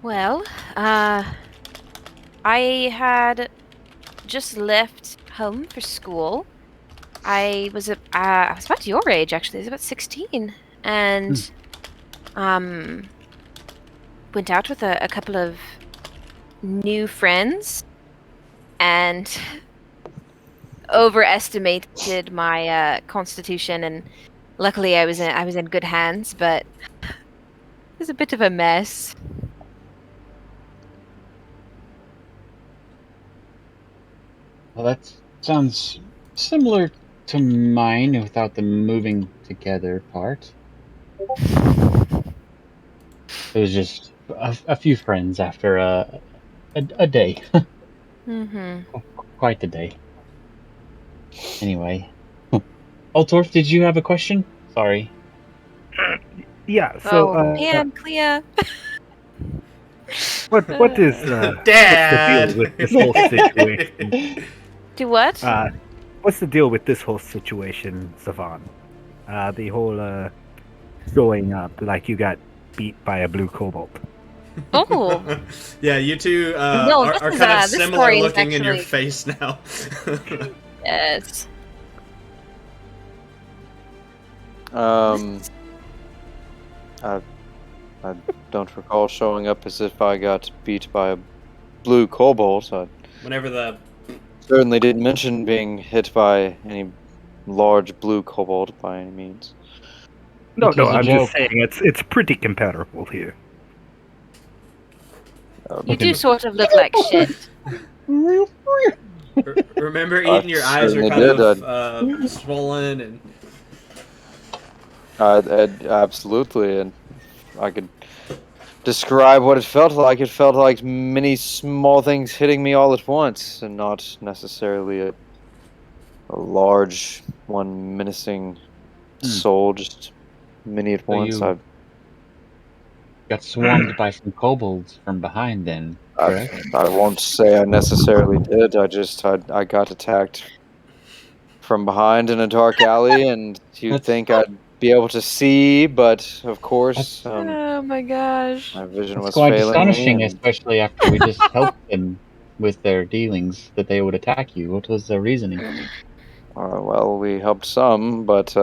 Well, I had just left home for school. I was about your age actually. I was about 16, and went out with a couple of new friends, and overestimated my constitution. And luckily, I was in good hands, but it was a bit of a mess.
Well, that sounds similar to mine without the moving together part. It was just a few friends after a day.
Mm-hmm.
Quite the day. Anyway. Altorf, did you have a question? Sorry.
Yeah. So,
Man, Clea.
what is
Dad?
what's the deal with this whole situation?
Do what?
What's the deal with this whole situation, Savan? The whole showing up like you got beat by a blue cobalt.
Oh.
Yeah, you two
No,
are
this
kind
is,
of
this
similar
story is
looking in your
actually-
face now.
Yes.
I don't recall showing up as if I got beat by a blue cobalt. I
Whenever the
certainly didn't mention being hit by any large blue cobalt by any means.
No,
It was a
I'm
joke.
just saying it's pretty comparable here.
You do sort of look like shit.
remember,
I
Eden, your eyes are
certainly
kind
did.
of swollen and.
Absolutely, and I could describe what it felt like. It felt like many small things hitting me all at once, and not necessarily a large one menacing soul, just many at
So
once.
you got swarmed by some kobolds from behind then, correct?
I won't say I necessarily did. I got attacked from behind in a dark alley, and you'd
That's-
think I'd be able to see, but of course,
Oh my gosh.
my vision
That's
was
quite
failing me.
astonishing,
And,
especially after we just helped them with their dealings, that they would attack you. What was their reasoning?
well, we helped some, but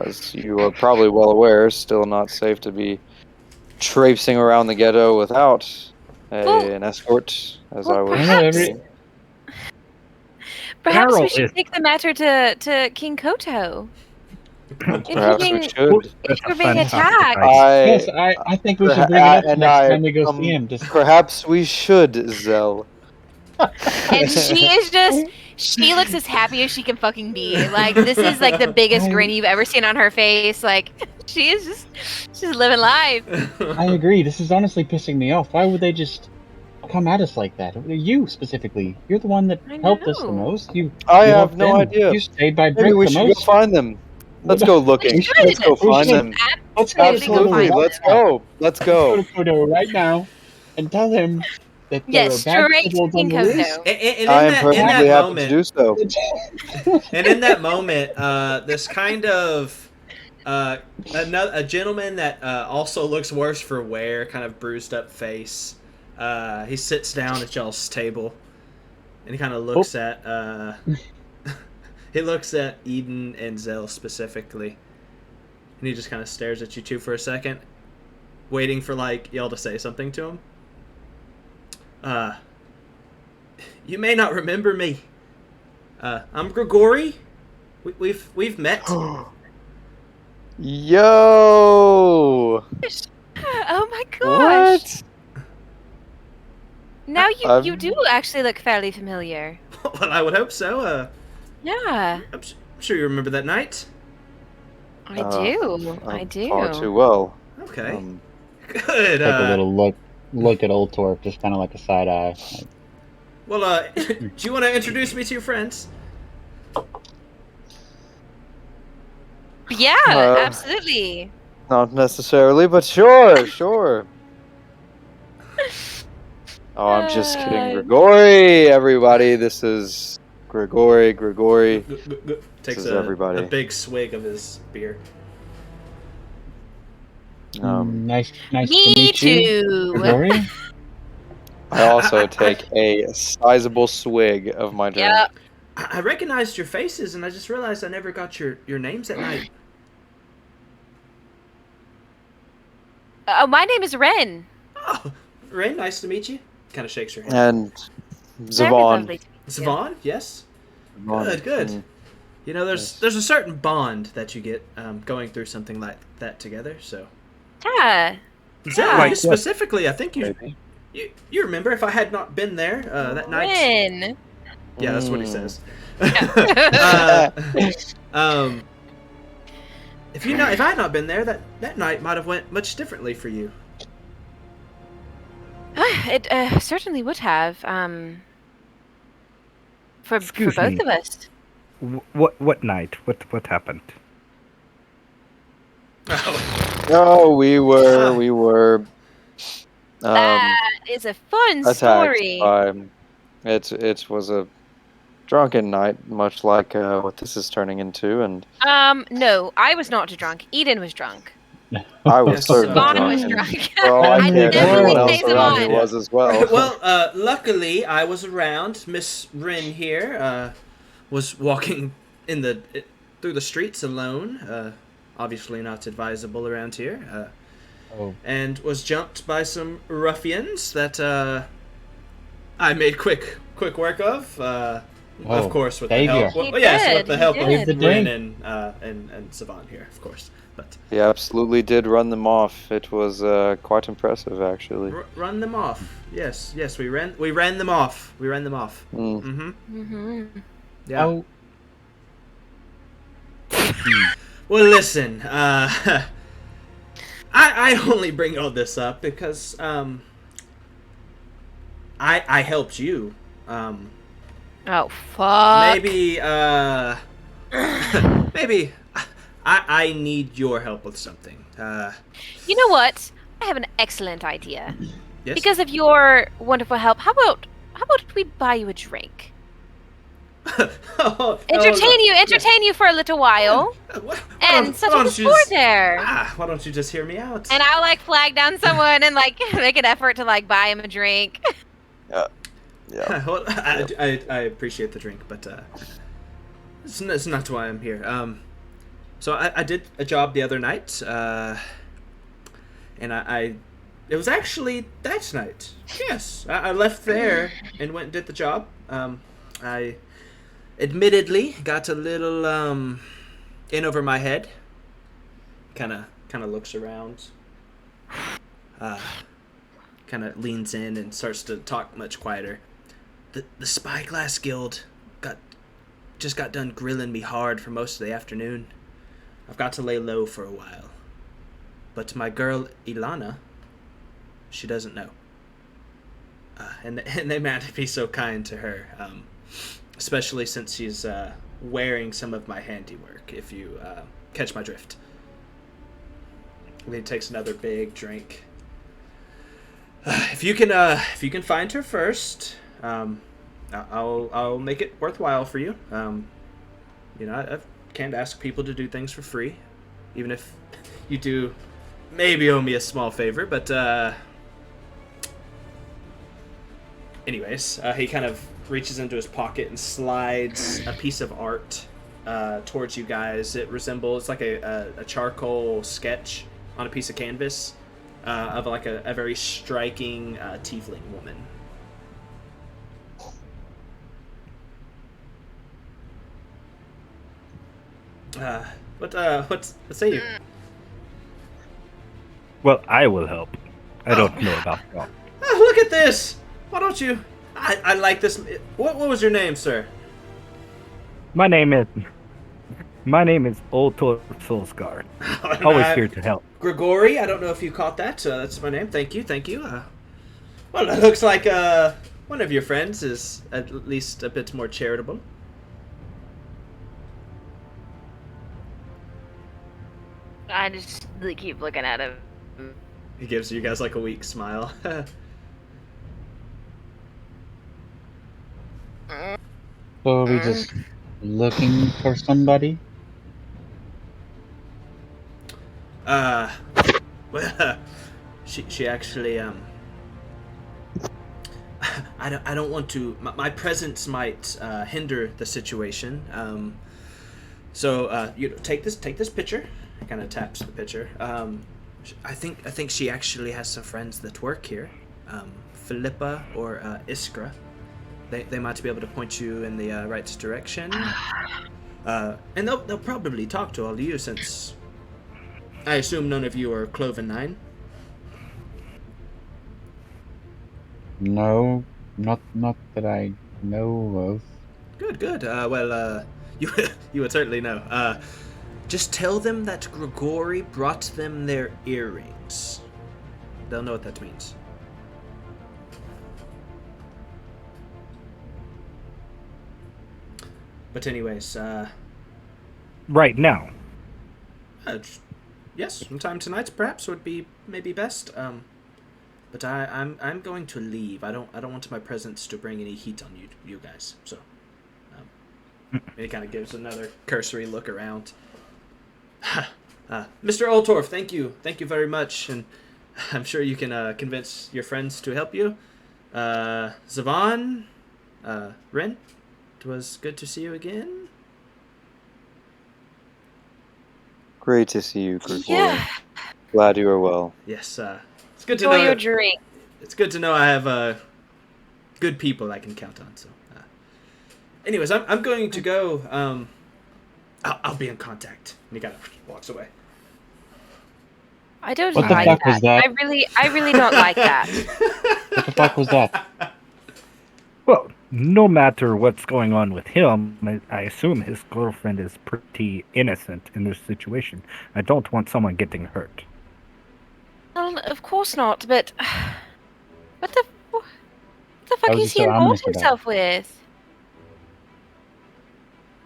as you are probably well aware, still not safe to be traipsing around the ghetto without an escort, as
well,
I was.
I know every
Perhaps we
Carol
should
is-
take the matter to King Koto.
Perhaps we should.
If
That's a
you're being
fantastic
attacked.
idea.
yes, I think we should bring it up next time we go see him. Just
Perhaps we should, Zell.
And she looks as happy as she can fucking be. Like, this is like the biggest grin you've ever seen on her face. Like, she's living life.
I agree. This is honestly pissing me off. Why would they just come at us like that? You specifically. You're the one that
I
helped us the
know.
most.
I
you
have
helped
no
them.
idea.
You stayed by
Maybe
brick
we
the
should
most.
go find them. Let's go looking.
We should.
Let's go
We
find
should.
them.
Let's go
Absolutely.
Kodo.
Let's go. Let's
Let's go
go.
to Kodo right now and tell him that there
Yes,
are bad
straight to
kobolds on
King
the loose.
Koto.
And
I am
in
perfectly
that
happy to do so.
and in that moment, this kind of a gentleman that also looks worse for wear, kind of bruised up face. He sits down at y'all's table, and he kind of looks at he looks at Eden and Zell specifically, and he just kind of stares at you two for a second, waiting for like y'all to say something to him. You may not remember me. I'm Grigori. We've met.
Yo!
Oh my gosh!
What?
Now you do actually look fairly familiar.
Well, I would hope so.
Yeah,
I'm sure you remember that night.
I do. I do.
Far too well.
Okay. Good.
Take a little look at Old Torf, just kind of like a side eye. Like,
well, do you want to introduce me to your friends?
Yeah, absolutely.
Not necessarily, but sure. Oh, I'm just kidding. Grigori, everybody. This is Grigori.
Takes
everybody.
a big swig of his beer.
nice to
Me
meet you,
too.
Grigori.
I also take a sizable swig of my drink.
Yep.
I recognized your faces, and I just realized I never got your names that night.
Oh, my name is Ren.
Oh, Ray, nice to meet you. Kind of shakes your hand.
And
Very
Zavon.
lovely to meet you.
Savon, yes. Good. You know, there's a certain bond that you get going through something like that together. So,
Yeah.
Zell,
Like
you
what?
specifically, I think you remember if I had not been there that night.
Ren.
Yeah, that's what he says. If I had not been there, that night might have went much differently for you.
It certainly would have. For
Excuse
both
me.
of us.
What night? What happened?
No, we were
That is a fun
attacked
story.
by. It was a drunken night, much like what this is turning into, and
No, I was not drunk. Eden was drunk.
I was
Yes,
certainly
Vaughn
drunk.
was
and
drunk.
For all I
I'd
cared,
definitely
everyone else
say
around
Zavon.
me was as well.
Well, luckily I was around. Miss Rin here was walking through the streets alone. Obviously not advisable around here. And was jumped by some ruffians that I made quick work of. Of course, with the help.
Savior.
With the help of
He
did.
Rin and Savon here, of course. But
He absolutely did run them off. It was quite impressive, actually.
run them off. Yes, we ran them off.
Mm.
Mm-hmm.
Yeah.
Oh,
Well, listen. I only bring all this up because I helped you.
Oh fuck.
Maybe I need your help with something.
You know what? I have an excellent idea.
Yes.
Because of your wonderful help, how about we buy you a drink? Entertain you for a little while, and settle the score there.
Why don't you just hear me out?
And I'll like flag down someone and like make an effort to like buy him a drink.
Yeah.
Well, I appreciate the drink, but it's not why I'm here. So I did a job the other night, and it was actually that night. Yes, I left there and went and did the job. I admittedly got a little in over my head. Kind of looks around. Kind of leans in and starts to talk much quieter. The Spyglass Guild just got done grilling me hard for most of the afternoon. I've got to lay low for a while. But my girl Ilana, she doesn't know. And they meant to be so kind to her, especially since she's wearing some of my handiwork. If you catch my drift. And he takes another big drink. If you can find her first, I'll make it worthwhile for you. I can't ask people to do things for free. even if you do maybe owe me a small favor, but anyways, he kind of reaches into his pocket and slides a piece of art towards you guys. It resembles like a charcoal sketch on a piece of canvas of like a very striking tiefling woman. What say you?
Well, I will help. I don't know about y'all.
Oh, look at this! Why don't you? I like this. What was your name, sir?
My name is Old Solskar. Always here to help.
Grigori, I don't know if you caught that. That's my name. Thank you. Well, it looks like one of your friends is at least a bit more charitable.
I just keep looking at him.
He gives you guys like a weak smile.
So are we just looking for somebody?
Well, she actually I don't want to. My presence might hinder the situation. So you take this picture. Kind of taps the picture. I think she actually has some friends that work here. Philippa or Iskra. They might be able to point you in the right direction. And they'll probably talk to all of you, since I assume none of you are Cloven 9.
No, not that I know of.
Good. Well, you would certainly know. Just tell them that Grigori brought them their earrings. They'll know what that means. But anyways,
Right now.
Yes, sometime tonight perhaps would be maybe best. But I'm going to leave. I don't want my presence to bring any heat on you guys. So, he kind of gives another cursory look around. Mr. Oltorf, thank you very much, and I'm sure you can convince your friends to help you. Zavan, Ren, it was good to see you again.
Great to see you, Grigori.
Yeah.
Glad you are well.
Yes, it's good to
Enjoy
know.
your drink.
It's good to know I have good people I can count on. So, anyways, I'm going to go. I'll be in contact. And he kind of walks away.
I don't
What the
like
fuck
that.
was that?
I really don't like that.
What the fuck was that?
Well, no matter what's going on with him, I assume his girlfriend is pretty innocent in this situation. I don't want someone getting hurt.
Of course not. But what the fuck
was
is
you
he
so
involved
ominous about?
himself with?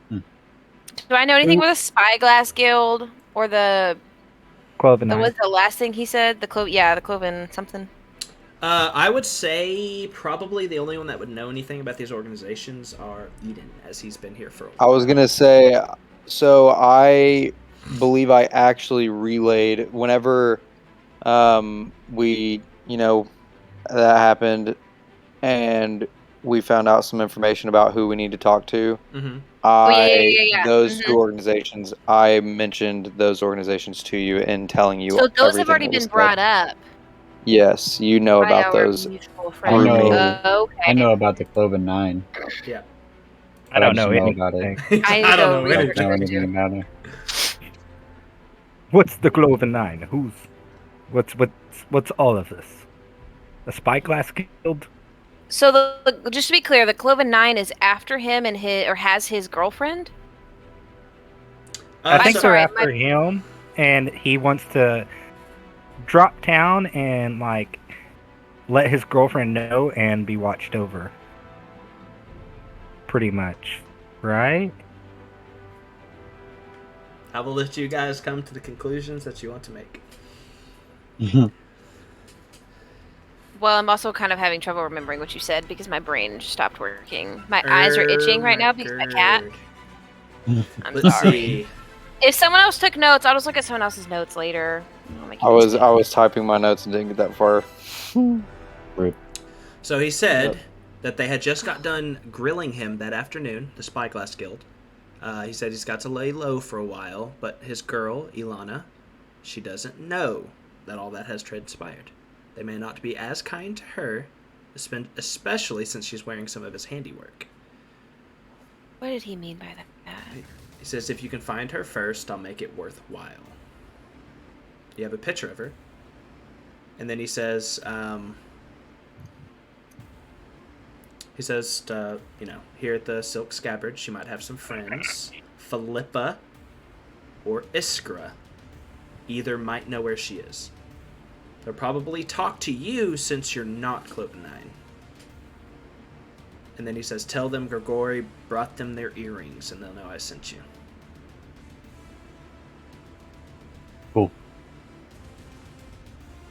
Hmm.
Do I know anything with a Spyglass Guild or the?
Cloven
What
Eye.
was the last thing he said? The Cloven something.
I would say probably the only one that would know anything about these organizations are Eden, as he's been here for a
I
while.
was gonna say, so I believe I actually relayed whenever we, that happened, and we found out some information about who we need to talk to.
Mm-hmm.
Yeah.
Those two organizations, I mentioned those organizations to you in telling you.
So those have
everything
already
that was
been
said.
brought up
You know
by
about
our
those.
mutual
I
friend.
know.
Okay.
I know about the Cloven 9.
Yeah.
I don't
just
know
know
anything.
about it.
I don't know
I don't
anything.
know anything about it.
What's the Cloven 9? What's all of this? A Spyglass Guild?
So just to be clear, the Cloven 9 is after him and has his girlfriend.
I think
so-
they're
sorry,
after him, and he wants to drop town and let his girlfriend know and be watched over. Pretty much, right?
I will let you guys come to the conclusions that you want to make.
Well, I'm also kind of having trouble remembering what you said because my brain just stopped working. My eyes are itching right now because of my cat. I'm
Let's
sorry.
see.
If someone else took notes, I'll just look at someone else's notes later. I'll make you
I
guys
was
do
I was typing my notes and didn't get that far.
So he said
Yep.
that they had just got done grilling him that afternoon, the Spyglass Guild. He said he's got to lay low for a while, but his girl, Ilana, she doesn't know that all that has transpired. They may not be as kind to her, especially since she's wearing some of his handiwork.
What did he mean by that?
He says if you can find her first, I'll make it worthwhile. You have a picture of her. And then he says, here at the Silk Scabbard, she might have some friends. Philippa or Iskra. Either might know where she is. They'll probably talk to you since you're not Cloten 9. And then he says, tell them Grigori brought them their earrings and they'll know I sent you.
Cool.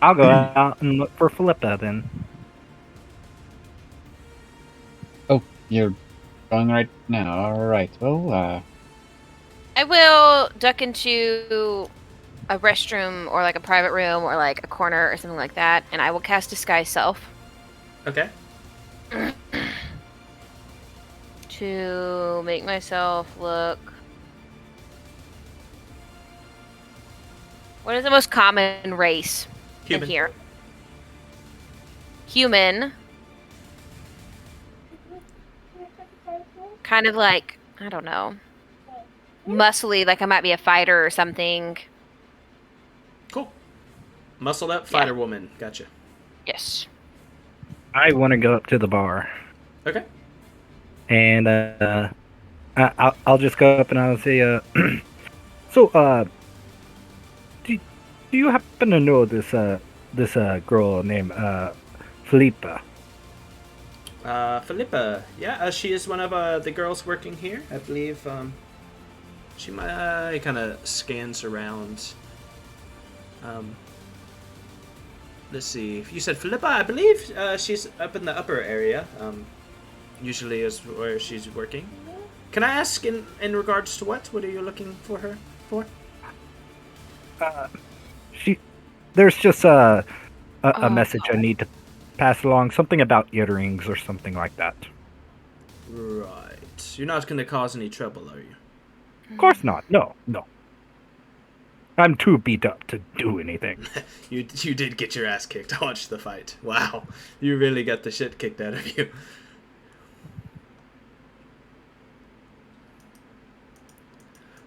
I'll go out and look for Philippa then.
Oh, you're going right now. All right. Well,
I will duck into a restroom or like a private room or like a corner or something like that, and I will cast Disguise Self.
Okay.
To make myself look... What is the most common race
Human.
in here? Human. Kind of like, I don't know, muscly, like I might be a fighter or something.
Cool. Muscled up fighter woman. Gotcha.
Yes.
I want to go up to the bar.
Okay.
And I'll just go up and I'll say, so, do you happen to know this girl named Philippa?
Philippa. Yeah, she is one of the girls working here. I believe she might kind of scans around. Let's see. You said Philippa, I believe she's up in the upper area. Usually is where she's working. Can I ask in regards to what? What are you looking for her for?
There's just a message I need to pass along. Something about earrings or something like that.
Right. You're not going to cause any trouble, are you?
Of course not. No. I'm too beat up to do anything.
You did get your ass kicked. I watched the fight. Wow. You really got the shit kicked out of you.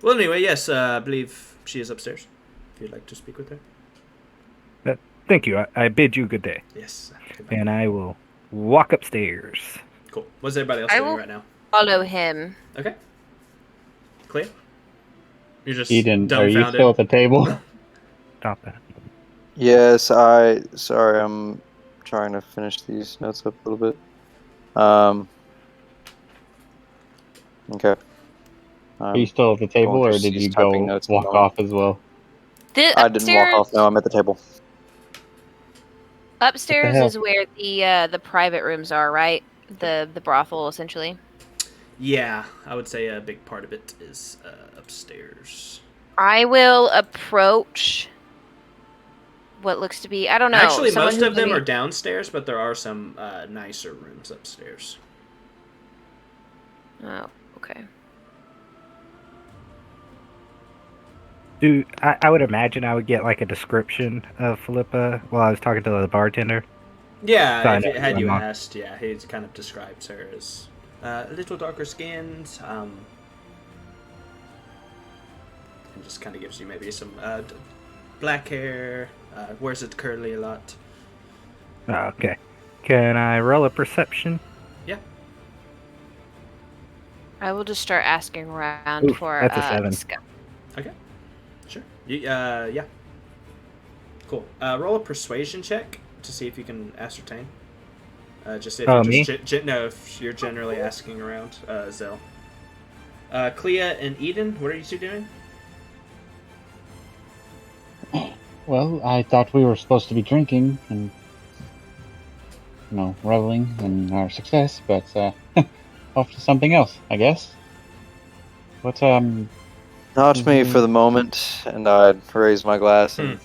Well, anyway, yes, I believe she is upstairs. If you'd like to speak with her.
Thank you. I bid you good day.
Yes.
And I will walk upstairs.
Cool. What's everybody else doing right now?
Follow him.
Okay. Clear? You're just
Eden, are
dumbfounded.
you still at the table?
Stop that.
Yes, sorry, I'm trying to finish these notes up a little bit. Okay.
Are you still at the table, or did you go walk off as well?
I didn't walk off. No, I'm at the table.
Upstairs is where the private rooms are, right? The brothel, essentially.
Yeah, I would say a big part of it is upstairs.
I will approach what looks to be, I don't know.
Actually, most of them are downstairs, but there are some nicer rooms upstairs.
Oh, okay.
I would imagine I would get like a description of Philippa while I was talking to the bartender.
Yeah,
So
had you asked, yeah, he kind of describes her as a little darker skinned, and just kind of gives you maybe some black hair, wears it curly a lot.
Okay. Can I roll a perception?
Yeah.
I will just start asking around for
that's a 7.
Okay. Sure. Yeah. Cool. Roll a persuasion check to see if you can ascertain. Just if if you're generally asking around, Zell. Clea and Eden, what are you two doing?
Well, I thought we were supposed to be drinking and, reveling in our success, but off to something else, I guess. What
Not me for the moment, and I'd raise my glass and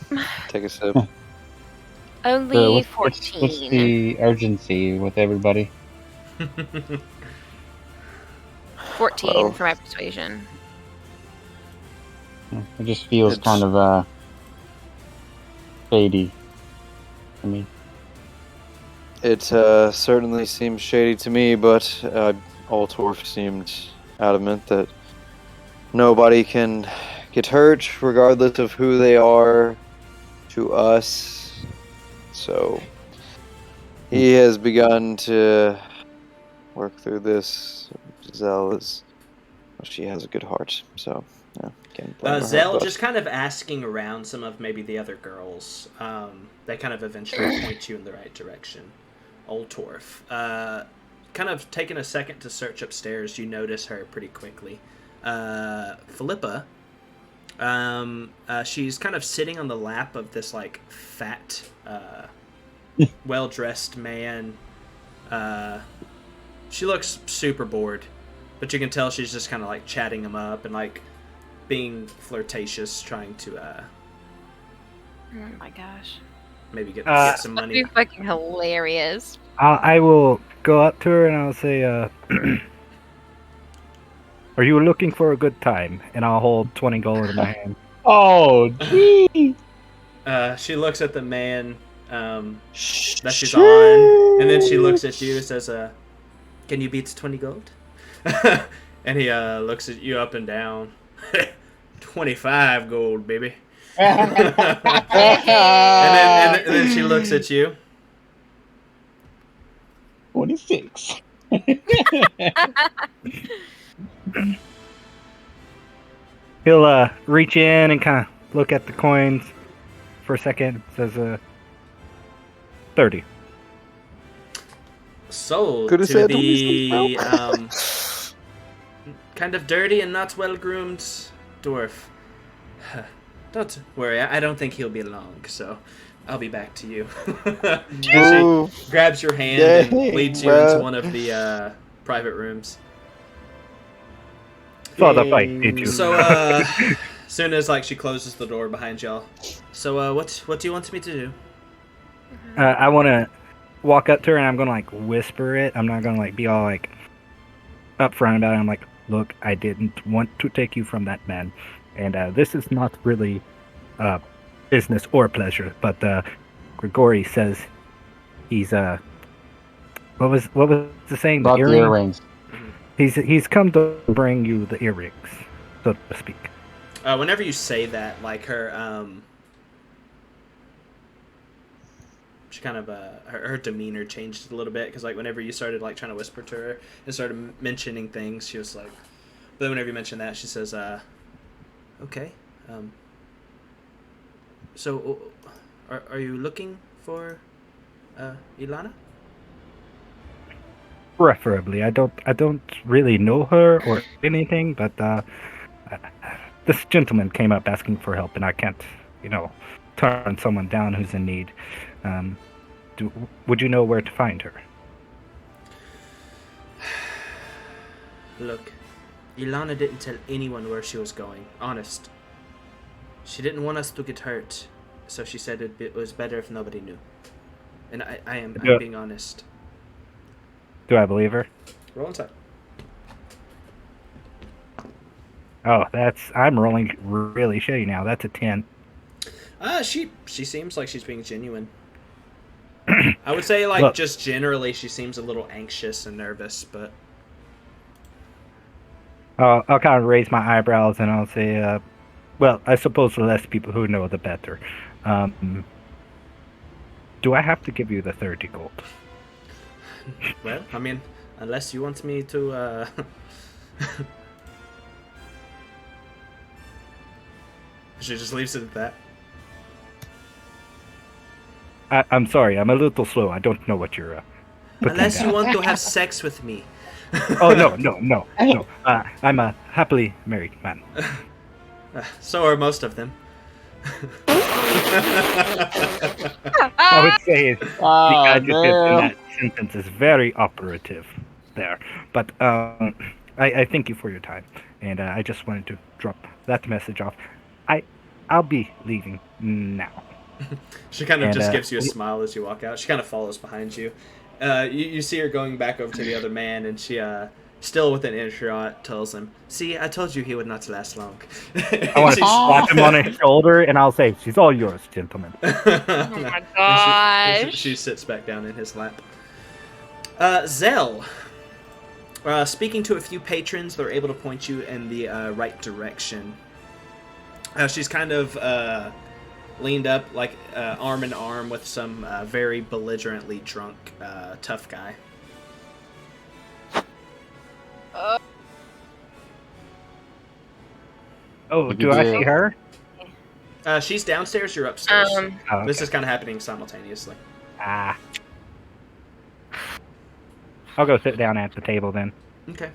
take a sip.
Only
What's
14.
the urgency with everybody?
14
Well,
for my persuasion.
It just feels
It's-
kind of shady to me.
It certainly seems shady to me, but Altorf seemed adamant that nobody can get hurt, regardless of who they are to us. So he has begun to work through this. Zell is, well, she has a good heart, so yeah, can't blame her.
Zell
but-
just kind of asking around some of maybe the other girls. They kind of eventually point you in the right direction. Old Torf. Kind of taking a second to search upstairs, you notice her pretty quickly. Philippa, she's kind of sitting on the lap of this like fat, well-dressed man. She looks super bored, but you can tell she's just kind of like chatting him up and like being flirtatious, trying to
Oh my gosh.
maybe get some
That'd
money.
be fucking hilarious.
I will go up to her and I'll say, "Are you looking for a good time?" And I'll hold 20 gold in my hand.
Oh, gee!
She looks at the man that she's on, and then she looks at you and says, "Can you beat 20 gold?" And he looks at you up and down. 25 gold, baby. and then she looks at you.
26.
He'll reach in and kind of look at the coins for a second. Says, 30.
Sold
Could've
to
said
the
26,
kind of dirty and not well groomed dwarf. Don't worry, I don't think he'll be long, so I'll be back to you. And
Ooh.
she grabs your hand and
Yay,
leads you
bruh.
into one of the private rooms.
Saw the fight, did you?
So, as soon as like she closes the door behind y'all, so what do you want me to do?
I want to walk up to her and I'm going to like whisper it. I'm not going to like be all like upfront about it. I'm like, look, I didn't want to take you from that man. And this is not really business or pleasure, but Grigori says he's what was the saying?
About the earrings.
He's come to bring you the earrings, so to speak.
Whenever you say that, like her, she kind of her demeanor changed a little bit because like whenever you started like trying to whisper to her and started mentioning things, she was like. But then whenever you mention that, she says, "Okay, so are you looking for Ilana?"
Preferably, I don't really know her or anything, but this gentleman came up asking for help, and I can't, turn someone down who's in need. Would you know where to find her?
Look, Ilana didn't tell anyone where she was going. Honest. She didn't want us to get hurt, so she said it was better if nobody knew. And I'm
Yeah.
being honest.
Do I believe her?
Roll inside.
Oh, I'm rolling really shitty now. That's a 10.
She seems like she's being genuine. I would say, like,
Look.
just generally, she seems a little anxious and nervous, but...
I'll kind of raise my eyebrows and I'll say, well, I suppose the less people who know, the better. Do I have to give you the 30 gold?
Well, I mean, unless you want me to, She just leaves it at that.
I'm sorry, I'm a little slow. I don't know what you're putting
Unless you
down.
want to have sex with me.
Oh, no. I'm a happily married man.
So are most of them.
I would say the
Ah,
adjective in
damn.
that sentence is very operative there. But I thank you for your time. and I just wanted to drop that message off. I'll be leaving now.
She kind of
And,
just gives you a smile as you walk out. She kind of follows behind you. You see her going back over to the other man, and she, still with an earshot, tells him, "See, I told you he would not last long."
I want to slap him on his shoulder, and I'll say, "She's all yours, gentlemen."
Oh my gosh.
She sits back down in his lap. Zell. Speaking to a few patrons, they're able to point you in the right direction. She's kind of leaned up, like arm in arm with some very belligerently drunk tough guy.
Oh, do I see her?
She's downstairs, you're upstairs.
Oh, okay.
This is kind of happening simultaneously.
Ah. I'll go sit down at the table then.
Okay.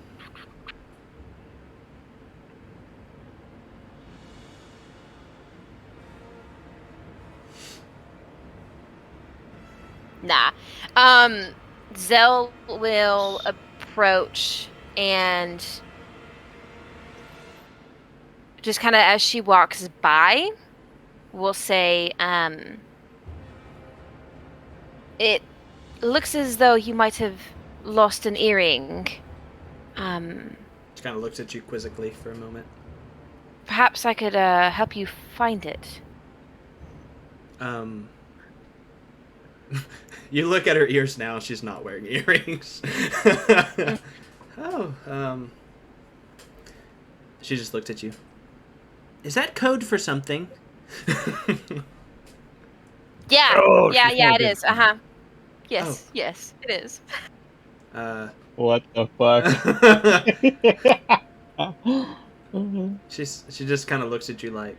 Nah. Zell will approach and just kind of as she walks by, will say, it looks as though you might have lost an earring.
She kind of looks at you quizzically for a moment.
Perhaps I could help you find it.
You look at her ears now, she's not wearing earrings. Oh, she just looked at you. Is that code for something?
Yeah,
Oh,
yeah, it
good.
is. Uh-huh. Yes,
Oh.
yes, it is.
What the fuck?
She just kind of looks at you like,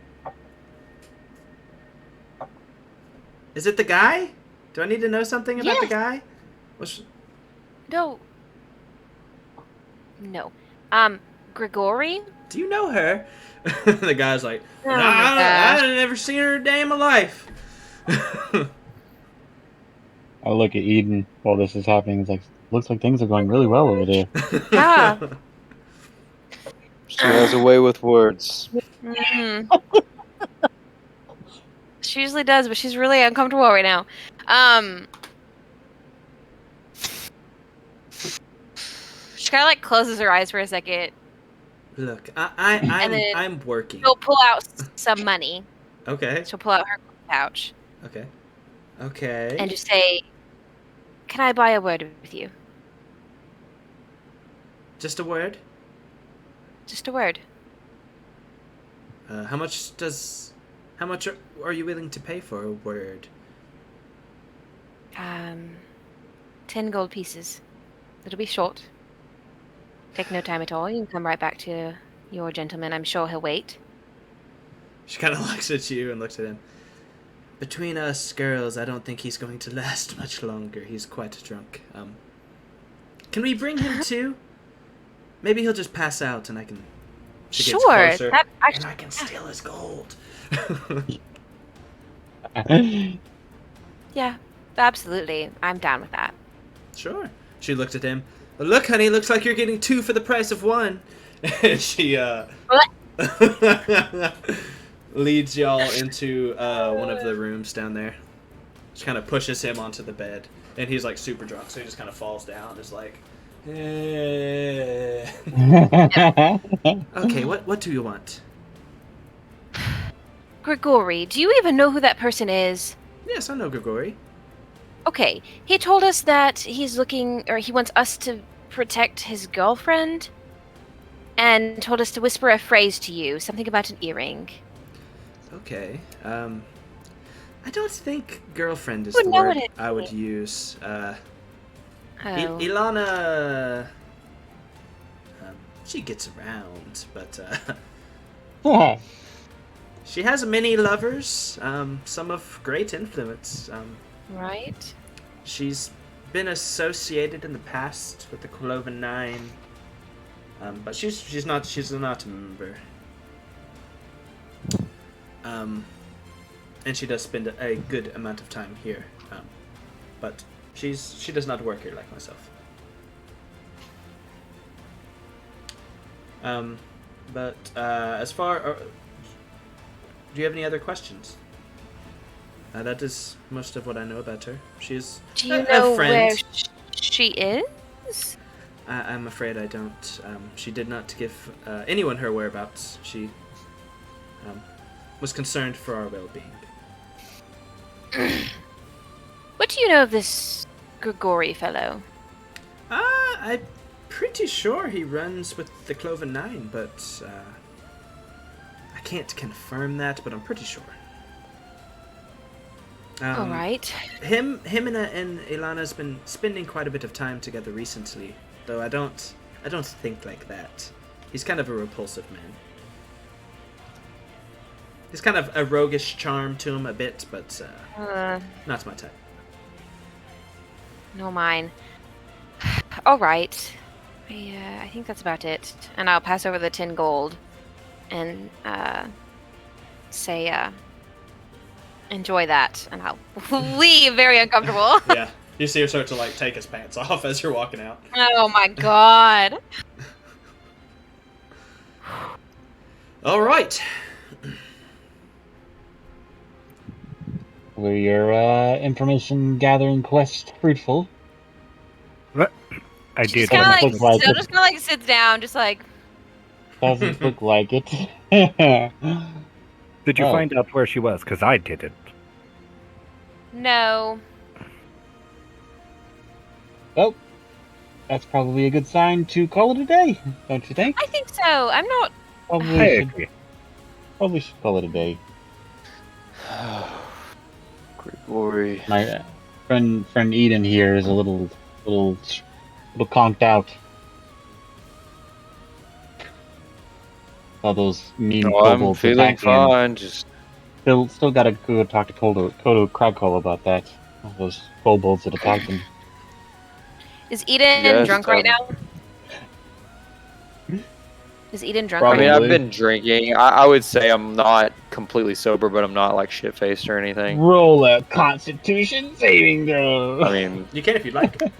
is it the guy? Do I need to know something about the
Yes.
guy?
No. Grigori?
Do you know her? The guy's like,
Oh
nah,
my
I've
gosh.
never seen her a day in my life.
I look at Eden while this is happening. It's like, looks like things are going really well over there.
Yeah.
She has a way with words.
Hmm. She usually does, but she's really uncomfortable right now. She kind of like closes her eyes for a second.
Look,
And then
I'm working.
She'll pull out some money.
Okay.
She'll pull out her pouch
Okay.
and just say, "Can I buy a word with you?
Just a word.
Just a word."
How much are you willing to pay for a word?
10 gold pieces. It'll be short. Take no time at all. You can come right back to your gentleman. I'm sure he'll wait.
She kind of looks at you and looks at him. Between us girls, I don't think he's going to last much longer. He's quite drunk. Can we bring him too? Maybe he'll just pass out and I can... She gets
Sure.
closer,
That
and
actually,
I can steal his gold.
yeah, absolutely. I'm down with that.
Sure. She looked at him. Look, honey, looks like you're getting 2 for the price of 1. And she leads y'all into one of the rooms down there. She kind of pushes him onto the bed, and he's like super drunk, so he just kind of falls down. Is like, okay, what do you want?
Grigori, do you even know who that person is?
Yes, I know Grigori.
Okay, he told us that he's looking, or he wants us to protect his girlfriend, and told us to whisper a phrase to you, something about an earring.
Okay. I don't think girlfriend is
Would
the
know
word
what it
I would
is.
use.
Oh.
Ilana. She gets around, but she has many lovers. Some of great influence.
Right?
She's been associated in the past with the Cloven Nine, but she's not a member. And she does spend a good amount of time here, but she does not work here like myself. But as far, do you have any other questions? That is most of what I know about her. She's
Do you
a
know where
friend.
she is?
I'm afraid I don't. She did not give anyone her whereabouts. She was concerned for our well-being.
What do you know of this Grigori fellow?
I'm pretty sure he runs with the Cloven Nine, but I can't confirm that, but I'm pretty sure.
All right.
Him and Ilana's been spending quite a bit of time together recently, though I don't think like that. He's kind of a repulsive man. He's kind of a roguish charm to him a bit, but not my type.
No, mine. All right. I think that's about it. And I'll pass over the 10 gold and say, enjoy that. And I'll leave very uncomfortable.
Yeah. You see her start to like take his pants off as you're walking out.
Oh my god.
All right.
Were your information gathering quest fruitful?
What? I
She
did.
just kind of
Doesn't
like,
look like
still
it.
just kind of like sits down, just like,
Doesn't look like it.
Did you
Oh.
find out where she was? Because I didn't.
no.
Well, that's probably a good sign to call it a day, don't you think?
I think so. I'm not.
I agree.
Probably should call it a day.
Grigori.
My friend Eden here is a little conked out. All those mean
Oh, I'm
kobolds
feeling
attacking him.
fine. Just
Still gotta go talk to Kodo Cragcall about that. All those kobolds that attacked him.
Is Eden
Yes,
drunk right now? Is Eden drunk
I
right
mean,
now?
I've been drinking. I would say I'm not completely sober, but I'm not like shit faced or anything.
Roll a Constitution saving throw.
I mean,
You can if you'd like. To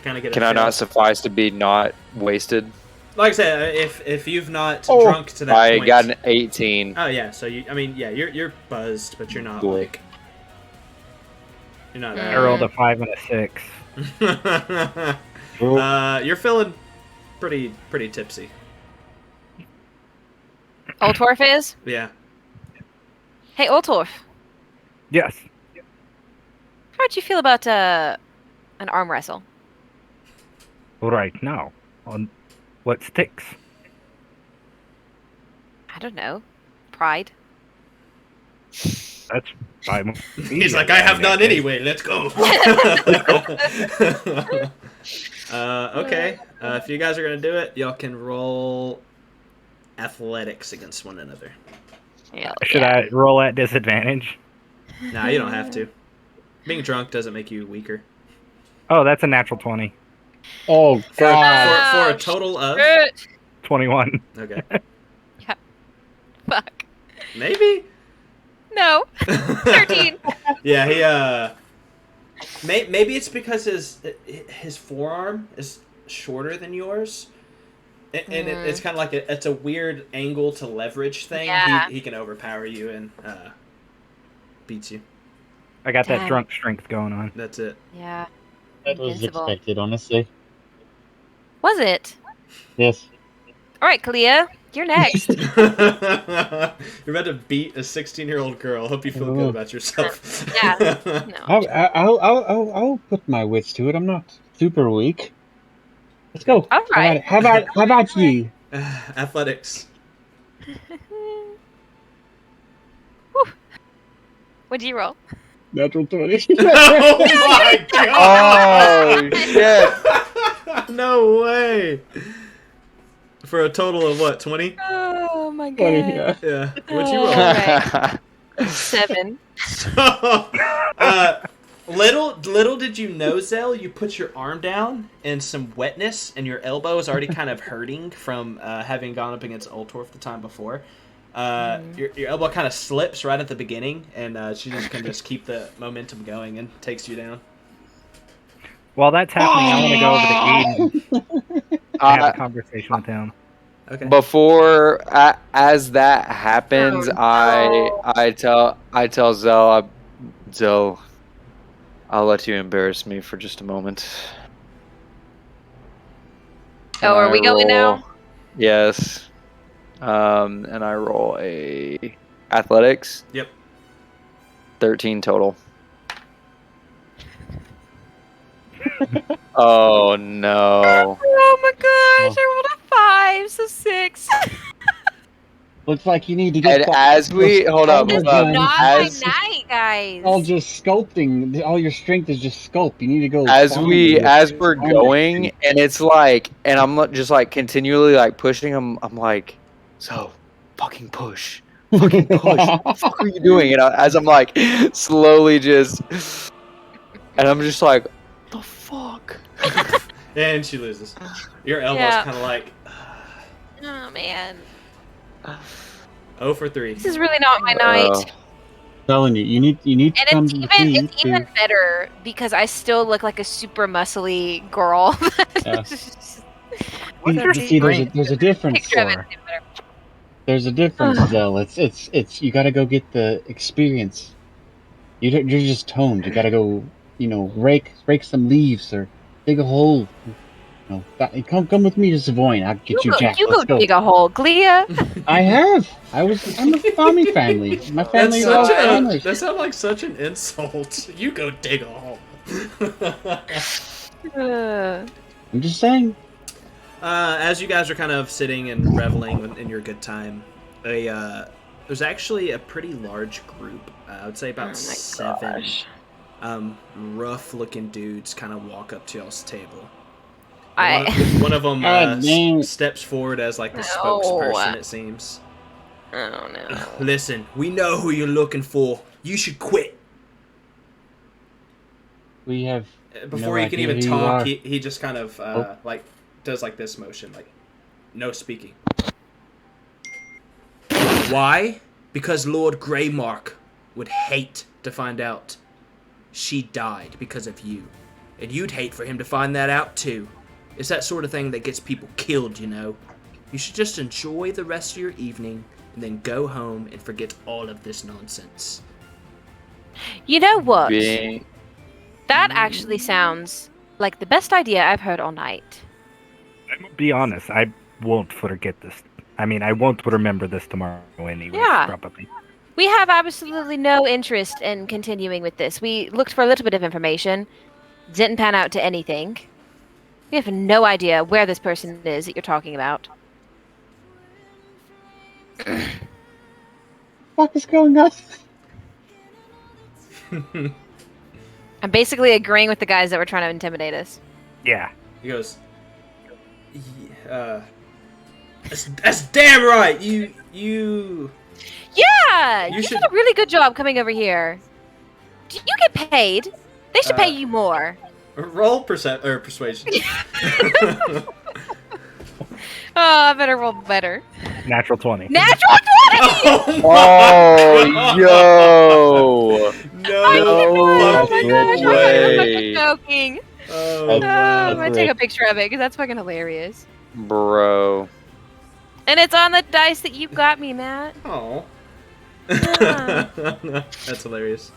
kind of get.
can I not suffice to be not wasted?
Like I said, if you've not
Oh.
drunk to that
I
point.
got an 18.
Oh yeah, so you're buzzed, but you're not
Cool.
like. You're not.
I rolled a 5 and a 6.
You're feeling pretty tipsy.
Oltorf is?
Yeah.
Hey, Oltorf.
Yes.
How'd you feel about an arm wrestle?
Right now. On what sticks?
I don't know. Pride.
That's fine.
He's like, I have none anyway. Let's go. Okay. If you guys are gonna do it, y'all can roll athletics against one another.
Hell
Should
yeah.
I roll at disadvantage?
Nah, you don't have to. Being drunk doesn't make you weaker.
Oh, that's a natural 20.
Oh god.
For a
Oh,
total of.
shit.
21.
Okay.
Fuck.
Maybe.
No. 13.
Yeah, he maybe it's because his forearm is shorter than yours, and it's kind of like it's a weird angle to leverage thing.
Yeah.
He can overpower you and beats you.
I got that
Damn.
drunk strength going on.
That's it.
Yeah.
That was
Invincible.
expected, honestly.
Was it?
Yes.
All right, Kalia, you're next.
You're about to beat a 16-year-old girl. Hope you feel good about yourself.
Yeah. No.
I'll put my wits to it. I'm not super weak. Let's go.
All right.
How about you?
Athletics.
What'd you roll?
Natural 20.
Oh my god!
Oh shit!
No way! For a total of what, 20?
Oh my god.
20, yeah.
Yeah. What'd you
Oh.
roll?
Right. 7.
So, little did you know, Zell, you put your arm down and some wetness, and your elbow is already kind of hurting from having gone up against Ultorf the time before. Your elbow kind of slips right at the beginning, and she just can just keep the momentum going and takes you down.
While that's happening, I want to go over to Eden. have a conversation with him.
Okay.
Before, as that happens,
Oh,
I tell Zell, Zell, I'll let you embarrass me for just a moment. And
are
I
we going now?
Yes. And I roll a athletics.
Yep.
13 total. Oh no.
Oh my gosh,
Oh.
I rolled a 5, so 6.
Looks like you need to get
And as we hold up,
This
hold
is
up.
not
as
my night, guys.
all just sculpting. All your strength is just sculpt. You need to go.
as
farm
we
and
as we're
farm that
going,
strength.
and it's like, and I'm just like continually like pushing him. I'm like, so fucking push, fucking push. What the fuck are you doing? And as I'm like slowly just, and I'm just like, the fuck.
And she loses. Your elbow's
Yeah.
kind of like
Oh man,
0 for 3.
this is really not my night.
Telling you, you need to
And
come
it's
to the
even
sea
it's even better because I still look like a super muscly girl.
Yeah.
What's your
See,
strength?
there's a difference.
Picture of it's even better.
There's a difference, Zell. It's you gotta go get the experience. You're just toned. You gotta go, rake some leaves or dig a hole. Come with me to Savoyne. I'll get you Jack.
You
Let's
go
go.
dig a hole, Glia.
I have. I'm a farming family. My family
That's
are all
such a.
farmers.
That sounds like such an insult. You go dig a hole.
I'm just saying.
As you guys are kind of sitting and reveling in your good time, there's actually a pretty large group. I would say about 7 rough-looking dudes kind of walk up to y'all's table. One of them steps forward as like the spokesperson. It seems.
Oh no.
Listen, we know who you're looking for. You should quit.
We have.
Before
no
you can
idea
even
who you
talk,
are.
he just kind of like does like this motion, like no speaking. Why? Because Lord Greymark would hate to find out she died because of you, and you'd hate for him to find that out too. It's that sort of thing that gets people killed, you know. You should just enjoy the rest of your evening and then go home and forget all of this nonsense.
You know what?
Being
That actually sounds like the best idea I've heard all night.
I'm gonna be honest, I won't forget this. I mean, I won't remember this tomorrow anyway,
Yeah.
probably.
We have absolutely no interest in continuing with this. We looked for a little bit of information, didn't pan out to anything. We have no idea where this person is that you're talking about.
What is going on?
I'm basically agreeing with the guys that were trying to intimidate us.
Yeah.
He goes, that's damn right. You.
Yeah,
You
you
should-
did a really good job coming over here. Do you get paid? They should pay you more.
Roll persuasion.
Oh, I better roll better.
Natural 20.
Natural 20!
oh, yo,
No,
Oh my gosh, I'm
way.
joking.
Oh,
That's-
I'm gonna take
great.
a picture of it because that's fucking hilarious.
bro.
And it's on the dice that you got me, Matt.
oh.
Yeah.
That's hilarious.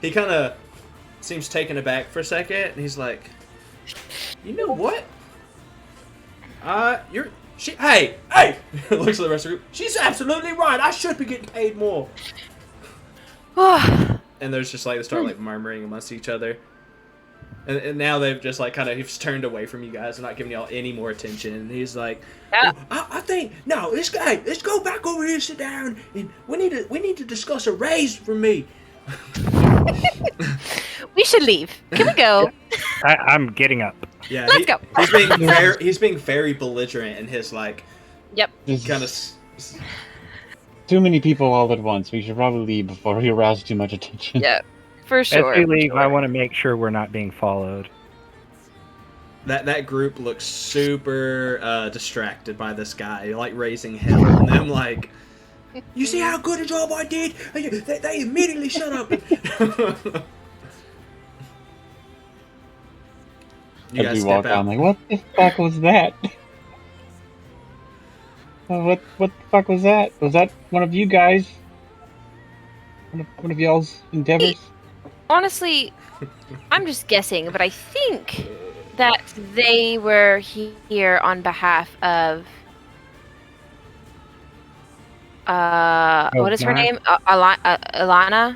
He kind of seems taken aback for a second, and he's like, "You know what? Hey!" Looks at the rest of the group. She's absolutely right. I should be getting paid more. And there's just like they start like murmuring amongst each other. And now they've just like kind of he's turned away from you guys and not giving y'all any more attention. And he's like,
Yeah.
I think no, let's go back over here, sit down, and we need to discuss a raise for me.
We should leave. Can we go?
I'm getting up.
Yeah,
Let's go.
He's being very belligerent in his like
Yep.
This
kind
is
of.
too many people all at once. We should probably leave before we arouse too much attention.
Yeah. For sure.
As we leave,
for
I
sure.
want to make sure we're not being followed.
That group looks super distracted by this guy, like raising hell, and I'm like, you see how good a job I did? They immediately shut up. You
As
guys
we
step
walk
out.
down, like, what the fuck was that? What the fuck was that? Was that one of you guys? One of y'all's endeavors?
Honestly, I'm just guessing, but I think that they were here on behalf of what is her
Matt?
name? Ilana?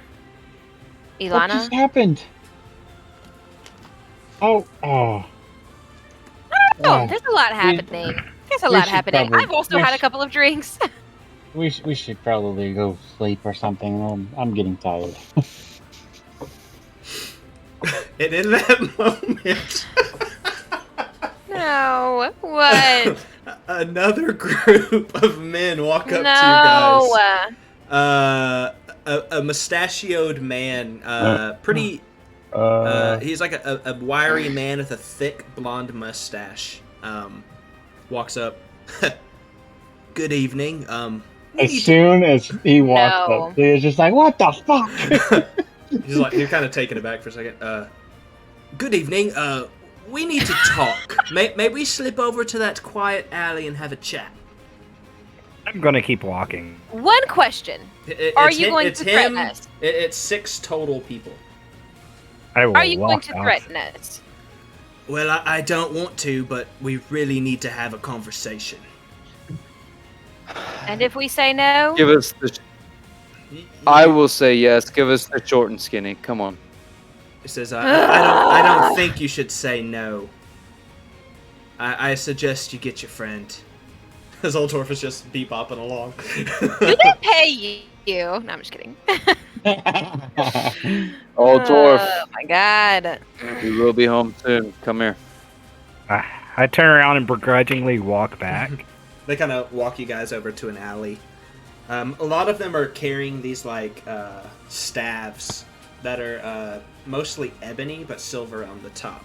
What just
Ilana?
happened? Oh.
Oh,
Uh,
there's a lot
we,
happening. There's a
we
lot
should
happening.
probably
I've also had a couple of drinks.
we should probably go sleep or something. I'm getting tired.
And in that moment,
No, what?
another group of men walk up to you
No.
guys. A mustachioed man, pretty. He's like a wiry man with a thick blonde mustache. Walks up. Good evening.
As soon as he walks
No.
up, he's just like, "What the fuck?"
He's like, you're kind of taken aback for a second. Good evening. We need to talk. May we slip over to that quiet alley and have a chat?
I'm gonna keep walking.
One question. Are you going to threaten us?
It's 6 total people.
I will
Are you going
walk
to
out.
threaten us?
Well, I don't want to, but we really need to have a conversation.
And if we say no?
Give us the. I will say yes. Give us the short and skinny. Come on.
He says, I don't think you should say no. I suggest you get your friend. As Oldorf is just bebopping along.
Do they pay you? No, I'm just kidding.
Oh, dwarf.
Oh my god.
We will be home soon. Come here.
I turn around and begrudgingly walk back.
They kind of walk you guys over to an alley. A lot of them are carrying these like staves that are mostly ebony but silver on the top.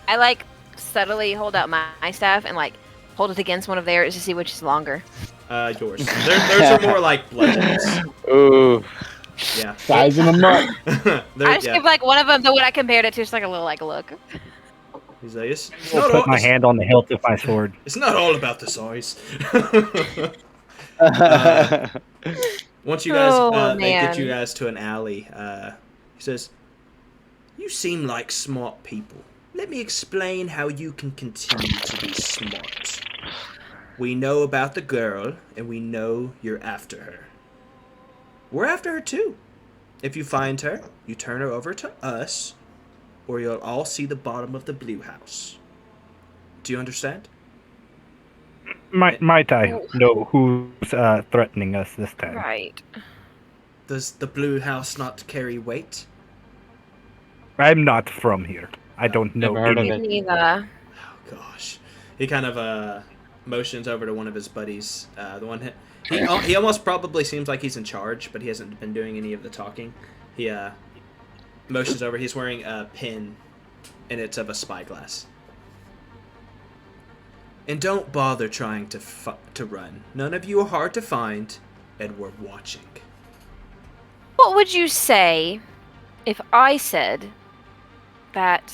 I like subtly hold out my staff and like hold it against one of theirs to see which is longer.
Yours. Theirs are more like bludgeons.
Ooh.
Yeah.
Sizing them up.
I just give like one of them the one I compared it to, just like a little like look.
He's like, it's
I'll
not
put
all,
my hand on the hilt of my sword.
It's not all about the size. Once you guys, they get you guys to an alley. He says, "You seem like smart people. Let me explain how you can continue to be smart. We know about the girl, and we know you're after her. We're after her too. If you find her, you turn her over to us, or you'll all see the bottom of the blue house. Do you understand?"
Might I know who's threatening us this time?
Right.
Does the blue house not carry weight?
I'm not from here. I don't know
Never heard of
any.
it.
Neither.
Oh gosh, he kind of motions over to one of his buddies. The one he almost probably seems like he's in charge, but he hasn't been doing any of the talking. He motions over. He's wearing a pin, and it's of a spyglass. And don't bother trying to run. None of you are hard to find, and we're watching.
What would you say if I said that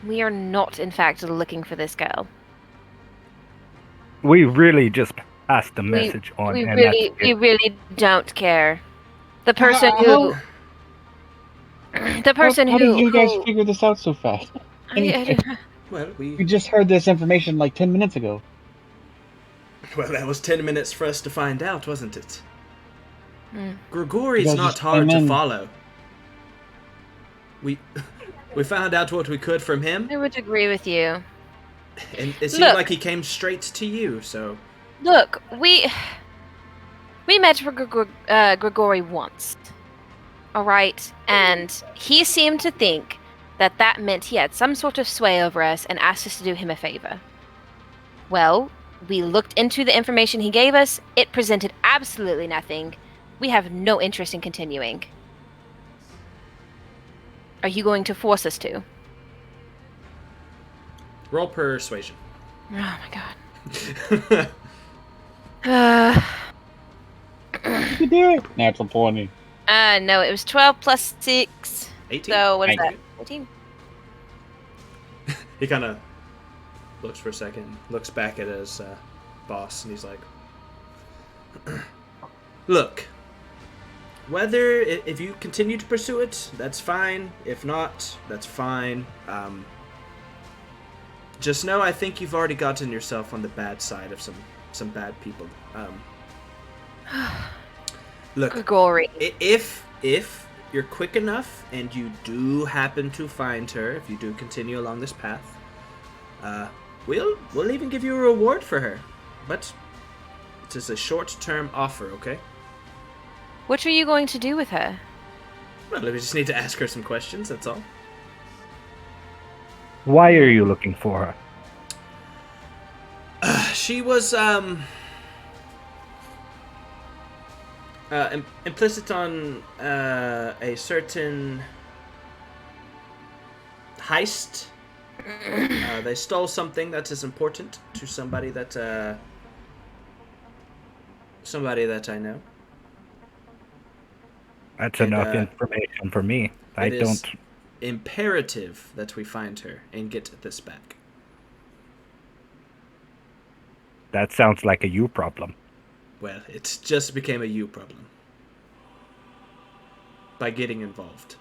we are not, in fact, looking for this girl?
We really just passed the message on,
We
and
really,
that's
we
it.
really don't care. The person
How-
who, the person
how
who,
did you guys
who-
figure this out so fast?
Well,
We just heard this information like 10 minutes ago.
well, that was 10 minutes for us to find out, wasn't it?
Mm.
Grigori's
You guys
not
just
hard
came
to
in.
follow. We found out what we could from him,
I would agree with you.
and it seemed
Look.
like he came straight to you. So
Look, we met Grigori once, all right, and he seemed to think that that meant he had some sort of sway over us and asked us to do him a favor. Well, we looked into the information he gave us. It presented absolutely nothing. We have no interest in continuing. Are you going to force us to?
roll persuasion.
Oh my god. Uh,
You do it. Natural 20.
no, it was 12 plus 6.
18.
So what is
Thank
that? 14.
He kind of looks for a second, looks back at his boss, and he's like, "Look, whether if you continue to pursue it, that's fine. If not, that's fine. Just know I think you've already gotten yourself on the bad side of some bad people. Look,
Gregory.
if you're quick enough and you do happen to find her, if you do continue along this path, we'll even give you a reward for her. But it is a short-term offer, okay?
What are you going to do with her?
Well, we just need to ask her some questions, that's all.
Why are you looking for her?
She was, implicit on, a certain heist. They stole something that is important to somebody that I know.
That's
And,
enough information for me. I
It is
don't.
imperative that we find her and get this back.
That sounds like a you problem.
Well, it just became a you problem. By getting involved.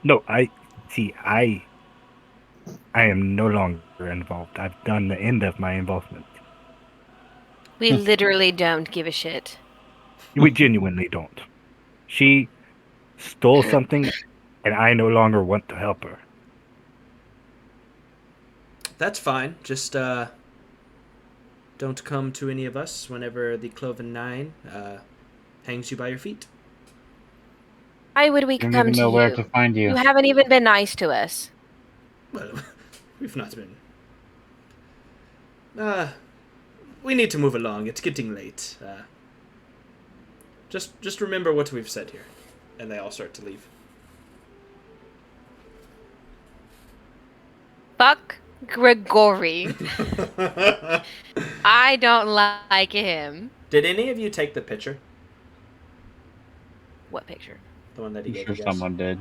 No, I am no longer involved. I've done the end of my involvement.
We literally don't give a shit.
We genuinely don't. She stole something, and I no longer want to help her.
That's fine. Just, don't come to any of us whenever the Cloven Nine, hangs you by your feet.
Why would we
I don't
come
even
to
know where
you?
to find you.
You haven't even been nice to us.
Well, we've not been. We need to move along. It's getting late. Just remember what we've said here. And they all start to leave.
Fuck Gregory. I don't like him.
Did any of you take the picture?
What picture?
The one that he
I'm
gave
sure
you guys?
someone did.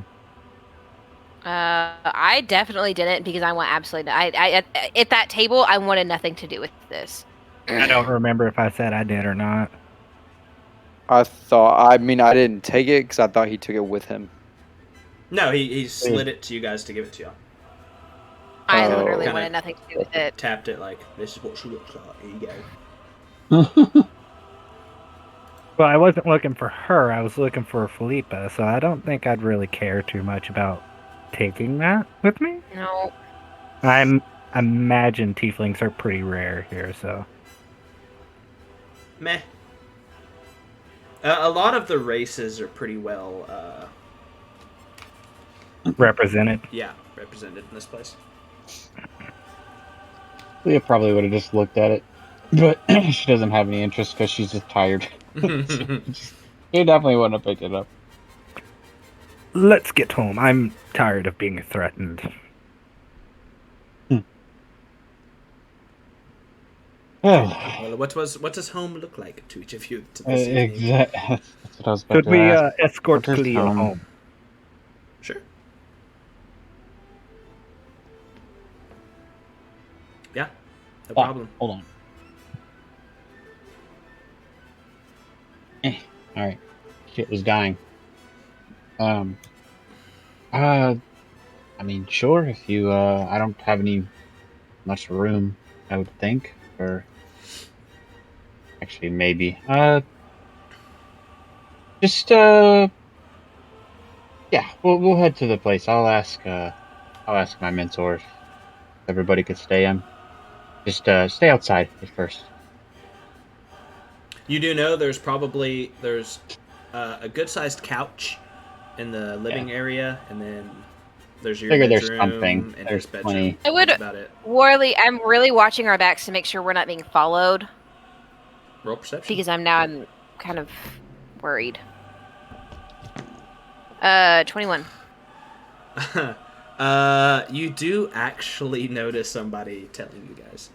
I definitely didn't because I want absolutely. At that table, I wanted nothing to do with this.
I don't remember if I said I did or not.
I didn't take it because I thought he took it with him.
No, he slid it to you guys to give it to y'all.
I
Oh.
literally
Kinda
wanted nothing to do with it.
Tapped it like, this is what she looks like. Here you go.
Well, I wasn't looking for her. I was looking for Felipa, so I don't think I'd really care too much about taking that with me.
No.
I imagine tieflings are pretty rare here, so.
Meh. A lot of the races are pretty well,
Represented.
represented in this place.
Leah probably would have just looked at it, but she doesn't have any interest because she's just tired. She definitely wouldn't have picked it up.
Let's get home. I'm tired of being threatened.
Well, what does home look like to each of you? To this evening?
Exactly. That's what I was about
Should
to
we
ask.
escort
What is
Cleo
home?
home?
Sure. Yeah, no
Oh,
problem.
hold on. Alright. Shit was dying. I mean, sure, if you, I don't have any much room, I would think, or actually, maybe. Just, yeah, we'll head to the place. I'll ask my mentor if everybody could stay in. Just, stay outside at first.
You do know there's a good-sized couch in the living area, and then there's your
Figure there's
bedroom
something.
and
There's
his bedroom.
plenty.
I would-
That's about it.
Worley, I'm really watching our backs to make sure we're not being followed
Roll perception.
because I'm kind of worried. 21.
You do actually notice somebody telling you guys.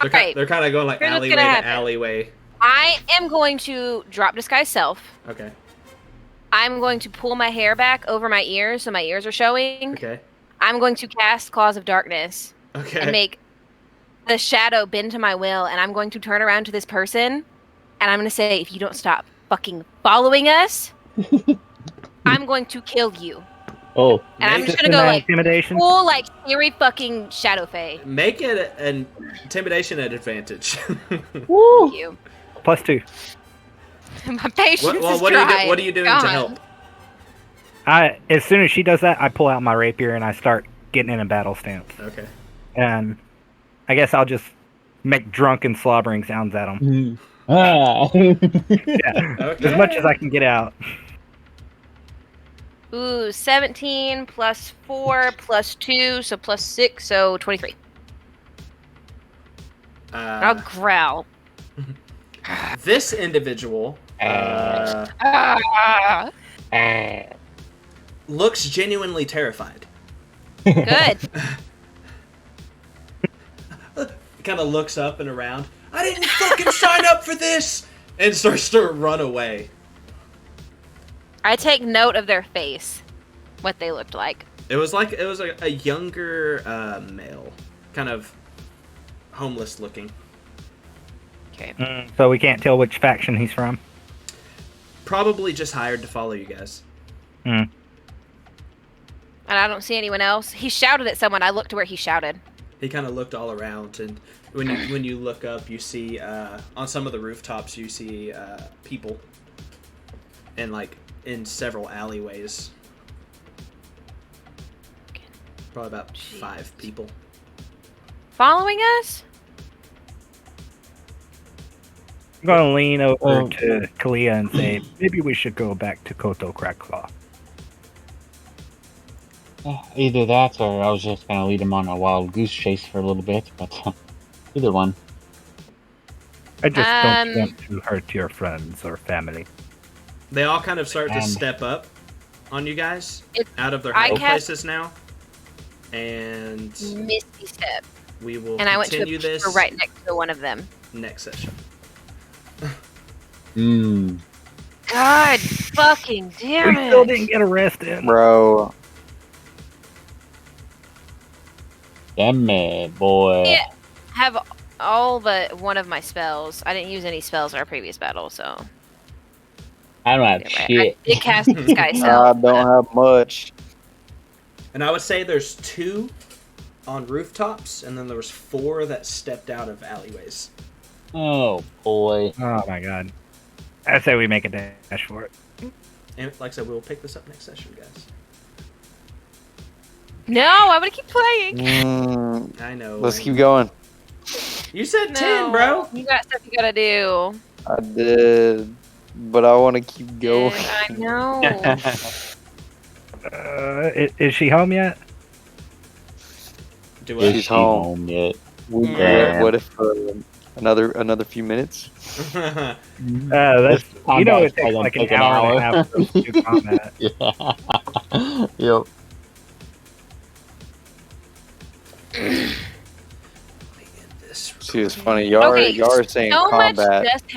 Alright.
They're kind of going like
Here's what's
alleyway
gonna
to
happen.
alleyway.
I am going to drop disguise self.
Okay.
I'm going to pull my hair back over my ears so my ears are showing.
Okay.
I'm going to cast Claws of Darkness
Okay.
and make the shadow bend to my will, and I'm going to turn around to this person, and I'm going to say, if you don't stop fucking following us, I'm going to kill you.
Oh,
And I'm
Make-
just going to go like
intimidation.
full like scary fucking shadow fae.
Make it an intimidation at advantage.
woo!
Thank you.
+2.
My patience is
what
dry.
are you doing to help?
As soon as she does that, I pull out my rapier and I start getting in a battle stance.
Okay.
And I guess I'll just make drunken slobbering sounds at them.
Ah.
Yeah,
Okay.
as much as I can get out.
Ooh, 17 plus 4 plus 2, so plus 6, so 23. I'll growl.
This individual
Ah,
looks genuinely terrified.
good.
Kind of looks up and around. I didn't fucking sign up for this! And starts to run away.
I take note of their face, what they looked like.
It was a younger male, kind of homeless looking.
Okay.
So we can't tell which faction he's from.
Probably just hired to follow you guys.
And I don't see anyone else. He shouted at someone. I looked to where he shouted.
He kind of looked all around, and when you look up, you see on some of the rooftops you see people, and like in several alleyways. Probably about 5 people.
Following us?
I'm going to lean over to Kalia and say, maybe we should go back to Koto Crackclaw.
Either that, or I was just gonna lead him on a wild goose chase for a little bit, but either one.
I just don't want to hurt your friends or family.
They all kind of start to step up on you guys out of their
I
hiding
cast-
places now, and
Misty step.
we will
And I went to
continue
a
this
right next to one of them.
next session.
God fucking damn
We
it.
still didn't get arrested.
Bro.
Damn it, boy.
Yeah. Have all but one of my spells. I didn't use any spells in our previous battle, so.
I don't have
Yeah, right.
shit.
I did cast Sky
I
Self.
don't have much.
And I would say there's 2 on rooftops, and then there was 4 that stepped out of alleyways.
Oh boy.
Oh my god. I say we make a dash for it.
And like I said, we'll pick this up next session, guys.
No, I'm gonna keep playing.
I know.
Let's keep going.
You said 10,
No,
bro.
You got stuff you gotta do.
I did, but I want to keep going.
I know.
Is she home yet?
Do
Is
I?
She's home.
yet?
Yeah. What if another few minutes?
That's
This
you know
combat's
it takes
probably
like
gonna
an hour and a half to do combat.
Yeah. Yep.
This
See, it's funny. Y'all are saying
so
combat.
much just